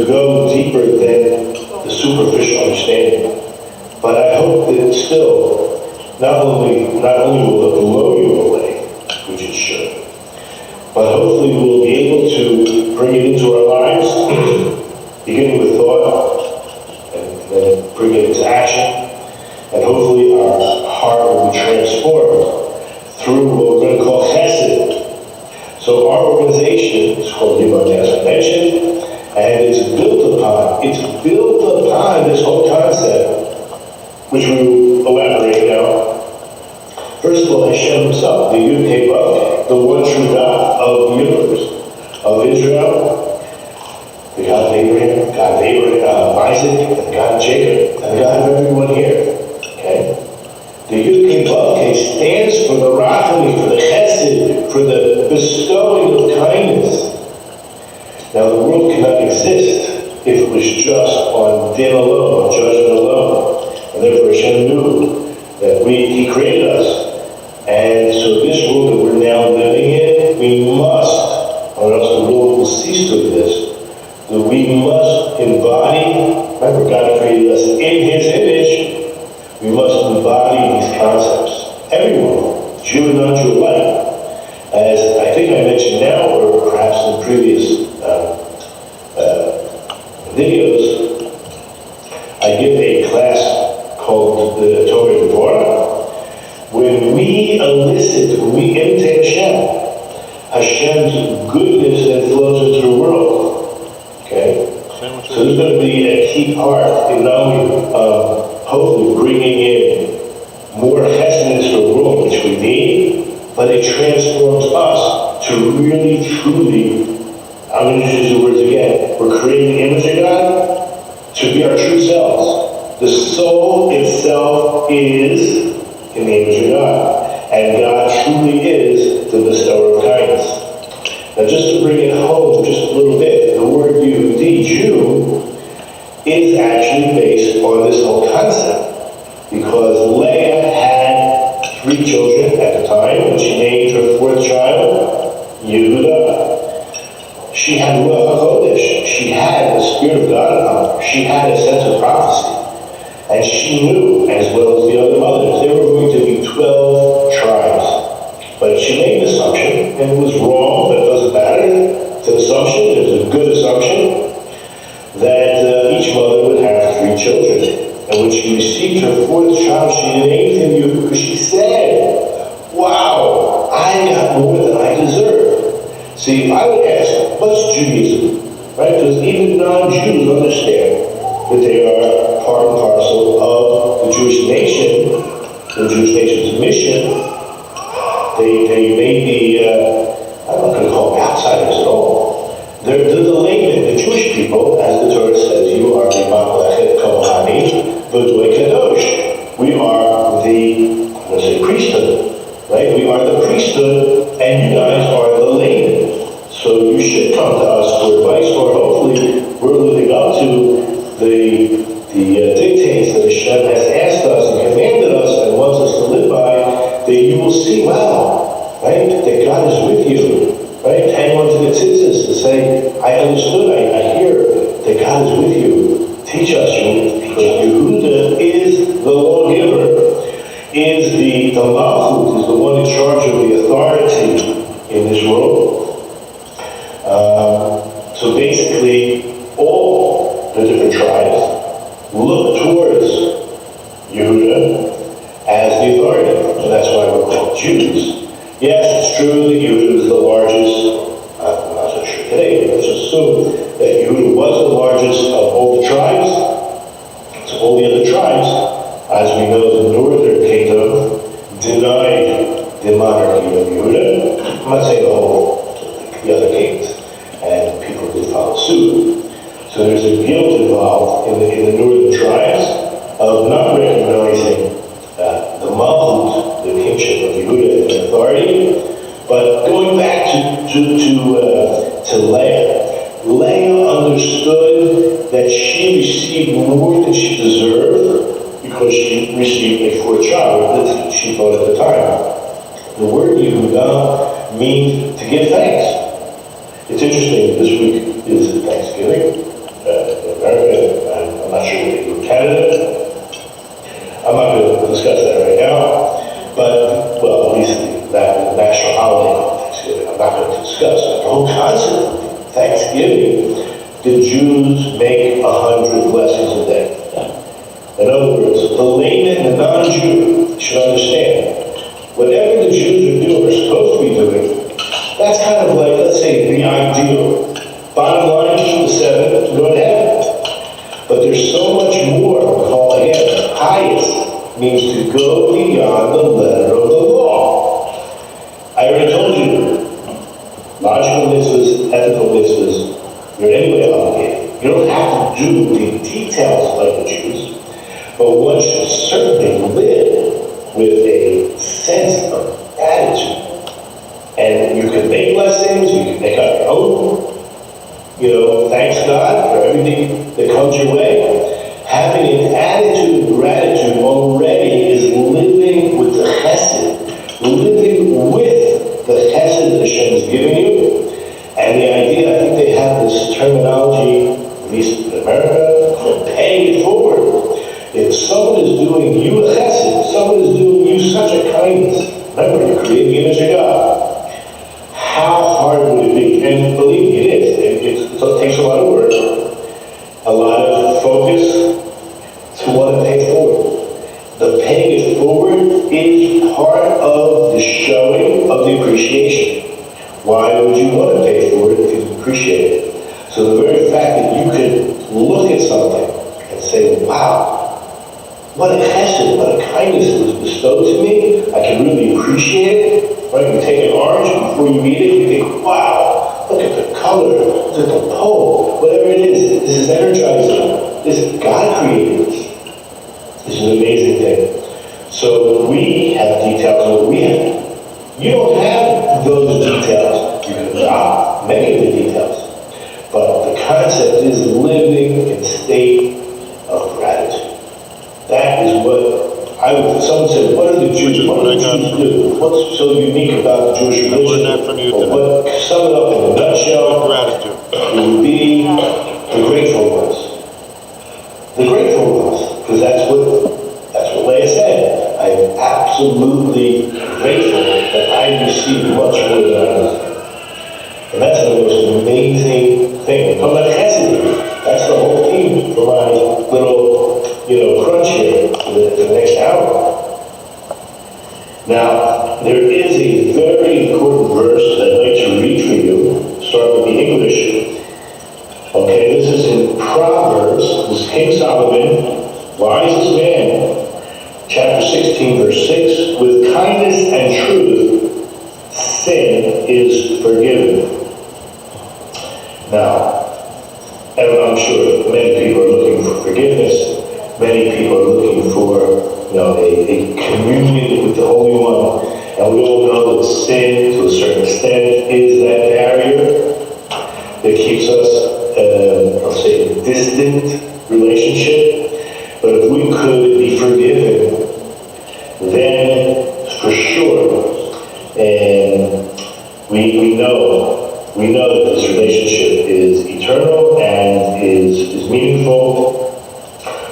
go deeper than the superficial understanding. But I hope that still, not only will it blow you away, which it should, but hopefully we'll be able to bring it into our lives, beginning with thought, and then bring it into action, and hopefully our heart will be transformed through what we're going to call chesed. So our organization is called Yiboneh, as I mentioned, and it's built upon this whole concept, which we will elaborate now. First of all, Hashem himself, the Yud-Keh-Vav, the one true God of the universe, of Israel, the God of Abraham, God of Isaac, and the God of Jacob, and the God of everyone here. Okay? The Yud-Keh-Vav stands for the Rachami, for the Chesed, for the bestowing of kindness. Now, the world cannot exist if it was just on din alone, on judgment alone. And therefore, Hashem knew that He created us. And so this world that we're now living in, we must, or else the world will cease to exist, that we must embody, remember God created us in His image, we must embody these concepts. Everyone, Jew and non-Jew alike. As I think I mentioned now, or perhaps in previous videos, I give a class called the Torah Devorah. When we imitate Hashem's goodness that flows into the world. Okay? So there's going to be a key part in not only hopefully bringing in more chesed into the world, which we need, but it transforms us to really, truly, I'm going to use the words again, we're creating the image of God to be our true selves. The soul itself is in the image of God, and God truly is the bestower of kindness. Now just to bring it home just a little bit, the word Jew is actually based on this whole concept, because Leah had 3 children at the time, and she named her 4th child Yehuda. She had Ruach HaKodesh. She had the Spirit of God upon her. She had a sense of prophecy. And she knew, as well as the other mothers, there were going to be 12 tribes. But she made an assumption, and it was wrong, but it doesn't matter. It's an assumption, it's a good assumption, that each mother would have 3 children. And when she received her 4th child, she named him you because she said, wow, I got more than I deserve. See, I would ask, what's Judaism? Right? Because even non-Jews understand that they are part and parcel of the Jewish nation, the Jewish nation's mission. They may be, I'm not going to call them outsiders at all. They're the laymen, the Jewish people, as the Torah says, you are the Mamlechet Kohani, V'Doy Kadosh. We are the, let's say, priesthood, right? We are the priesthood, and you guys are the laymen. So you should come to us for advice, or hopefully we're living up to the dictates that Hashem has asked us and commanded us and wants us to live by, that you will see, wow, right, that God is with you, right? Hang on to the tzitzis to say, I understood, I hear that God is with you. Teach us, because Yehuda is the lawgiver, is the malchut, is the one in charge of the authority in this world. So basically, all the different tribes look towards Yehuda as the authority, and that's why we're called Jews. Yes, it's true that Yehuda is the largest. I'm not so sure today, but let's assume that Yehuda was the largest of all the tribes. So all the other tribes, as we know, the northern kingdom denied the monarchy of Yehuda. I'm not saying the other kings, and people did follow suit. So there's a guilt involved in the northern tribes of not recognizing the malchut, the kingship of Yehuda and the authority. But going back to Leah, Leah understood that she received more than she deserved because she received a 4th child, that she thought at the time. The word Yehuda means to give thanks. It's interesting, this week is Thanksgiving. In America, I'm not sure what they do in Canada. I'm not going to discuss that right now, but, well, at least that national holiday of Thanksgiving, I'm not going to discuss. But the whole concept of Thanksgiving, the Jews make 100 blessings a day. In other words, the layman, the non-Jew, should understand, whatever the Jews are doing, or supposed to be doing, that's kind of like, let's say, the ideal. Bottom line, keep the 7, go to heaven. But there's so much more, called again, highest means to go beyond the letter of the law. I already told you, logical mitzvahs, ethical mitzvahs, you're anyway obligated. You don't have to do the details like the Jews, but one should certainly live with a sense of attitude. And you can make blessings, you can make up your own. Thanks God for everything that comes your way. Having an attitude of gratitude already is living with the chesed, living with the chesed that Hashem has given you. And the idea, I think they have this terminology, at least in America, for paying it forward. If someone is doing you a chesed, someone is doing you such a kindness, remember, you're creating the image of God. How hard would it be? And believe me, it is. It takes a lot of work, a lot of focus to want to pay forward. The paying it forward is part of the showing of the appreciation. Why would you want to pay for it if you appreciate it? So the very fact that you can look at something and say, wow, what a chesed, what a kindness was bestowed to me, I can really appreciate it. Right? You take an orange, before you eat it, you think, wow, look at the color, look at the pulp, whatever it is. This is energizing. This God created this. It's an amazing thing. So we have details of what we have. You don't have those details. You can adopt many of the details. But the concept is living in a state of gratitude. That is what someone said, what are the Jews? What do the Jews do? What's so unique about the Jewish religion? Sum it up in a nutshell, gratitude. It would be the grateful ones. The grateful ones. Because because that's what Leah said. I'm absolutely grateful that I received much more than I deserve. And that's the most amazing thing. Come back, that's the whole theme for my little, crunch here for the next hour. Now, there is a very important verse that I'd like to read for you. Start with the English. Okay, this is in Proverbs. This is King Solomon, wisest man, chapter 16, verse 6. With kindness and truth, sin is forgiven. Now, and I'm sure many people are looking for forgiveness. Many people are looking for, a communion with the Holy One. And we all know that sin, to a certain extent, is that barrier that keeps us, I'll say, a distant relationship. But if we could be forgiven, then for sure, and we know that this relationship is eternal and is meaningful.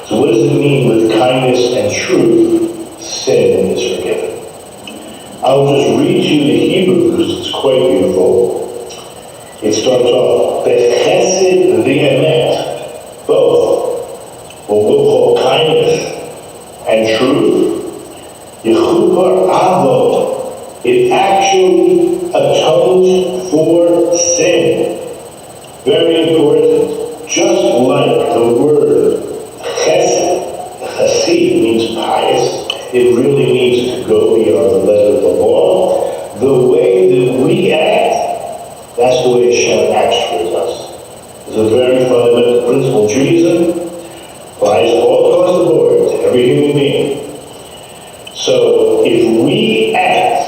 So what does it mean with kindness and truth, sin is forgiven? I'll just read you the Hebrew because it's quite beautiful. It starts off, Bechesed v'emet, both, what we'll call kindness and truth, Yechupar avot, it actually atones for sin. Very important. Just like the word chesed, chassid means pious, it really means to go beyond the letter of the law. The way that we act, that's the way Hashem acts towards us. It's a very fundamental principle. Judaism applies all across the board to every human being. So if we act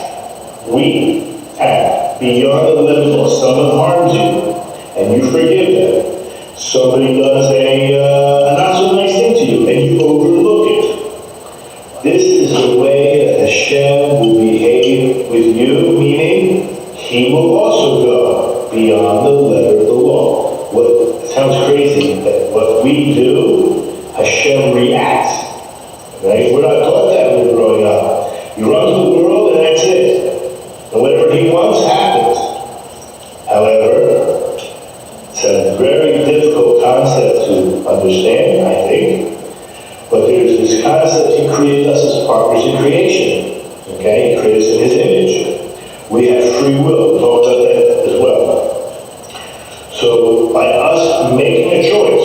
beyond the level of someone harms you, and you forgive them. Somebody does a not so nice thing to you, and you overlook it. This is the way that Hashem will behave with you, meaning He will also go beyond the letter of the law. It sounds crazy, but what we do, Hashem reacts. Right? We're not taught that when we're growing up. You run to the world, and that's it. And whatever He wants happens. However, it's a very difficult concept to understand, I think. But there's this concept He created us as partners in creation. Okay? He created us in His image. We have free will. We'll talk about that as well. So by us making a choice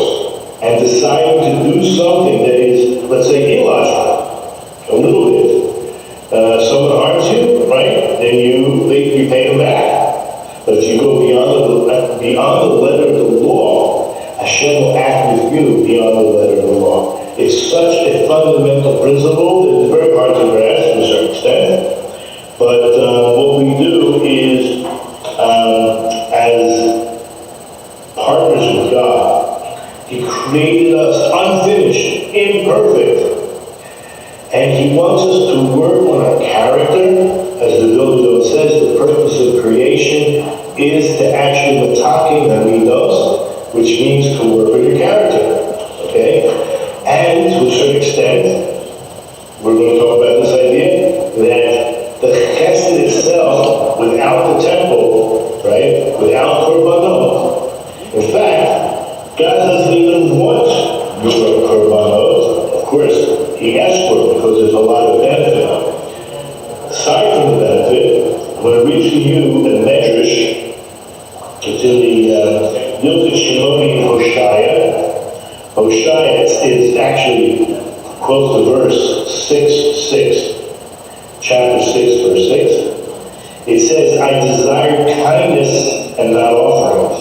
and deciding to do something that is, let's say, illogical, a little bit, someone harms you, right? Then you pay them back. But if you go beyond the letter of the law, Hashem will act with you beyond the letter of the law. It's such a fundamental principle that it's very hard to grasp to a certain extent. But what we do is, as partners with God, He created us unfinished, imperfect. And He wants us to work on our character. As the Goldberg says, the purpose of creation is to actually mataking hamidos, which means to work on your character. Okay? And to a certain extent, we're going to talk about this idea that the chesed itself, without the temple, right, without korbanot, in fact, God doesn't even want your korbanot. Of course, He asks for it because there's a lot of benefit. Aside from the benefit, I'm going to read to you a medrash. It's in the Yilkut Shimoni Hoshaya. Hoshaya is actually quotes the verse 6:6, chapter 6, verse 6. It says, I desire kindness and not offerings.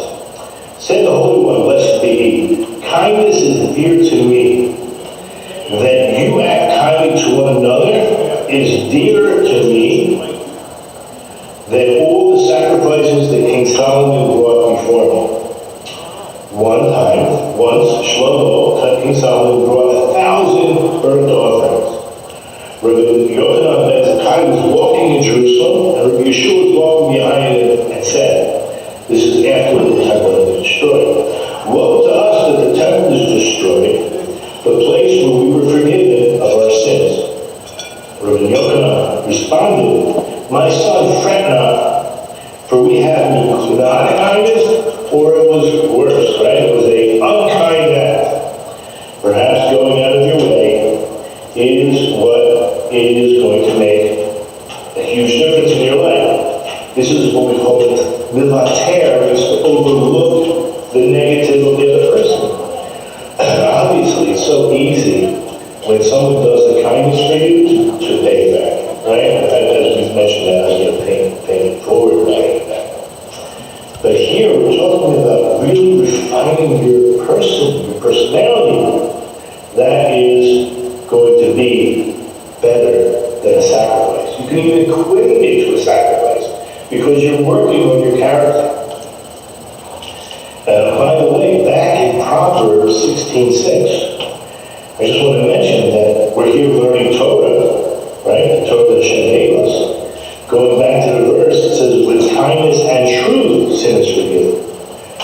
Said the Holy One, blessed be He, kindness is dear to me. That you act kindly to one another is dearer to me than all the sacrifices that King Solomon brought before me. Once, Shlomo, King Solomon brought 1,000 burnt offerings. Rabbi Yochanan ben Zakkai was walking in Jerusalem, and Rabbi Yeshua was walking behind him and said, this is after the temple was destroyed. Woe to us that the temple is destroyed, the place where we were forgiven. responded, "My son, fret not, for we have not kindness, or it was worse," right? It was a unkind act. Perhaps going out of your way is what is going to make a huge difference in your life. This is what we call it mivater, is to overlook the negative of the other person. Obviously, it's so easy when someone does the kindness for you to pay back, right? As we've mentioned that, paying it forward, paying it back. But here we're talking about really refining your person, your personality. That is going to be better than a sacrifice. You can even equate it to a sacrifice because you're working on your character. By the way, back in Proverbs 16:6, I just want to mention that we're here learning Torah, right? The Torah that Hashem gave us. Going back to the verse, it says, "With kindness and truth, sin is forgiven."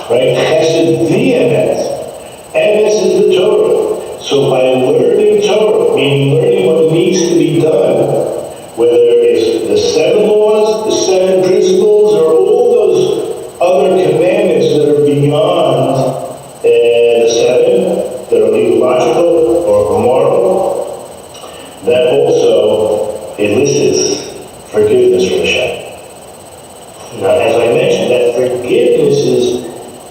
Right? Chesed v'emet. Emes is the Torah. So by learning Torah, meaning learning what needs to be done, whether it's the 7 laws, the 7 principles, or all those other commandments that are beyond the 7, that are theological or moral, that also elicits forgiveness from Hashem. Now, as I mentioned, that forgiveness is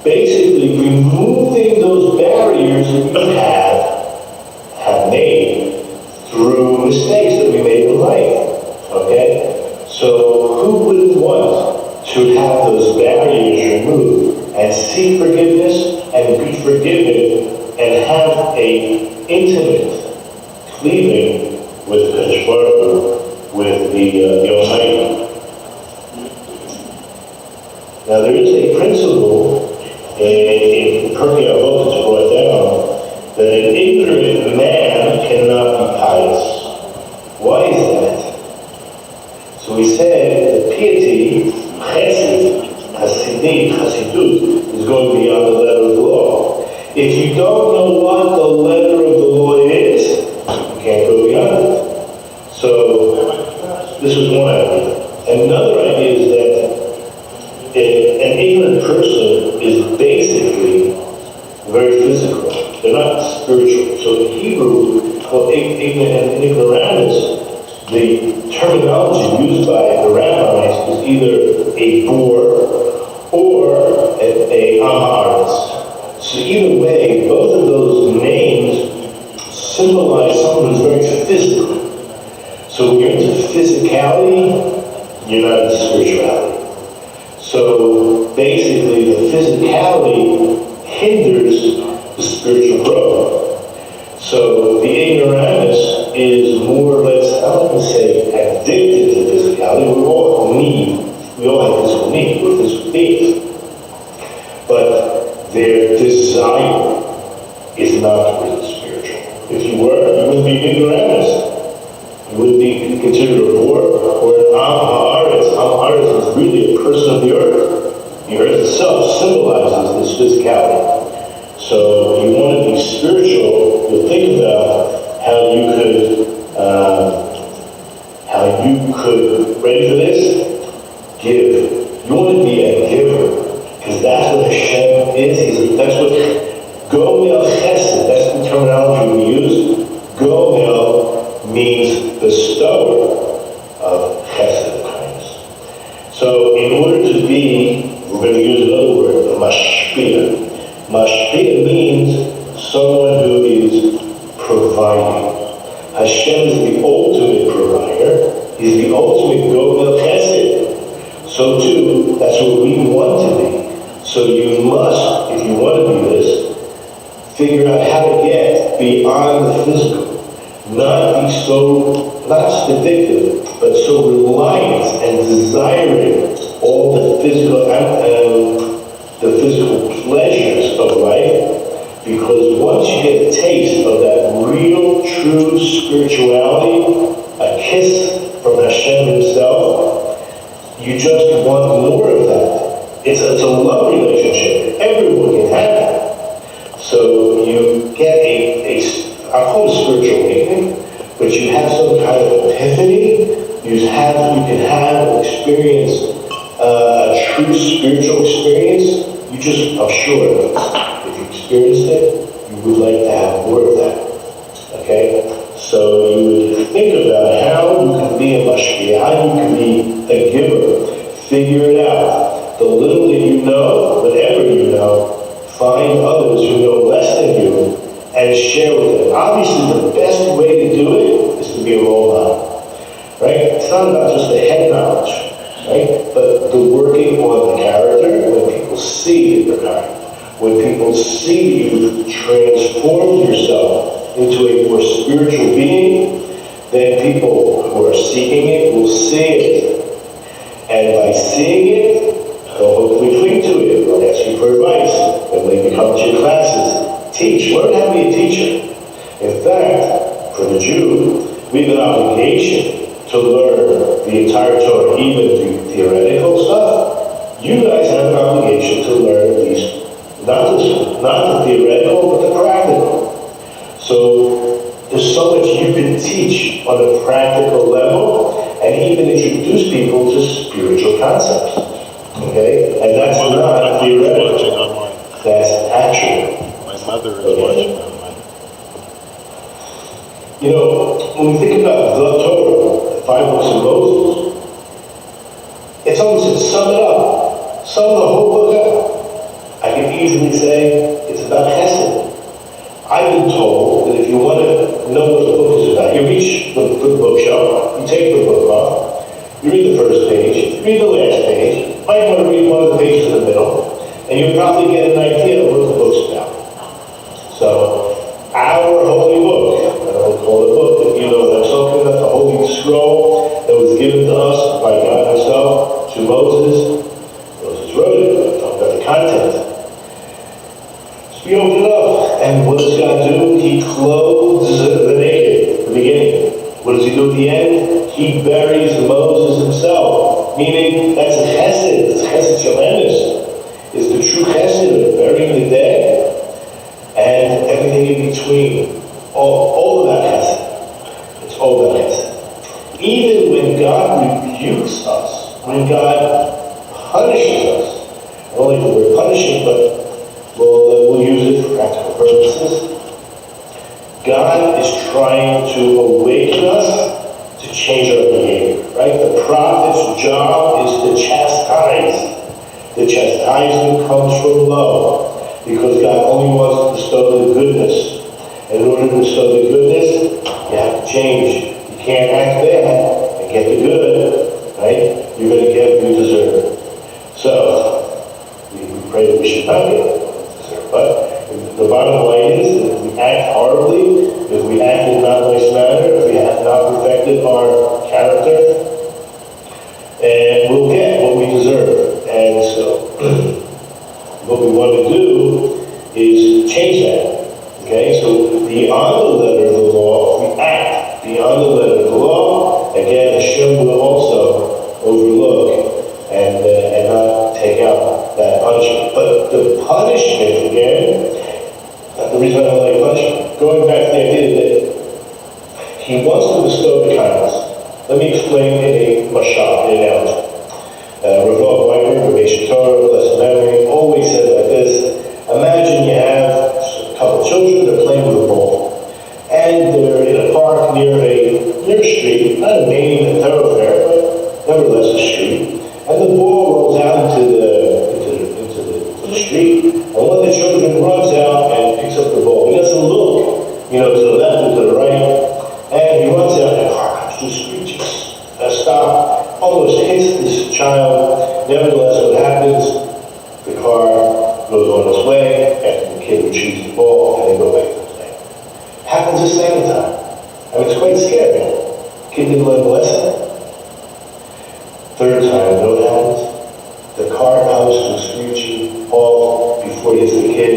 basically removing those barriers that you have made through mistakes that we made in life. Okay? So who wouldn't want to have those barriers removed and seek forgiveness and be forgiven and have a intimate cleaving with Goldberg, with the Almighty? Now there is a principle in Perkei Avot that's brought down that an ignorant man cannot be pious. Why is that? So we said that piety, chesed, hasidut, is going beyond the letter of the law. If you don't know what the letter of the law is, you can't go beyond it. So this is one idea. Another idea is that an ignorant person is basically very physical. They're not spiritual. So in Hebrew, called ignorant and ignoramus, the terminology used by the rabbis is either a bore or a amaharis. So either way, both of those names symbolize someone who's very physical. So when you're into physicality, you're not into spirituality. So basically, the physicality hinders the spiritual growth. So the ignoramus is more or less, I don't want to say addicted to physicality. We all have physical need, we're physical beings. But their desire is not really spiritual. If you were, you wouldn't be an ignoramus. You wouldn't be considered a bore or an am-ha'aretz. Am-ha'aretz is really a person of the earth. The earth itself symbolizes this physicality. So you want to be spiritual, you'll think about how you could, ready for this? Give. You want to be a giver, because that's what Hashem is. That's what Gomel Chesed, that's the terminology we use. Gomel means bestower of Chesed, kindness. So in order to be, we're going to use another word, a mashpia. Mashpia means someone who is providing. Hashem is the ultimate provider. He's the ultimate Gomel Chesed. So too, that's what we want to be. So you must, if you want to be this, figure out how to get beyond the physical. Not be so, not addicted, but so reliant and desiring all the physical pleasures of life, because once you get a taste of that real, true spirituality, a kiss from Hashem himself, you just want more of that. It's a love relationship. Everyone can have that. So you get I call it spiritual awakening, but you have some kind of epiphany You can have an experience, a true spiritual experience. You just, I'm sure, if you experienced it, you would like to have more of that. Okay? So you would think about how you can be a mashpia, how you can be a giver. Figure it out. The little that you know, whatever you know, find others who know less than you and share with them. Obviously, the best way to do it is to be a role model. Right? It's not about just the head knowledge, right? But the working on the character when people see your character. When people see you transform yourself into a more spiritual being, then people who are seeking it will see it. And by seeing it, they'll hopefully cling to it. They'll ask you for advice. When they come to your classes, teach. Learn how to be a teacher. In fact, for the Jew, we have an obligation to learn the entire Torah, even the theoretical stuff. You guys have an obligation to learn these, not the theoretical, but the practical. So there's so much you can teach on a practical level and even introduce people to spiritual concepts. Okay? And that's not theoretical. That's actual. My mother is watching online. You know, when we think about the Torah, the 5 books of Moses, it's almost to sum it up, sum the whole book up. I can easily say it's about Chesed. I've been told that if you want to know what the book is about, you reach the bookshelf, you take the book off, you read the first page, you read the last page, you might want to read one of the pages in the middle, and you'll probably get an idea of what the book's about. So, our holy book, I don't call it a book, but you know what I'm talking about, the holy scroll that was given to us by God himself to Moses. Moses wrote it, talking about the content. So we open it up, and what does God do? He clothes the naked at the beginning. What does he do at the end? He buries Moses himself, meaning that's a chesed, it's chesed shalemus. It's the true chesed of burying the dead and everything in between. All of that chesed. It's all that chesed. Even when God rebukes us, when God punishes us, not only the word punishing, but we'll use it for practical purposes. God is trying to awaken us to change our behavior, right? The prophet's job is to chastise. The chastisement comes from love, because God only wants to bestow the goodness. And in order to bestow the goodness, you have to change. You can't act bad and get the good, right? You're going to get what you deserve. So, we pray that we should not get what we deserve. But the bottom line is that if we act horribly, if we act in not a nice manner, if we have not perfected our character, and we'll get what we deserve. And so, what we want to do is change that. Okay, so beyond the letter of the law, if we act beyond the letter of the law, again, Hashem will also overlook and not take out that punishment. But the punishment, again, the reason I don't like punishment, going back to the idea that he wants to bestow the kindness. Let me explain in a mashal, an analogy. Rabbi, Torah, blessed memory, always says like this: imagine you have a couple children, they're playing with a ball, and they're in a park near a street, not a main thoroughfare, but nevertheless a street, and the ball rolls out into the street, and one of the children runs out and picks up the ball. He doesn't look, to the left or to the right, and he runs out and the car comes to screeches. Stop, almost hits this child. Nevertheless, what happens? The car goes on its way after the kid retrieves the ball, and they go back to the play. Happens the second time. I mean, it's quite scary. Kid didn't learn the lesson. Third time, you know what happens? The car comes to a screeching halt before it hits the kid.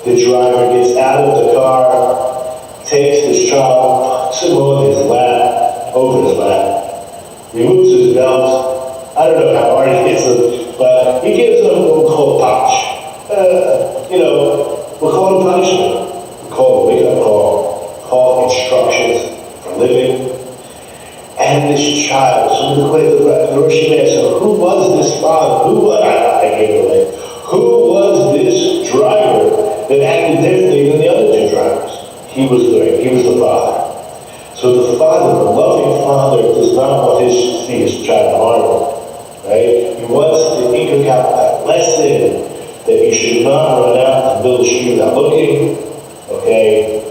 The driver gets out of the car, takes this child, puts him on his lap, over his lap, removes his belt. I don't know how hard he hits him, but he gives him what we'll call potch. We'll call it punishment. We'll call it a wake-up call instructions for living. And had this child. So the Rosh Hashanah said, who was this father? I gave it away. Who was this driver that acted differently than the other two drivers? He was the father. So the father, the loving father, does not want to see his child harmed, right? He wants to inculcate that lesson that you should not run out and build a shoe without looking, okay?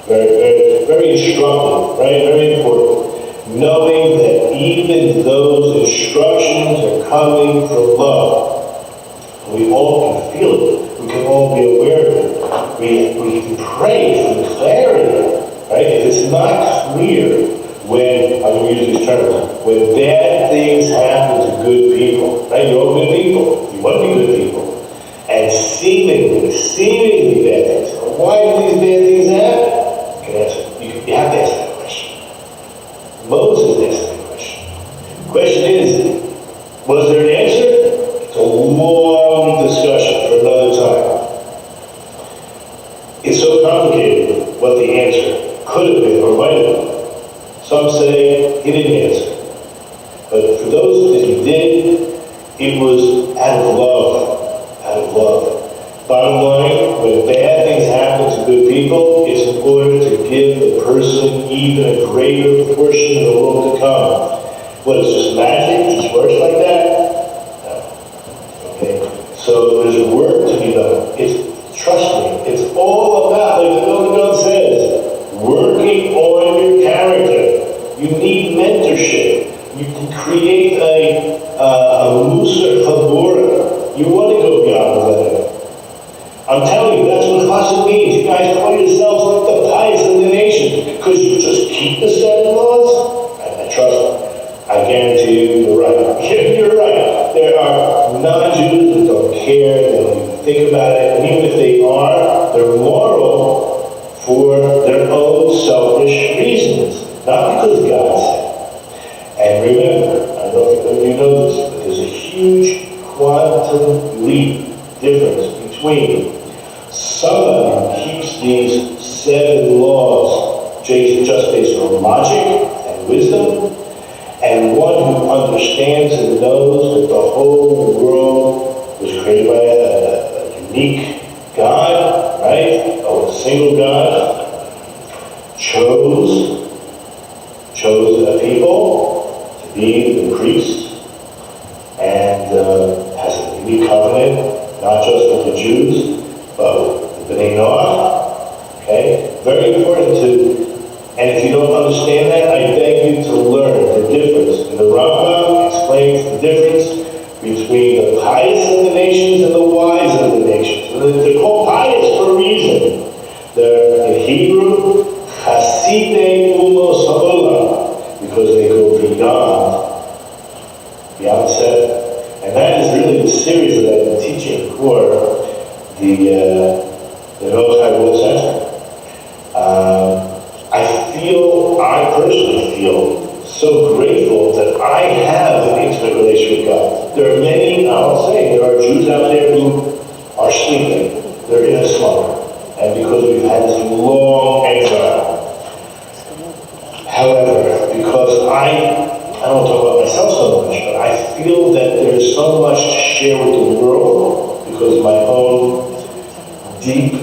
Very, very, very instructive, right? Very important. Knowing that even those instructions are coming from love. We all can feel it. We can all be aware of it. We can pray for clarity, right? If it's not clear when, I'm going to use these terms, when bad things happen to good people, right? You're all good people. You want to be good people. And seemingly bad things. Why do these bad things happen? You can answer. You have to ask that question. Moses asked that question. The question is, was there an answer? It's a long discussion for another time. It's so complicated what the answer could have been or might have been. Some say he didn't answer. But for those that he did, it was out of love. Out of love. Bottom line, when bad things happen to good people, it's in order to give the person even a greater portion of the world to come. What, it's just magic? It just works like that? No. Okay? So there's work to be done. Trust me, it's all about, like the Golden God says, working on your character. You need mentorship. You can create a Musa Chabura. You want to go beyond the limit. I'm telling you, that's what chassid means. You guys call yourselves like the pious of the nation because you just keep the 7 laws? I trust me. I guarantee you, you're right. You're right. There are non-Jews that don't care, they don't even think about it, and even if they are, they're moral for their own selfish reasons, not because God said. And remember, I don't know if you know this, but there's a huge quantum leap difference between somebody who keeps these 7 laws just based on logic and wisdom, and one who understands and knows that the whole world was created by a unique God, right? A single God, chose a people to be the priests, and has a unique covenant, not just with the Jews, but with the Bnei Noah. Okay? Very important to, and if you don't understand that, I beg you to learn the difference. And the Rambam explains the difference between the pious of the nations and the wise of the nations. And they're called pious for a reason. They're, in Hebrew, Chasidei Umos Ha'olam, because they go beyond 7. And that is really the series that I've been teaching for the Noahide World Center. I personally feel so grateful that I have an intimate relationship with God. There are many, I'll say, there are Jews out there who are sleeping. They're in a slumber. And because we've had this long exile. However, because I don't talk about myself so much, but I feel that there's so much to share with the world because of my own deep,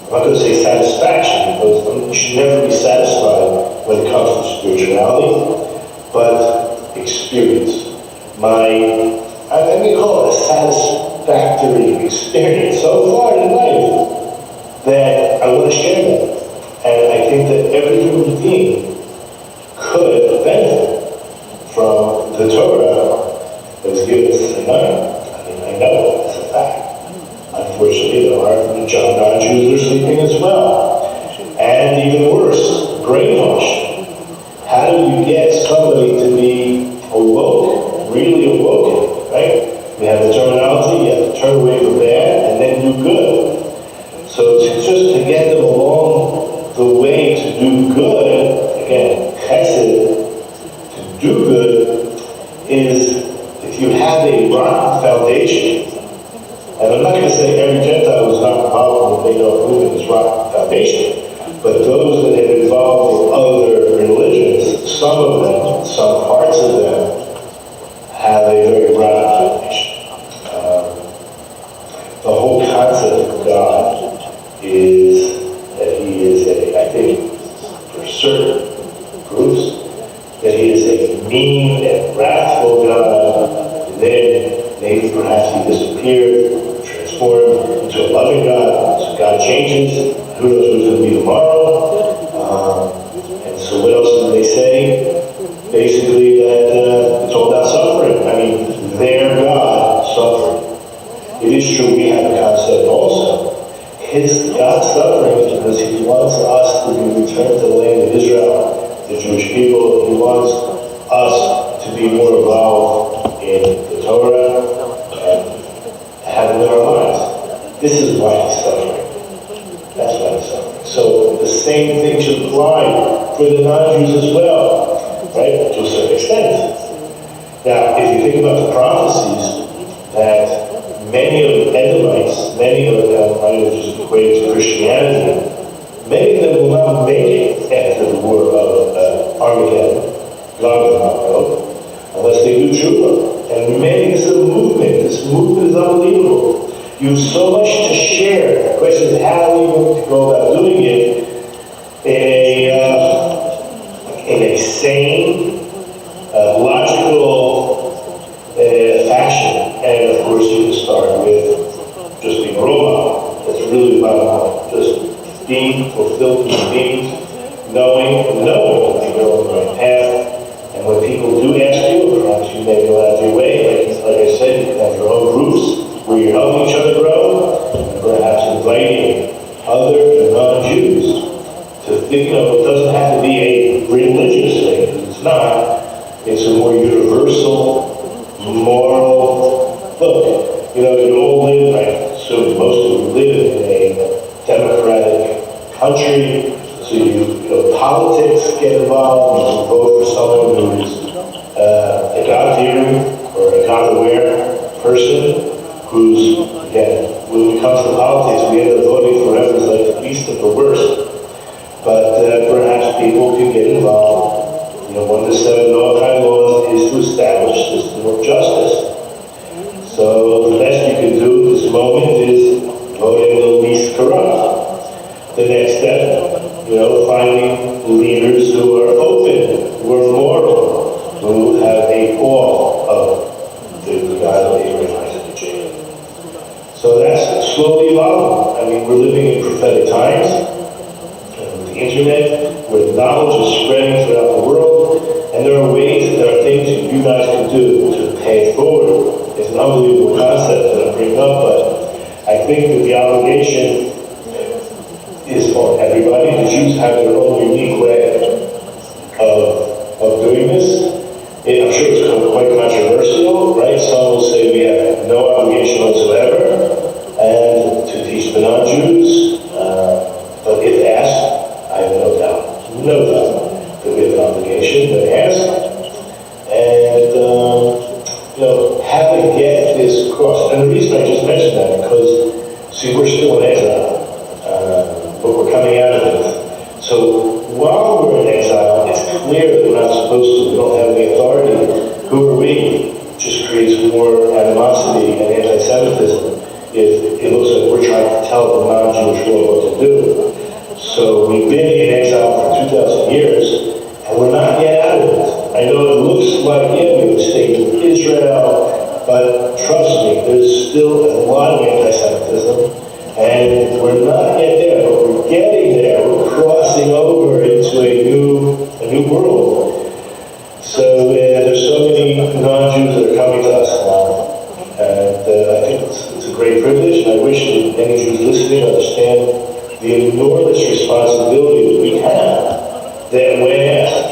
I'm not going to say satisfaction, because you should never be satisfied when it comes to spirituality, but experience. I'm going to call it a satisfactory experience so far in life that I want to share that. And I think that every human being could benefit from the Torah that was given us tonight. I know it's a fact. Unfortunately, there are non-Jews that are sleeping as well. And even worse, brainwashing. How do you get somebody to be awoke, really awoken, right? We have the terminology, you have to turn away from bad and then do good. So just to get them along the way to do good, again, chesed, to do good, is if you have a rotten foundation. And I'm not going to say every Gentile who's not involved in the Bnei Noah movement is rotten foundation, but those that have involved in other religions, some of them certain groups, that he is a mean and wrathful God, and then maybe perhaps he disappeared, transformed into a loving God, so God changes, who knows who's going to be tomorrow. And so what else do they say? Basically that it's all about suffering. I mean, their God suffered. It is true we have a concept also. His God suffering is because he wants us to be returned to the land of Israel, the Jewish people. He wants us to be more involved in the Torah and have it in our lives. This is why he's suffering. That's why he's suffering. So the same thing should apply for the non-Jews as well, right? To a certain extent. Now, if you think about the prophecies that many of the Edomites, many of them, I know just equated to Christianity, many of them will not make it after the war of Armageddon, Gog and Magog, unless they do tshuva. And many, this is a movement. This movement is unbelievable. You have so much to share. The question is how are you going to go about doing it in a sane, logical fashion. And of course you can start with just being a role model. That's really about just being fulfilled human beings, knowing that you're on the right path. And when people do ask you, perhaps you may go out of your way, like I said, you can have your own groups where you're helping each other grow, and perhaps inviting other non-Jews to think, it doesn't have to be a religious thing, because it's not. It's a more universal, moral, look, you all live, I assume most of you live in a democratic country, so politics get involved, you vote for someone who is a God-fearing or a God-aware person, who's, again, when it comes to politics, we end up voting for whoever's like the least of the worst. But perhaps people can get involved. One of the 7 Noahide laws is to establish a system of justice. So the best you can do at this moment is voting the least corrupt. The next step, finding leaders who are open, who are moral, who have a awe of the God of Abraham, Isaac, and Jacob. So that's slowly evolving. I mean, we're living in prophetic times. With the internet, where knowledge is spreading throughout the world, and there are ways, there are things that you guys can do to pay it forward. It's an unbelievable concept that I'm bringing up, but I think that the obligation is for everybody. The Jews have their own unique way of doing this. I'm sure it's quite controversial, right? Some will say we have no obligation whatsoever and to teach the non-Jews. But if asked, I have no doubt that we have an obligation to ask. And, how to get this across. And the reason I just mentioned that, because, see, we're still in exile, but we're coming out of it. So while we're in exile, it's clear that we're not supposed to, we don't have any authority. Who are we? It just creates more animosity and anti-Semitism if it looks like we're trying to tell the non-Jewish world what to do. So we've been in exile for 2,000 years, and we're not yet out of it. I know it looks like, we have a state of Israel, but trust me, there's still a lot of anti-Semitism, and we're not yet there, but we're getting there. We're crossing over into a new world. So there's so many non-Jews that are coming to us now, and I think it's a great privilege, and I wish that any Jews listening understand the enormous responsibility that we have, that when asked,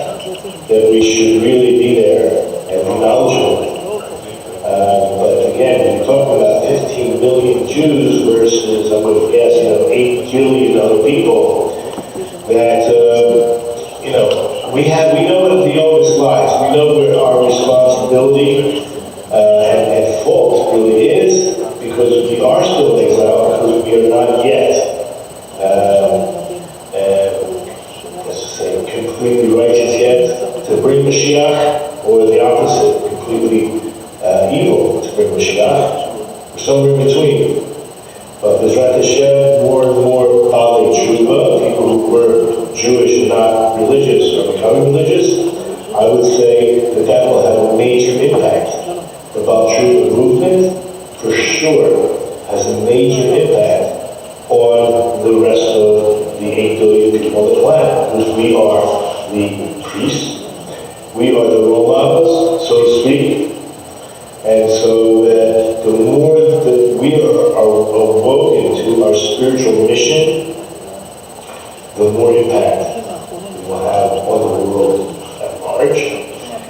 that we should really be there and be knowledgeable. But again, when you talk about 15 million Jews versus, I would guess, 8 billion other people, that, we know what the onus lies. We know where our responsibility and fault really is, because we are still in exile, because we are not yet completely righteous yet to bring Mashiach, or the opposite, completely evil to bring Mashiach. We're somewhere in between. But Bezrat Hashem, more and more Baalei Tshuva, people who were Jewish and not religious are becoming religious, I would say that that will have a major impact. The Baal Tshuva movement, for sure, has a major impact on the rest of the 8 billion people on the planet, because we are the priests, we are the role models, so to speak, and so the more that we are awoken to our spiritual mission, the more impact we will have on the world at large.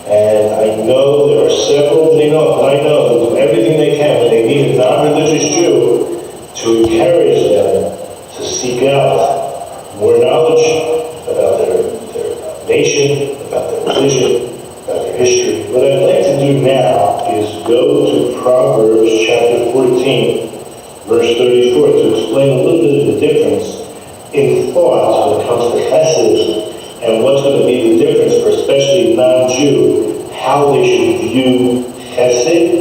And I know there are several, I know, do everything they can when they meet a non-religious Jew to encourage them to seek out more knowledge about their nation, about their religion, about their history. What I'd like to do now is go to Proverbs chapter 14, verse 34, to explain a little bit of the difference in thought when it comes to chesed and what's going to be the difference for especially non-Jew, how they should view chesed.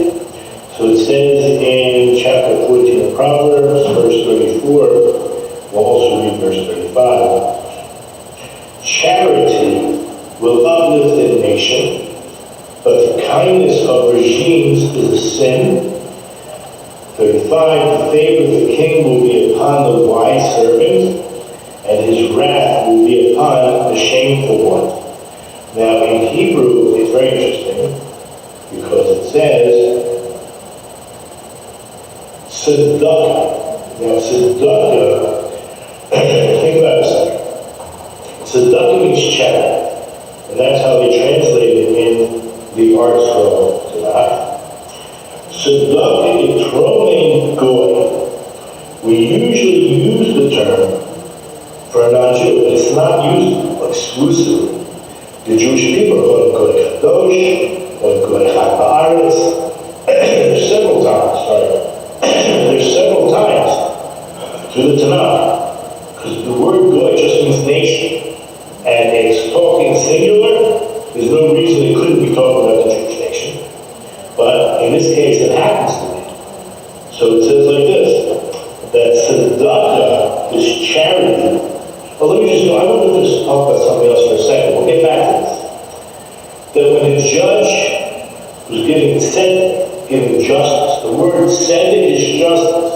So it says in chapter 14 of Proverbs, verse 34, we'll also read verse 35. Charity will uplift a nation, but the kindness of regimes is a sin. 35, the favor of the king will be upon the wise servant, and his wrath will be upon the shameful one. Now in Hebrew, it's very interesting, because it says, tzedakah. Now tzedakah, think about it a second. Tzedakah means charity, and that's how they translate it in the art scroll tonight. Tzedakah itromen goy. We usually use the term for a non-Jew, but it's not used exclusively. The Jewish people are called goy kadosh, or goy chad ba'aretz. There's several times through the Tanakh, because the word goy just means nation, and it's talking singular. There's no reason it couldn't be talking about the Jewish nation. But in this case, it happens to be. So it says like this, that tzedakah is charity. Well, let me just go, I want to just talk about something else for a second. We'll get back to this. That when a judge was giving justice, the word tzedek is justice.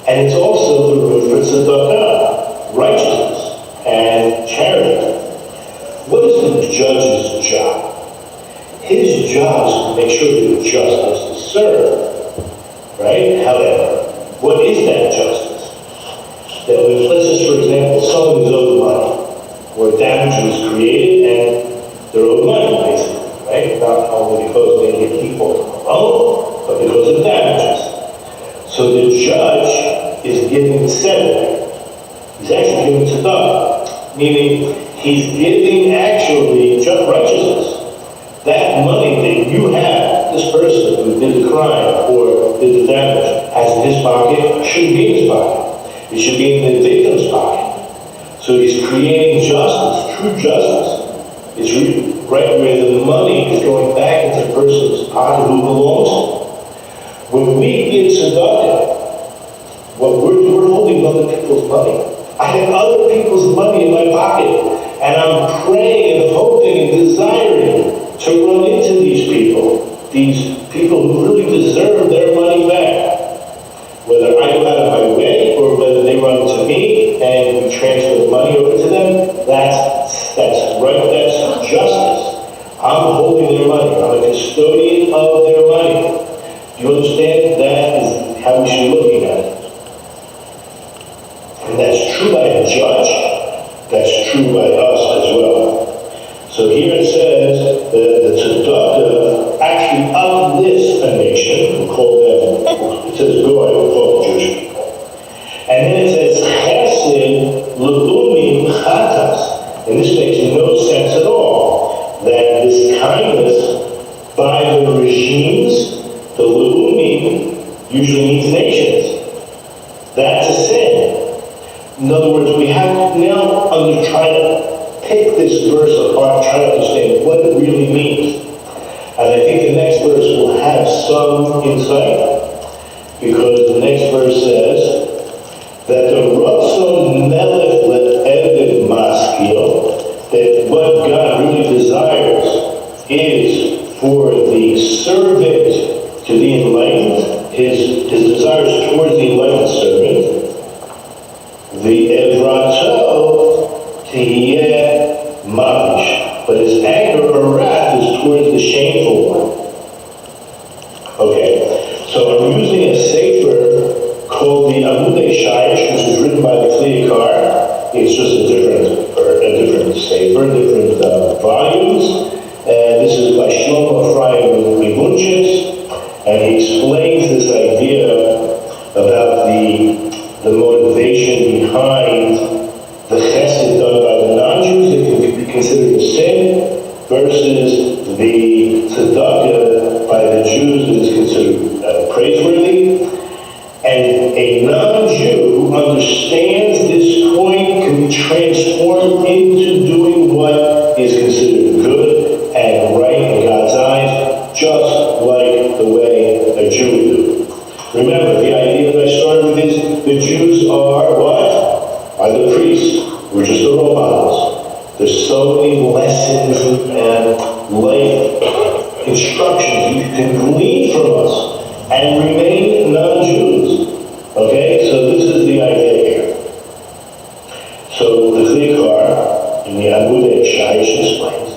And it's also the root for tzedakah, righteousness and charity. What is the judge's job? His job is to make sure that justice is served, right? However, what is that justice? That when, let's just, for example, someone is owed money, or damage was created and they're owed money, basically, right? Not only because they get default on the loan, but because of damages. So the judge is giving tzedek. He's actually giving tzedakah, meaning he's giving actually just righteousness. That money that you have, this person who did the crime or did the damage, has in his pocket, shouldn't be in his pocket. It should be in the victim's pocket. So he's creating justice, true justice. It's right where the money is going back into the person's pocket who belongs to. When we give tzedakah, we're holding other people's money. I have other people's money in my pocket, and I'm praying and hoping and desiring to run into these people who really deserve their money back. Whether I go out of my way or whether they run to me and we transfer the money over to them, that's right, that's justice. I'm holding their money. I'm a custodian of their money. Do you understand? That is how we should be looking at it. And that's true by a judge. That's true by us as well. So here it says that the tzedakah actually uplifts a nation. We'll call them, it says goy, we'll call them Jewish people. And then it says chesed l'umim chatas. And this makes no sense at all. That this kindness by the regimes, the l'umim, usually means nations. That's a sin. In other words, we have to now try to pick this verse apart, try to understand what it really means. And I think the next verse will have some insight, because the next verse says that the Ratzon Melech le'eved ma servant to the enlightened, his desires towards the enlightened servant, the evrato tihiyeh mamish, but his anger or wrath is towards the shameful one. Okay, so I'm using a sefer called the Noahide, which was written by the Kliyakar. It's just a different sefer, different volumes. And this is by Shlomo Ephraim Ribunchitz, and he explains this idea about the motivation behind the chesed done by the non-Jews that can be considered a sin versus the tzedakah by the Jews that is considered praiseworthy. And a non-Jew who understands this point can be transformed into doing what is considered good and right in God's eyes, just like the way a Jew would do. Remember, the idea that I started with is the Jews are what? Are the priests. We're just the role models. There's so many lessons and life instructions you can glean from us and remain non-Jews. Okay, so this is the idea here. So the Kliyakar in the Noahide explains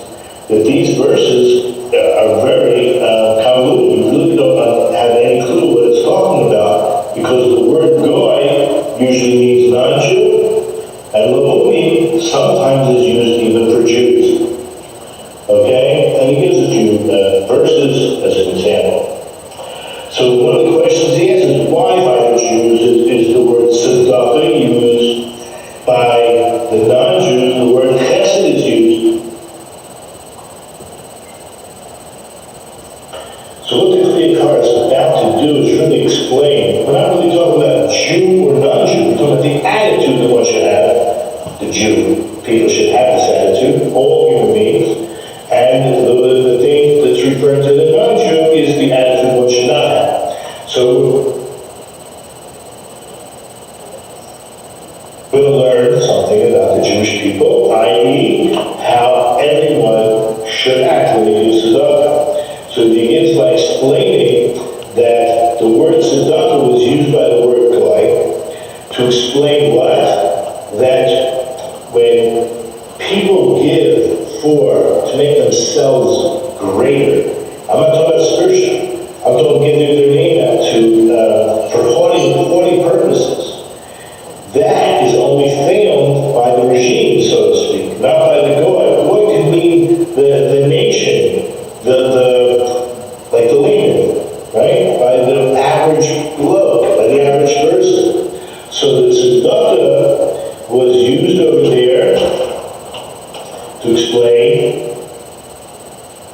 that these verses are very convoluted. You really don't have any clue what it's talking about because the word goy usually means non-Jew, and Lahumi sometimes is used even for Jews. Okay, and he gives a few verses as an example. So one of the questions he asks is why by the Jews is the word tzedakah used, by the non-Jews the word chesed is used. So what the Kliyakar is about to do is really explain, we're not really talking about Jew or non-Jew, we're talking about the attitude that one should have. The Jew, people should have this attitude, all human beings, and the thing that's referred to the non-Jew is the attitude one should not have. So we'll learn something about the Jewish people, i.e. how everyone should act when they do tzedakah. So he begins by explaining that the word tzedakah was used by the word goy to explain what? That when people give to make themselves greater, I'm not talking about spiritual, I'm talking about giving their name out for haughty purposes. That is only found by the regime, so to speak, not by the goy. Goy can mean the nation, like the layman, right? By the average bloke, by the average person. So the tzedakah was used over there to explain.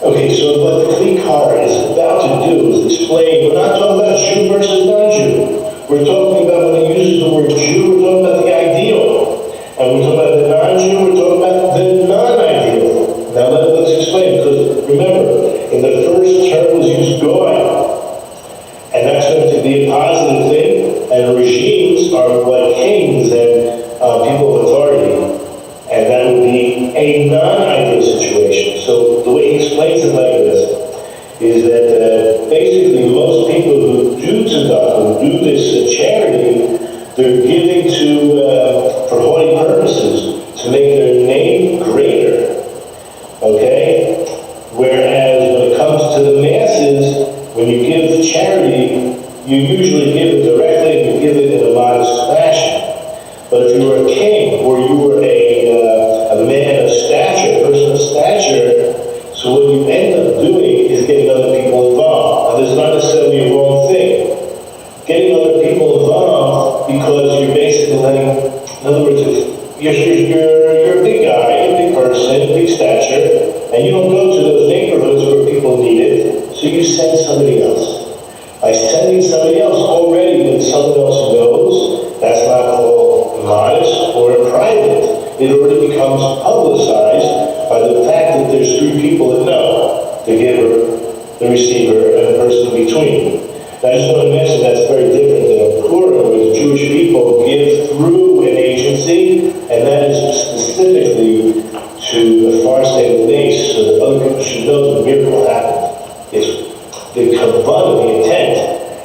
Okay, so what the Kliyakar is about to do is explain, we're not talking about Jew versus non-Jew. We're talking about, when he uses the word Jew, we're talking about the ideal. And we're talking about the non-Jew, we're talking about the non-ideal. Now let's explain, because remember, in the first term was used goy. And that's going to be a positive thing, and regimes are like kings and people of authority. And that would be a non-ideal situation. So the way he explains it like this is that basically most people who do tzedakah, who do this charity, they're giving for haughty purposes, to make their name greater. Okay? Whereas when it comes to the masses, when you give charity, you usually give it directly and you give it in a modest fashion. But if you were a king or you were a man of stature, a person of stature, so what you end up doing is getting other people involved. Now, there's not necessarily a wrong thing. Getting other people involved because you're basically letting, in other words, if you're a big guy, a big person, big stature, and you don't go to those neighborhoods where people need it, so you send somebody else. By sending somebody else already, when someone else knows, that's not called modest or private. It already becomes publicized by the fact that there's three people that know: the giver, the receiver, and the person in between. Now, I just want to mention that's very different than a Purim, where the Jewish people give through an agency, and that is specifically to the far side of the nace, so that other people should know the miracle happened. It's The kavanah, the intent,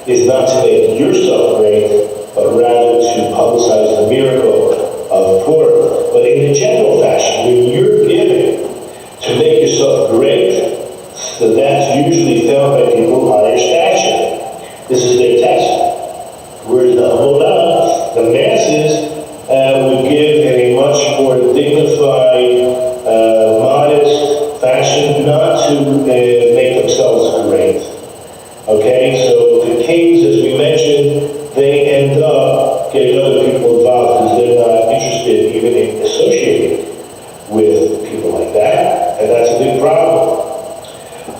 is not to make yourself great, but rather to publicize the miracle of Purim. But in a general fashion, when you're giving to make yourself great, so that's usually found by people of higher stature. This is their test. Whereas the Hamunah, the masses, would give in a much more dignified, modest fashion, not to make themselves great. Okay, so the kings, as we mentioned, they end up getting other people involved because they're not interested even in associating with people like that, and that's a big problem.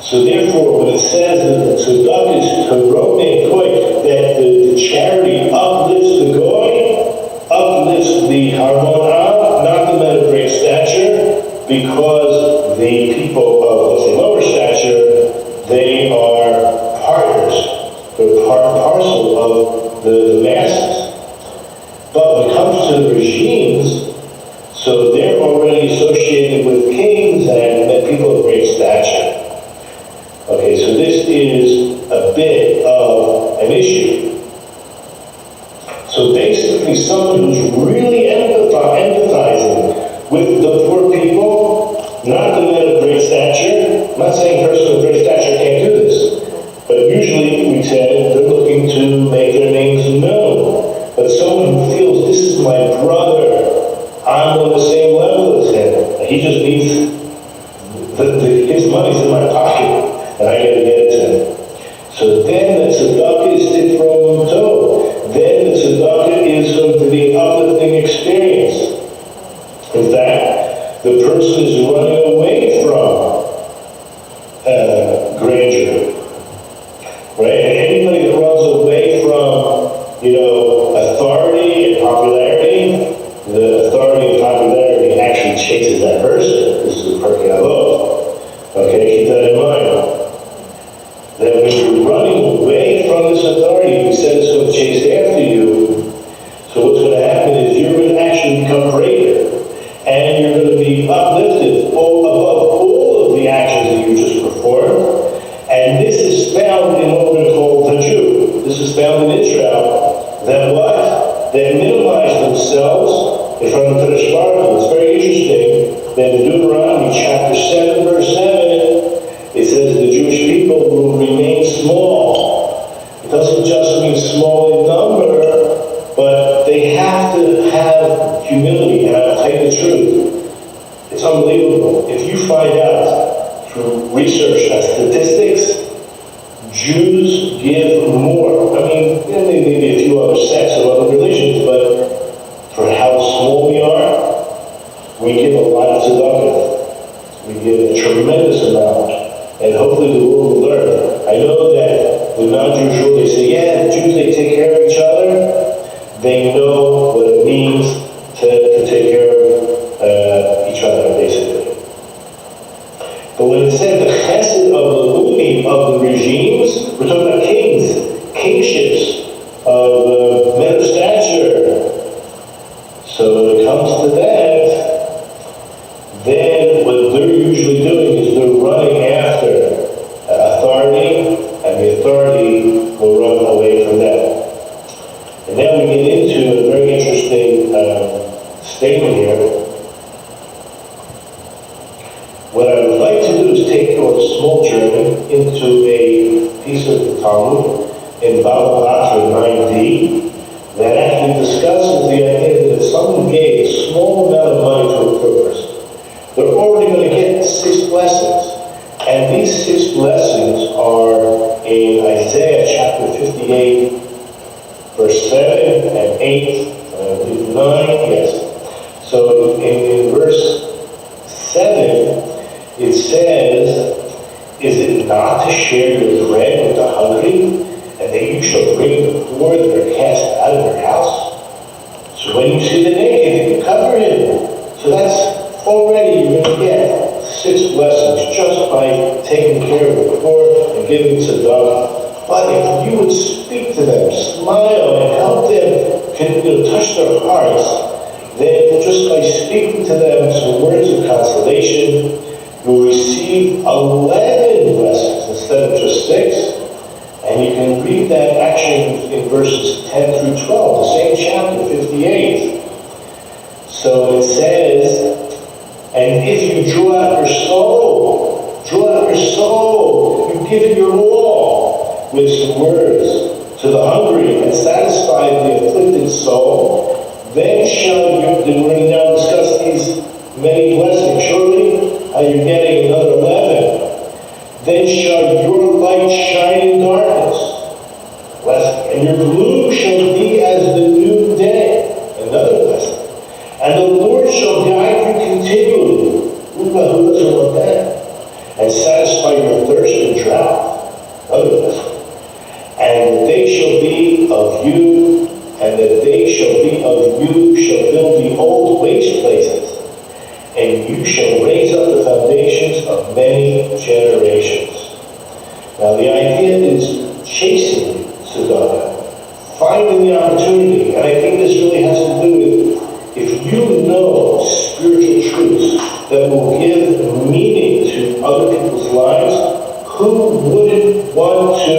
So therefore, when it says that the tzedakah is karone goy, that the charity uplifts the goy, uplifts the harmona, not the men of great stature, because the people of, let's say, lower stature, they are partners. They're part and parcel of the masses. But when it comes to the regimes, so they're already associated with kings and people of great stature. Okay, so this is a bit of an issue. So basically, someone who's really empathizing with the poor people, not the men of great stature. I'm not saying a person of great stature can't do this, but usually we said they're looking to make their names known. But someone who feels this is my brother, I'm on the same level as him, he just needs his money's in my pocket. And I gotta get it to him. So then the tzedakah is from Tov. Then the tzedakah is going to be an uplifting experience. In fact, the person is running away from grandeur. Right? And anybody that runs away from, authority and popularity, the authority and popularity actually chases that person. This is a perky I love. Okay, keep that in mind. That when you're running away from this authority, you said it's going to chase after you. So what's going to happen is you're going to actually become greater. And you're going to be uplifted above all of the actions that you just performed. And this is found in what we're going to call the Jew. This is found in Israel. That what? They minimize themselves in front of the Kodesh Baruch Hu. It's very interesting that in Deuteronomy chapter 7, verse 7, it says the Jewish people will remain small. It doesn't just mean small in number, but they have to have humility. And I'll tell you the truth. It's unbelievable. If you find out through research and statistics, Jews give more. I mean, there may be a few other sects of other religions, but for how small we are, we give a lot of tzedakah. We give a tremendous amount. And hopefully the world will learn. I know that the non-Jewish world, they say, yeah, the Jews, they take care of each other. They know what it means to take care of each other, basically. But when it said the chesed of the uni of the regimes, we're talking about kings, kingships of men of stature. So when it comes to that, then what they're usually doing is they're running after authority, and the authority will run away from them. And now we get into a very interesting statement here. What I would like to do is take you on a small journey into a piece of the Talmud in Baba Batra 9d that actually discusses the idea that if someone gave a small amount of money to a poor person, they're already going to get 6 blessings. And these 6 blessings are in Isaiah chapter 58, verse 7 and 8, 9, yes. So in verse 7, it says, is it not to share your bread with the hungry, and that you shall bring the poor that are cast out of your house? So when you see the naked, you cover him. So that's already you're going to get 6 blessings just by taking care of the poor and giving to God. But if you would speak to them, smile, and help them touch their hearts, then just by speaking to them some words of consolation, you'll receive 11 blessings instead of just 6. read that actually in verses 10 through 12, the same chapter, 58. So it says, and if you draw out your soul, you give it your all with some words to the hungry and satisfy the afflicted soul, then shall you, then we're going to now discuss these many blessings. Surely you're getting another 11. Then shall your light shine in darkness, blessing, and your gloom shall be as the noonday, another blessing. And the Lord shall guide you continually, who doesn't want that? And satisfy your thirst and drought, another blessing. And the day shall be of you, and the day shall be of you shall build the old waste places, and you shall raise up the foundations of many generations. Now the idea is chasing tzedakah, finding the opportunity, and I think this really has to do with if you know spiritual truths that will give meaning to other people's lives, who wouldn't want to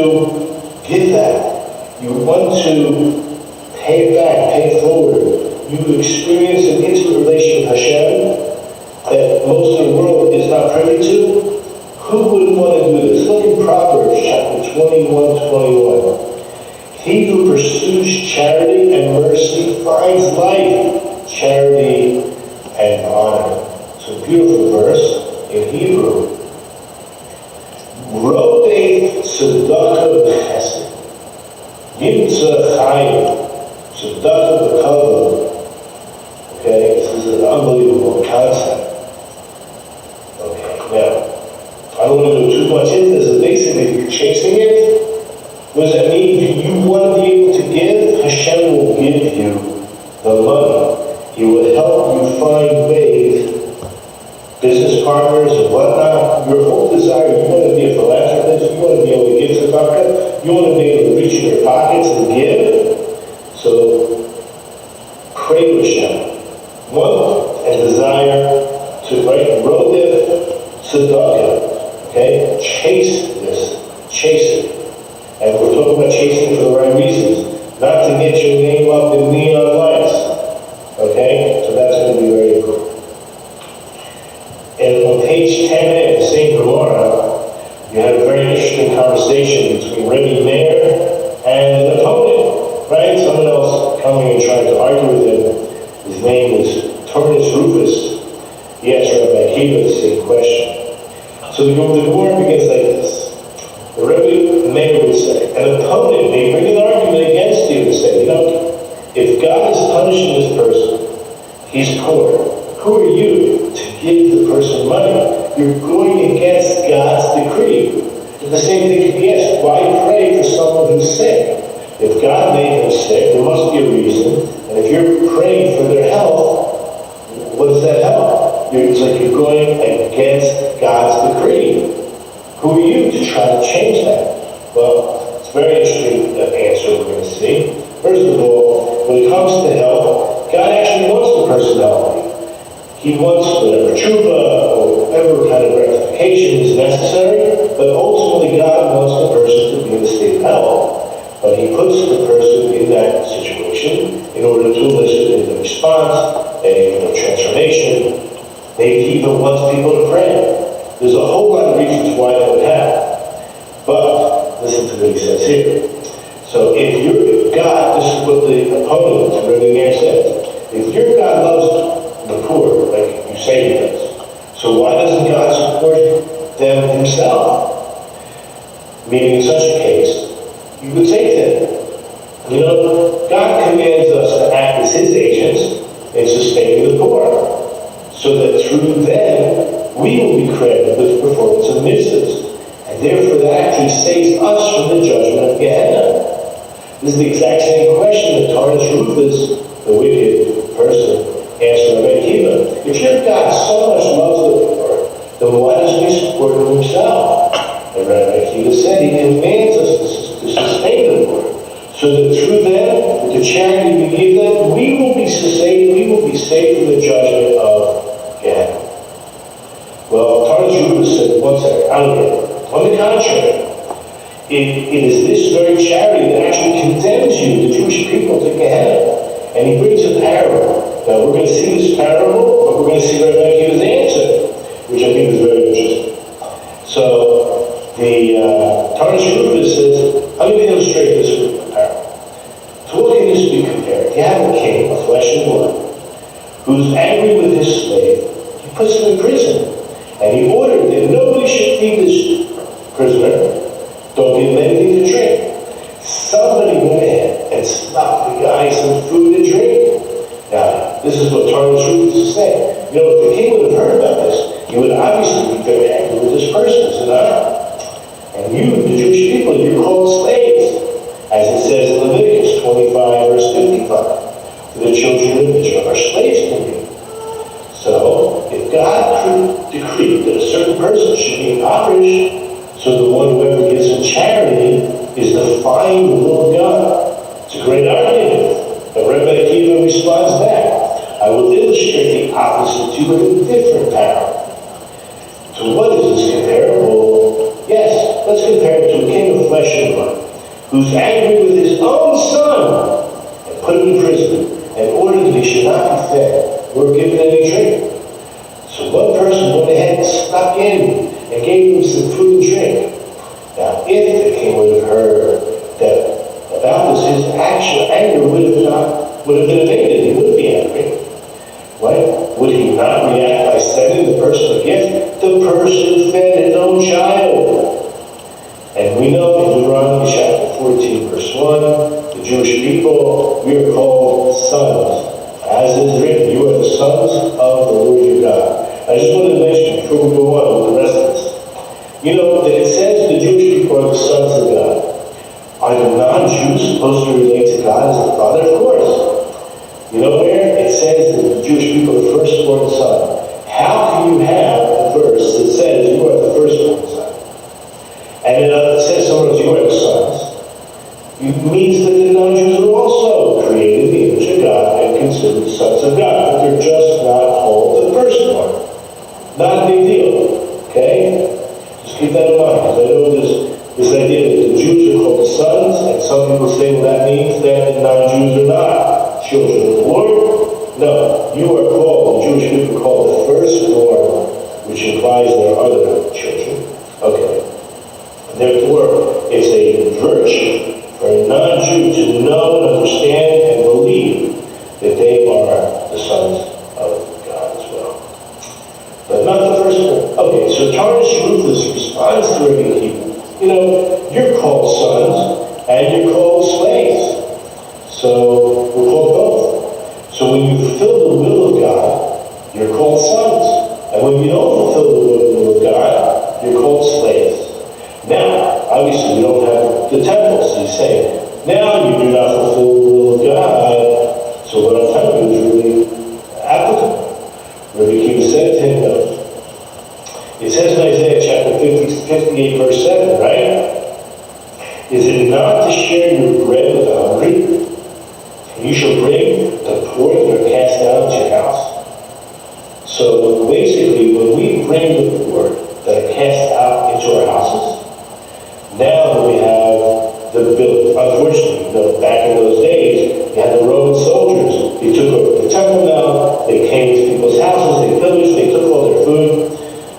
give that? You want to pay it back, pay it forward. You experience an intimate relation with Hashem that most of the world is not privy to. Who wouldn't want to do this? Look in Proverbs chapter 21:21. He who pursues charity and mercy finds life, charity and honor. It's a beautiful verse in Hebrew. Rodei tzedakah b'chesed, yimtza Chaim, tzedakah b'kavod. Okay, this is an unbelievable concept. Okay, now, I don't want to go too much into this, but basically, if you're chasing it, what does that mean? If you want to be able to give, Hashem will give you the money. He will help you find ways, business partners and whatnot. Your whole desire, you want to be a philanthropist, you want to be able to give tzedakah, you want to be able to reach in your pockets and give. So, pray to Hashem. Want and desire to write rodef tzedakah. Okay? Chase this. Chase it. And we're talking about chasing for the right reasons. Not to get your name up in neon lights. Okay? So that's going to be very important. And on page 10 in the same Gemara, you had a very interesting conversation between Rabbi Meir and an opponent. Right? Someone else coming and trying to argue with him. His name was Turnus Rufus. He asked Rabbi Akiva the same question. So the Gemara begins like this. The Rabbi Meir would say, an opponent may bring an argument against you and say, you know, if God is punishing this person, he's poor. Who are you to give the person money? You're going against God's decree. And the same thing can be asked. Why pray for someone who's sick? If God made them sick, there must be a reason. And if you're praying for their health, what does that help? It's like you're going against God's decree. Who are you to try to change that? Well, it's a very interesting answer we're going to see. First of all, when it comes to health, God actually wants the person healthy. He wants whatever tshuva or whatever kind of rectification is necessary, but ultimately God wants the person to be in a state of health. But he puts the person in that situation in order to elicit a response, a transformation. Maybe he even wants people to pray. There's a whole lot of reasons why that would happen. But listen to what he says here. So if your God, this is what the opponent, Rabbi Meir says, if your God loves the poor, like you say he does, so why doesn't God support them himself? Meaning in such a case, you would say to him, you know, God commands us to act as his agents in sustaining the poor, so that through them, we will be credited with the performance of mitzvahs. And therefore that he saves us from the judgment of Gehenna. This is the exact same question that Turnus Rufus, the wicked person, asked Rabbi Akiva. If your God so much loves the poor, then why doesn't he support him himself? And Rabbi Akiva said he commands us to sustain the poor, so that through them, with the charity we give them, we will be saved from the judgment of Gehenna. Well, Turnus Rufus said, one second, I don't get it. On the contrary, It is this very charity that actually condemns you, the Jewish people, to Gehenna. And he brings a parable. Now we're going to see this parable, but we're going to see Rabbi Akiva's answer, which I think is very interesting. So the Tarnish Rufus says, I'm going to illustrate this with a parable. To what can this be compared? You have a king of flesh and blood who's angry with his slave. He puts him in prison, and he ordered that nobody should feed this prisoner. Don't give him anything to drink. Somebody went ahead and snuck the guy some food and drink. Now, this is what Tarnish Rufus is saying. You know, if the king would have heard about this, he would obviously be very angry with this person, isn't it? And you, the Jewish people, you're called slaves, as it says in Leviticus 25, verse 55. The children of Israel are slaves to me. So, if God decreed that a certain person should be impoverished, so the one who ever gives in charity is defying the will of God. It's a great argument. But Rabbi Akiva responds back. I will illustrate the opposite to you with a different parable. So what is this comparable? Yes, let's compare it to a king of flesh and blood, who's angry with his own son and put him in prison and ordered that he should not be fed or given any drink. So one person went ahead and snuck in and gave him some food and drink. Now, if the king would have heard that about this, his actual anger would have been abated. He would be angry. Right? Would he not react by sending the person a gift? The person fed his own child. And we know in Deuteronomy chapter 14, verse 1, the Jewish people, we are called sons. As is written, you are the sons of the Lord your God. I just wanted to mention before we go on with the rest of this. You know, that it says the Jewish people are the sons of God. Are the non-Jews supposed to relate to God as the Father? Of course. You know where? It says that the Jewish people are the firstborn son. How can you have a verse that says you are the firstborn son? And it says somewhere else you are the sons. It means that the non-Jews are also created in the image of God and considered sons of God. But they're just not called the firstborn. Not a big deal. Okay? Just keep that in mind. Because I know this idea that the Jews are called the sons, and some people say, well, that means that the non-Jews are not children of the Lord. No, you are called, the Jewish people are called the firstborn, which implies there are other children. Okay. Therefore, it's a virtue for a non-Jew to know and understand and believe that they are the sons of God as well. But not the firstborn. Okay, so Tarnish Rufus responds to Rabbi Akiva. You know, you're called sons and you're called slaves. So we're called both. So when you fulfill the will of God, you're called sons. And when you don't fulfill the will of God, you're called slaves. Now, obviously we don't have the temple, so he's saying, now you do not fulfill the will of God. So what I'm telling you is really applicable. Rabbi Akiva said to him, it says in Isaiah chapter 58, verse 7, right? Is it not to share your bread with the hungry? And you shall bring the poor that are cast out into your house. So basically, when we bring the poor that are cast out into our houses, now we have the ability. Unfortunately, back in those days, you had the Roman soldiers. They took over the temple now. They came to people's houses. They pillaged. They took all their food.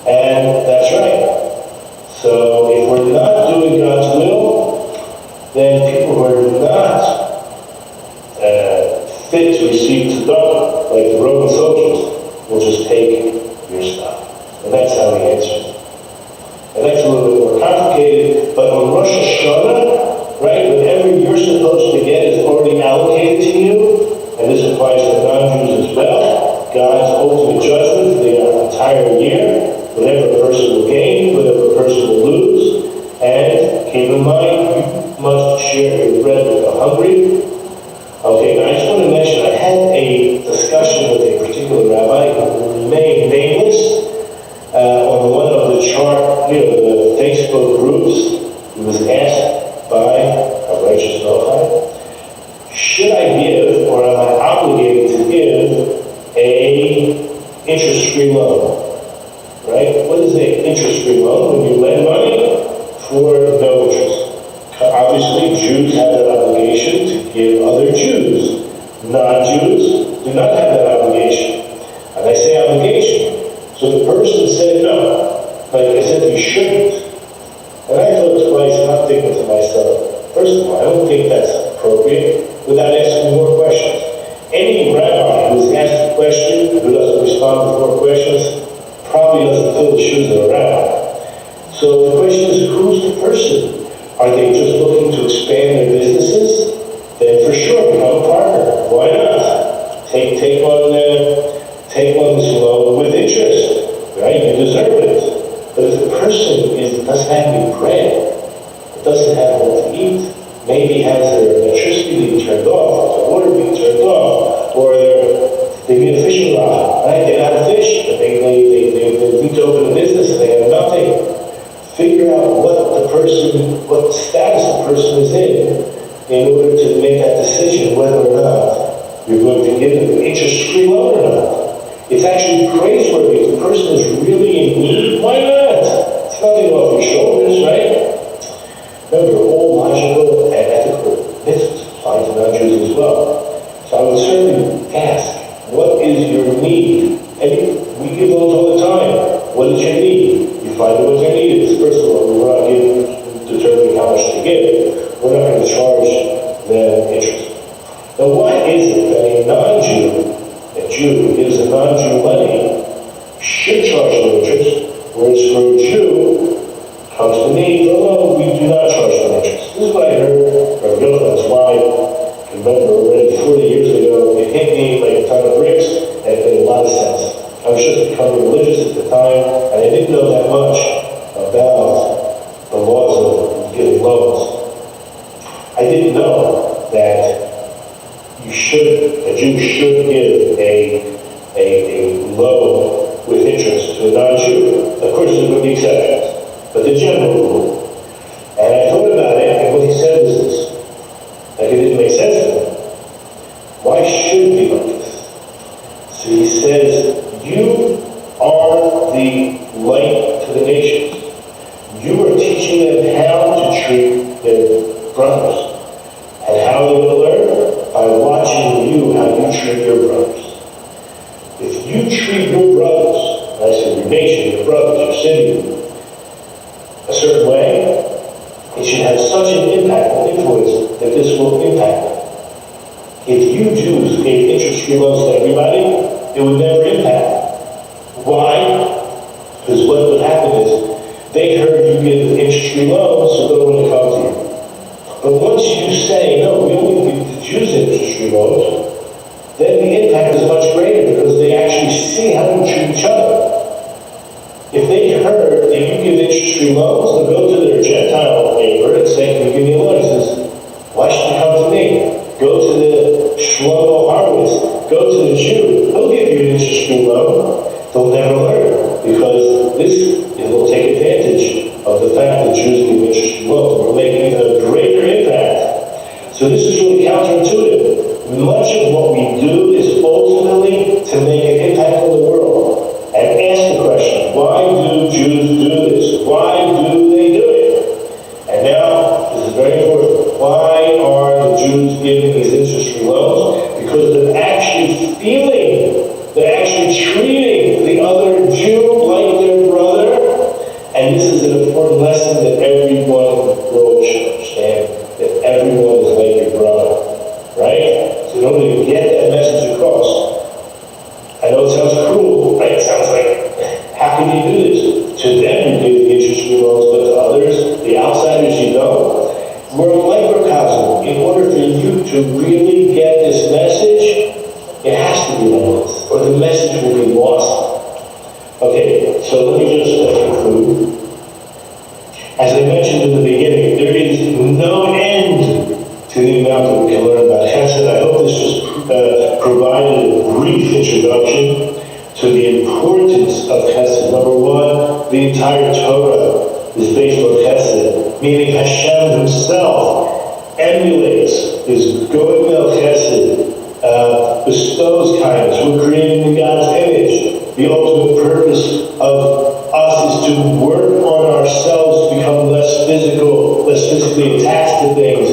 And that's right. So if we're not doing God's will, then people who are not fit to receive tzedakah, like the Roman soldiers, will just take your stuff. And that's how he answers. And that's a little bit more complicated, but on Rosh Hashanah, right, whatever you're supposed to get is already allocated to you, and this applies to non-Jews as well. God's ultimate judgment for the entire year, whatever a person will gain, whatever a person will lose, and keep in mind, you must share your bread with the hungry. Okay, now I just want to mention, I had a discussion with a particular rabbi who remained nameless on one of the the Facebook groups. He was asked by a righteous Noahide, should I give, or am I obligated to give, a interest-free loan? Right? What is an interest-free loan? When you lend money for no interest. Jews have that obligation to give other Jews. Non-Jews do not have that obligation. And I say obligation. So the person said no. Like I said, you shouldn't. And I thought twice, and I'm thinking to myself, first of all, I don't think that's appropriate without asking more questions. Any rabbi who's asked a question and who doesn't respond to more questions probably doesn't fill the shoes of a rabbi. So the question is, who's the person? Are they just looking to expand their businesses? Then for sure, become a partner. Why not? Take on this loan with interest, right? You deserve it. But if the person doesn't have any bread, doesn't have what to eat, maybe has their electricity being turned off, their water being turned off, or they need a fishing rod, right? They don't have fish, but they need to open a business and they have nothing. Figure out what status the person is in order to make that decision whether or not you're going to give them an interest-free loan or not. It's actually praiseworthy. If the person is really in need, why not? It's nothing off your shoulders, right? Remember, all logical and ethical myths apply to non-Jews as well. So I would certainly ask, what is your need? And we give those all the time. What is your need? You find out what your need is. First of all, we're not determining how much to give. We're not going to charge them interest. Now, why is it that a non-Jew, a Jew who gives a non-Jew money, should charge them interest, whereas for a Jew, comes to me, oh, we do not charge them interest. This is what I heard from Rabbi. That's why I remember already 40 years ago, it hit me like a ton of bricks, and it made a lot of sense. I was just becoming religious at the time, and I didn't know that much about the laws of giving loans. I didn't know that a Jew should give a loan with interest to a non-Jew. Of course, there would be exceptions, but the general rule. And I thought about it, and what he said was this. Like, it didn't make sense to me. Why should it be like this? So he says, you are the light to the nations. You are teaching them how to treat their brothers. And how are they going to learn? By watching you, how you treat your brothers. If you treat your brothers, I said your nation, your brothers, your city, a certain way, it should have such an impact and influence that this will impact them. If you Jews gave interest-free loans to everybody, it would never impact. Why? Because what would happen is, they heard you give interest-free loans, so they don't want to come to you. But once you say, no, we only give the Jews interest-free loans, then the impact is much greater because they actually see how you treat each other. If they heard that you give interest-free loans, they'll go to their Gentile neighbor and say, can you give me a loan? He says, why should you come to me? Go to the Shlomo Harwitz, go to the Jew, he'll give you an interest-free loan. They'll never learn because it will take advantage of the fact that Jews give interest-free loans. It will make even a greater impact. So this is really counterintuitive. Much of what we do is ultimately to make an impact on the world. And ask the question, why do Jews do this? Why do they do it? And now, this is very important. Why are the Jews giving these interest-free loans? Because they're actually treating the other Jew like their brother. And this is an important lesson that everyone should understand, that everyone is like your brother, right? So in order to get that message across, I know it sounds cruel, right? It sounds like, how can you do this? To them, you give the interest-free loans, but to others, the outsiders you know, we're a microcosm. In order for you to really get this message, it has to be like this, or the message will be lost. Okay, so let me just conclude. As I mentioned in the beginning, there is no end to the amount that we can learn about Chesed. I hope this just provided a brief introduction to the importance of Chesed. Number one, the entire Torah is based on Chesed, meaning Hashem himself emulates, is Goldberg Chesed, bestows kindness. We're created in God's image. The ultimate purpose of us is to work on ourselves to become less physically attached to things,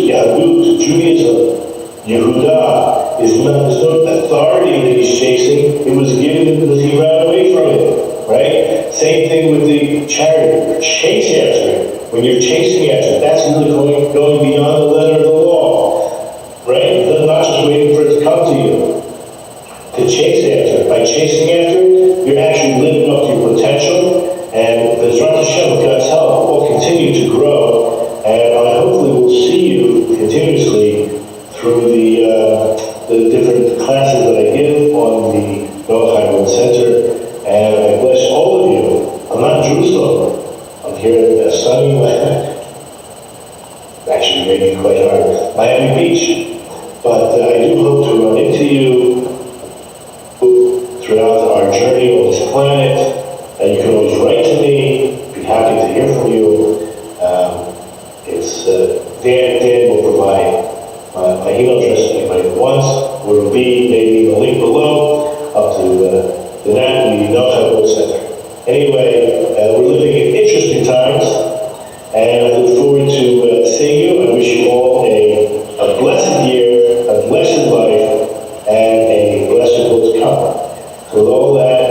Yahudut, Judaism, Yehuda, is not, there's no authority that he's chasing. It was given because he ran away from it, right? Same thing with the chariot. Chase after it. When you're chasing after it, that's really going beyond the letter of the law, right? You're not just waiting for it to come to you. To chase after it. By chasing after it, you're actually living up to your potential, and Bezrat Hashem, with God's help, will continue to grow, and hopefully we'll see you continuously through the different classes that I give on the Noahide Center, and I bless all of you. I'm not in Jerusalem. I'm here in sunny, actually raining quite hard, Miami Beach, but I do hope to run into you throughout our journey on this planet, and you can always write to me. Be happy to hear from you. Dan will provide my email address if anybody wants, or it will be maybe the link below up to the Noahide Center. Anyway, we're living in interesting times, and I look forward to seeing you. I wish you all a blessed year, a blessed life, and a blessed world to come. So with all that,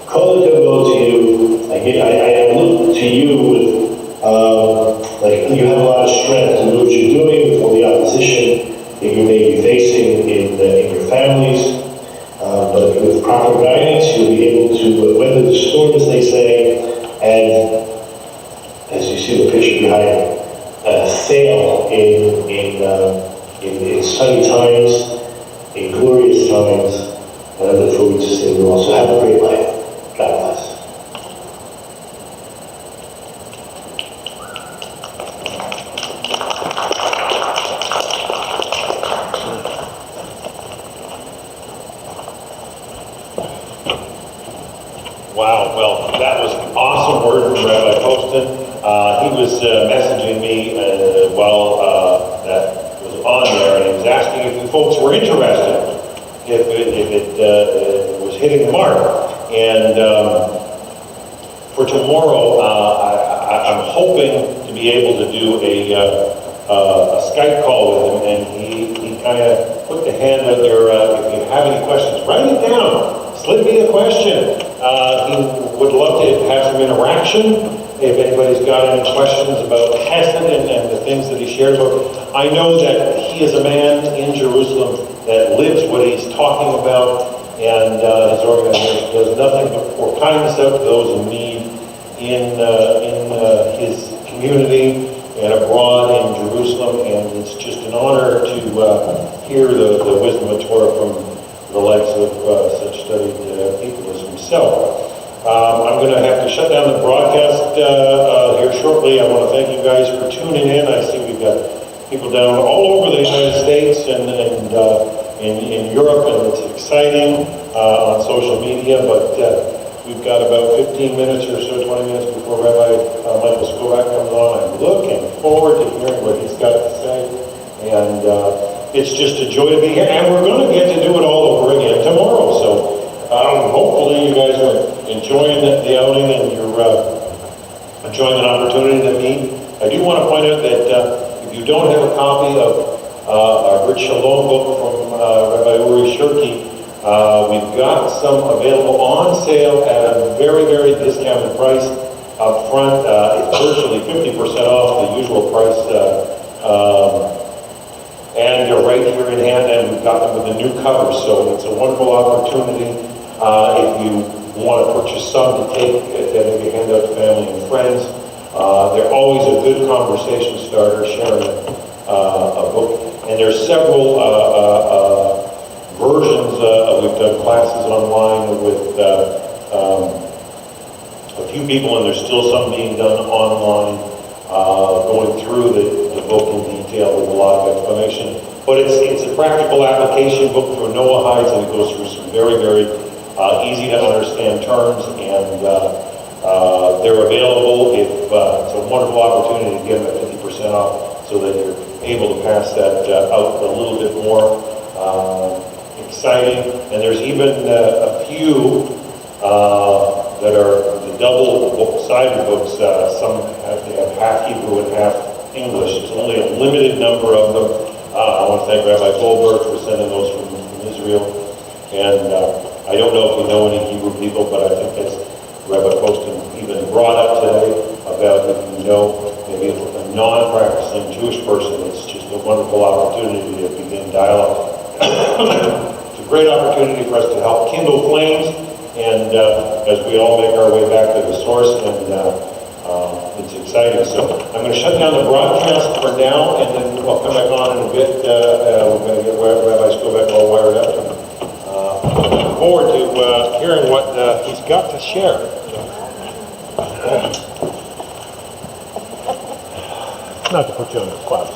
call it go to you. I look to you with, like you have a lot of strength to do what you're doing with all the opposition that you may be facing in your families. But with proper guidance, you'll be able to weather the storm, as they say, and as you see the picture behind me, sail in sunny times, in glorious times. And I look forward to seeing you all. So have a great life. God bless. Wow, well, that was an awesome word from Rabbi Poston. He was messaging me while that was on there, and he was asking if you folks were interested, if it was hitting the mark. And for tomorrow, I'm hoping to be able to do a Skype call with him, and he kind of put the hand out there, if you have any questions, write it down, slip me a question. He would love to have some interaction. If anybody's got any questions about Hesed and the things that he shares, or I know that he is a man in Jerusalem that lives what he's talking about, and his organization does nothing but pour kindness out to those in need in his community and abroad in Jerusalem, and it's just an honor to hear the wisdom of Torah from the likes of such studied people as himself. I'm going to have to shut down the broadcast here shortly. I want to thank you guys for tuning in. I see we've got people down all over the United States and in Europe, and it's exciting on social media, but we've got about 15 minutes or so, 20 minutes before Rabbi Michael Skovac comes on. I'm looking forward to hearing what he's got to say, and it's just a joy to be here, and we're going to get to do it all over again tomorrow, so hopefully you guys are enjoying the outing and you're enjoying an opportunity to meet. I do want to point out that if you don't have a copy of our Brit Shalom book from Rabbi Uri Shirky, we've got some available on sale at a very, very discounted price up front. It's virtually 50% off the usual price, and they're right here in hand, and we've got them with a new cover, so it's a wonderful opportunity. If you want to purchase some to take, maybe hand out to family and friends, they're always a good conversation starter, sharing a book. And there's several versions. We've done classes online with a few people, and there's still some being done online, going through the book in detail with a lot of explanation. But it's a practical application book for Noahides, and it goes through some very, very easy to understand terms, and they're available. If it's a wonderful opportunity to get them at 50% off, so that you're able to pass that out a little bit more exciting. And there's even a few that are the double-sided books. Some have half Hebrew and half English. There's only a limited number of them. I want to thank Rabbi Goldberg for sending those from Israel. And I don't know if you know any Hebrew people, but I think as Rabbi Poston even brought up today about if you know maybe a non-practicing Jewish person, it's just a wonderful opportunity to begin dialogue. It's a great opportunity for us to help kindle flames, and as we all make our way back to the source, and it's exciting. So I'm going to shut down the broadcast for now, and then I'll come back on in a bit. We're going to get Rabbi Skovek all wired up. Looking forward to hearing what he's got to share. Not to put you on the spot.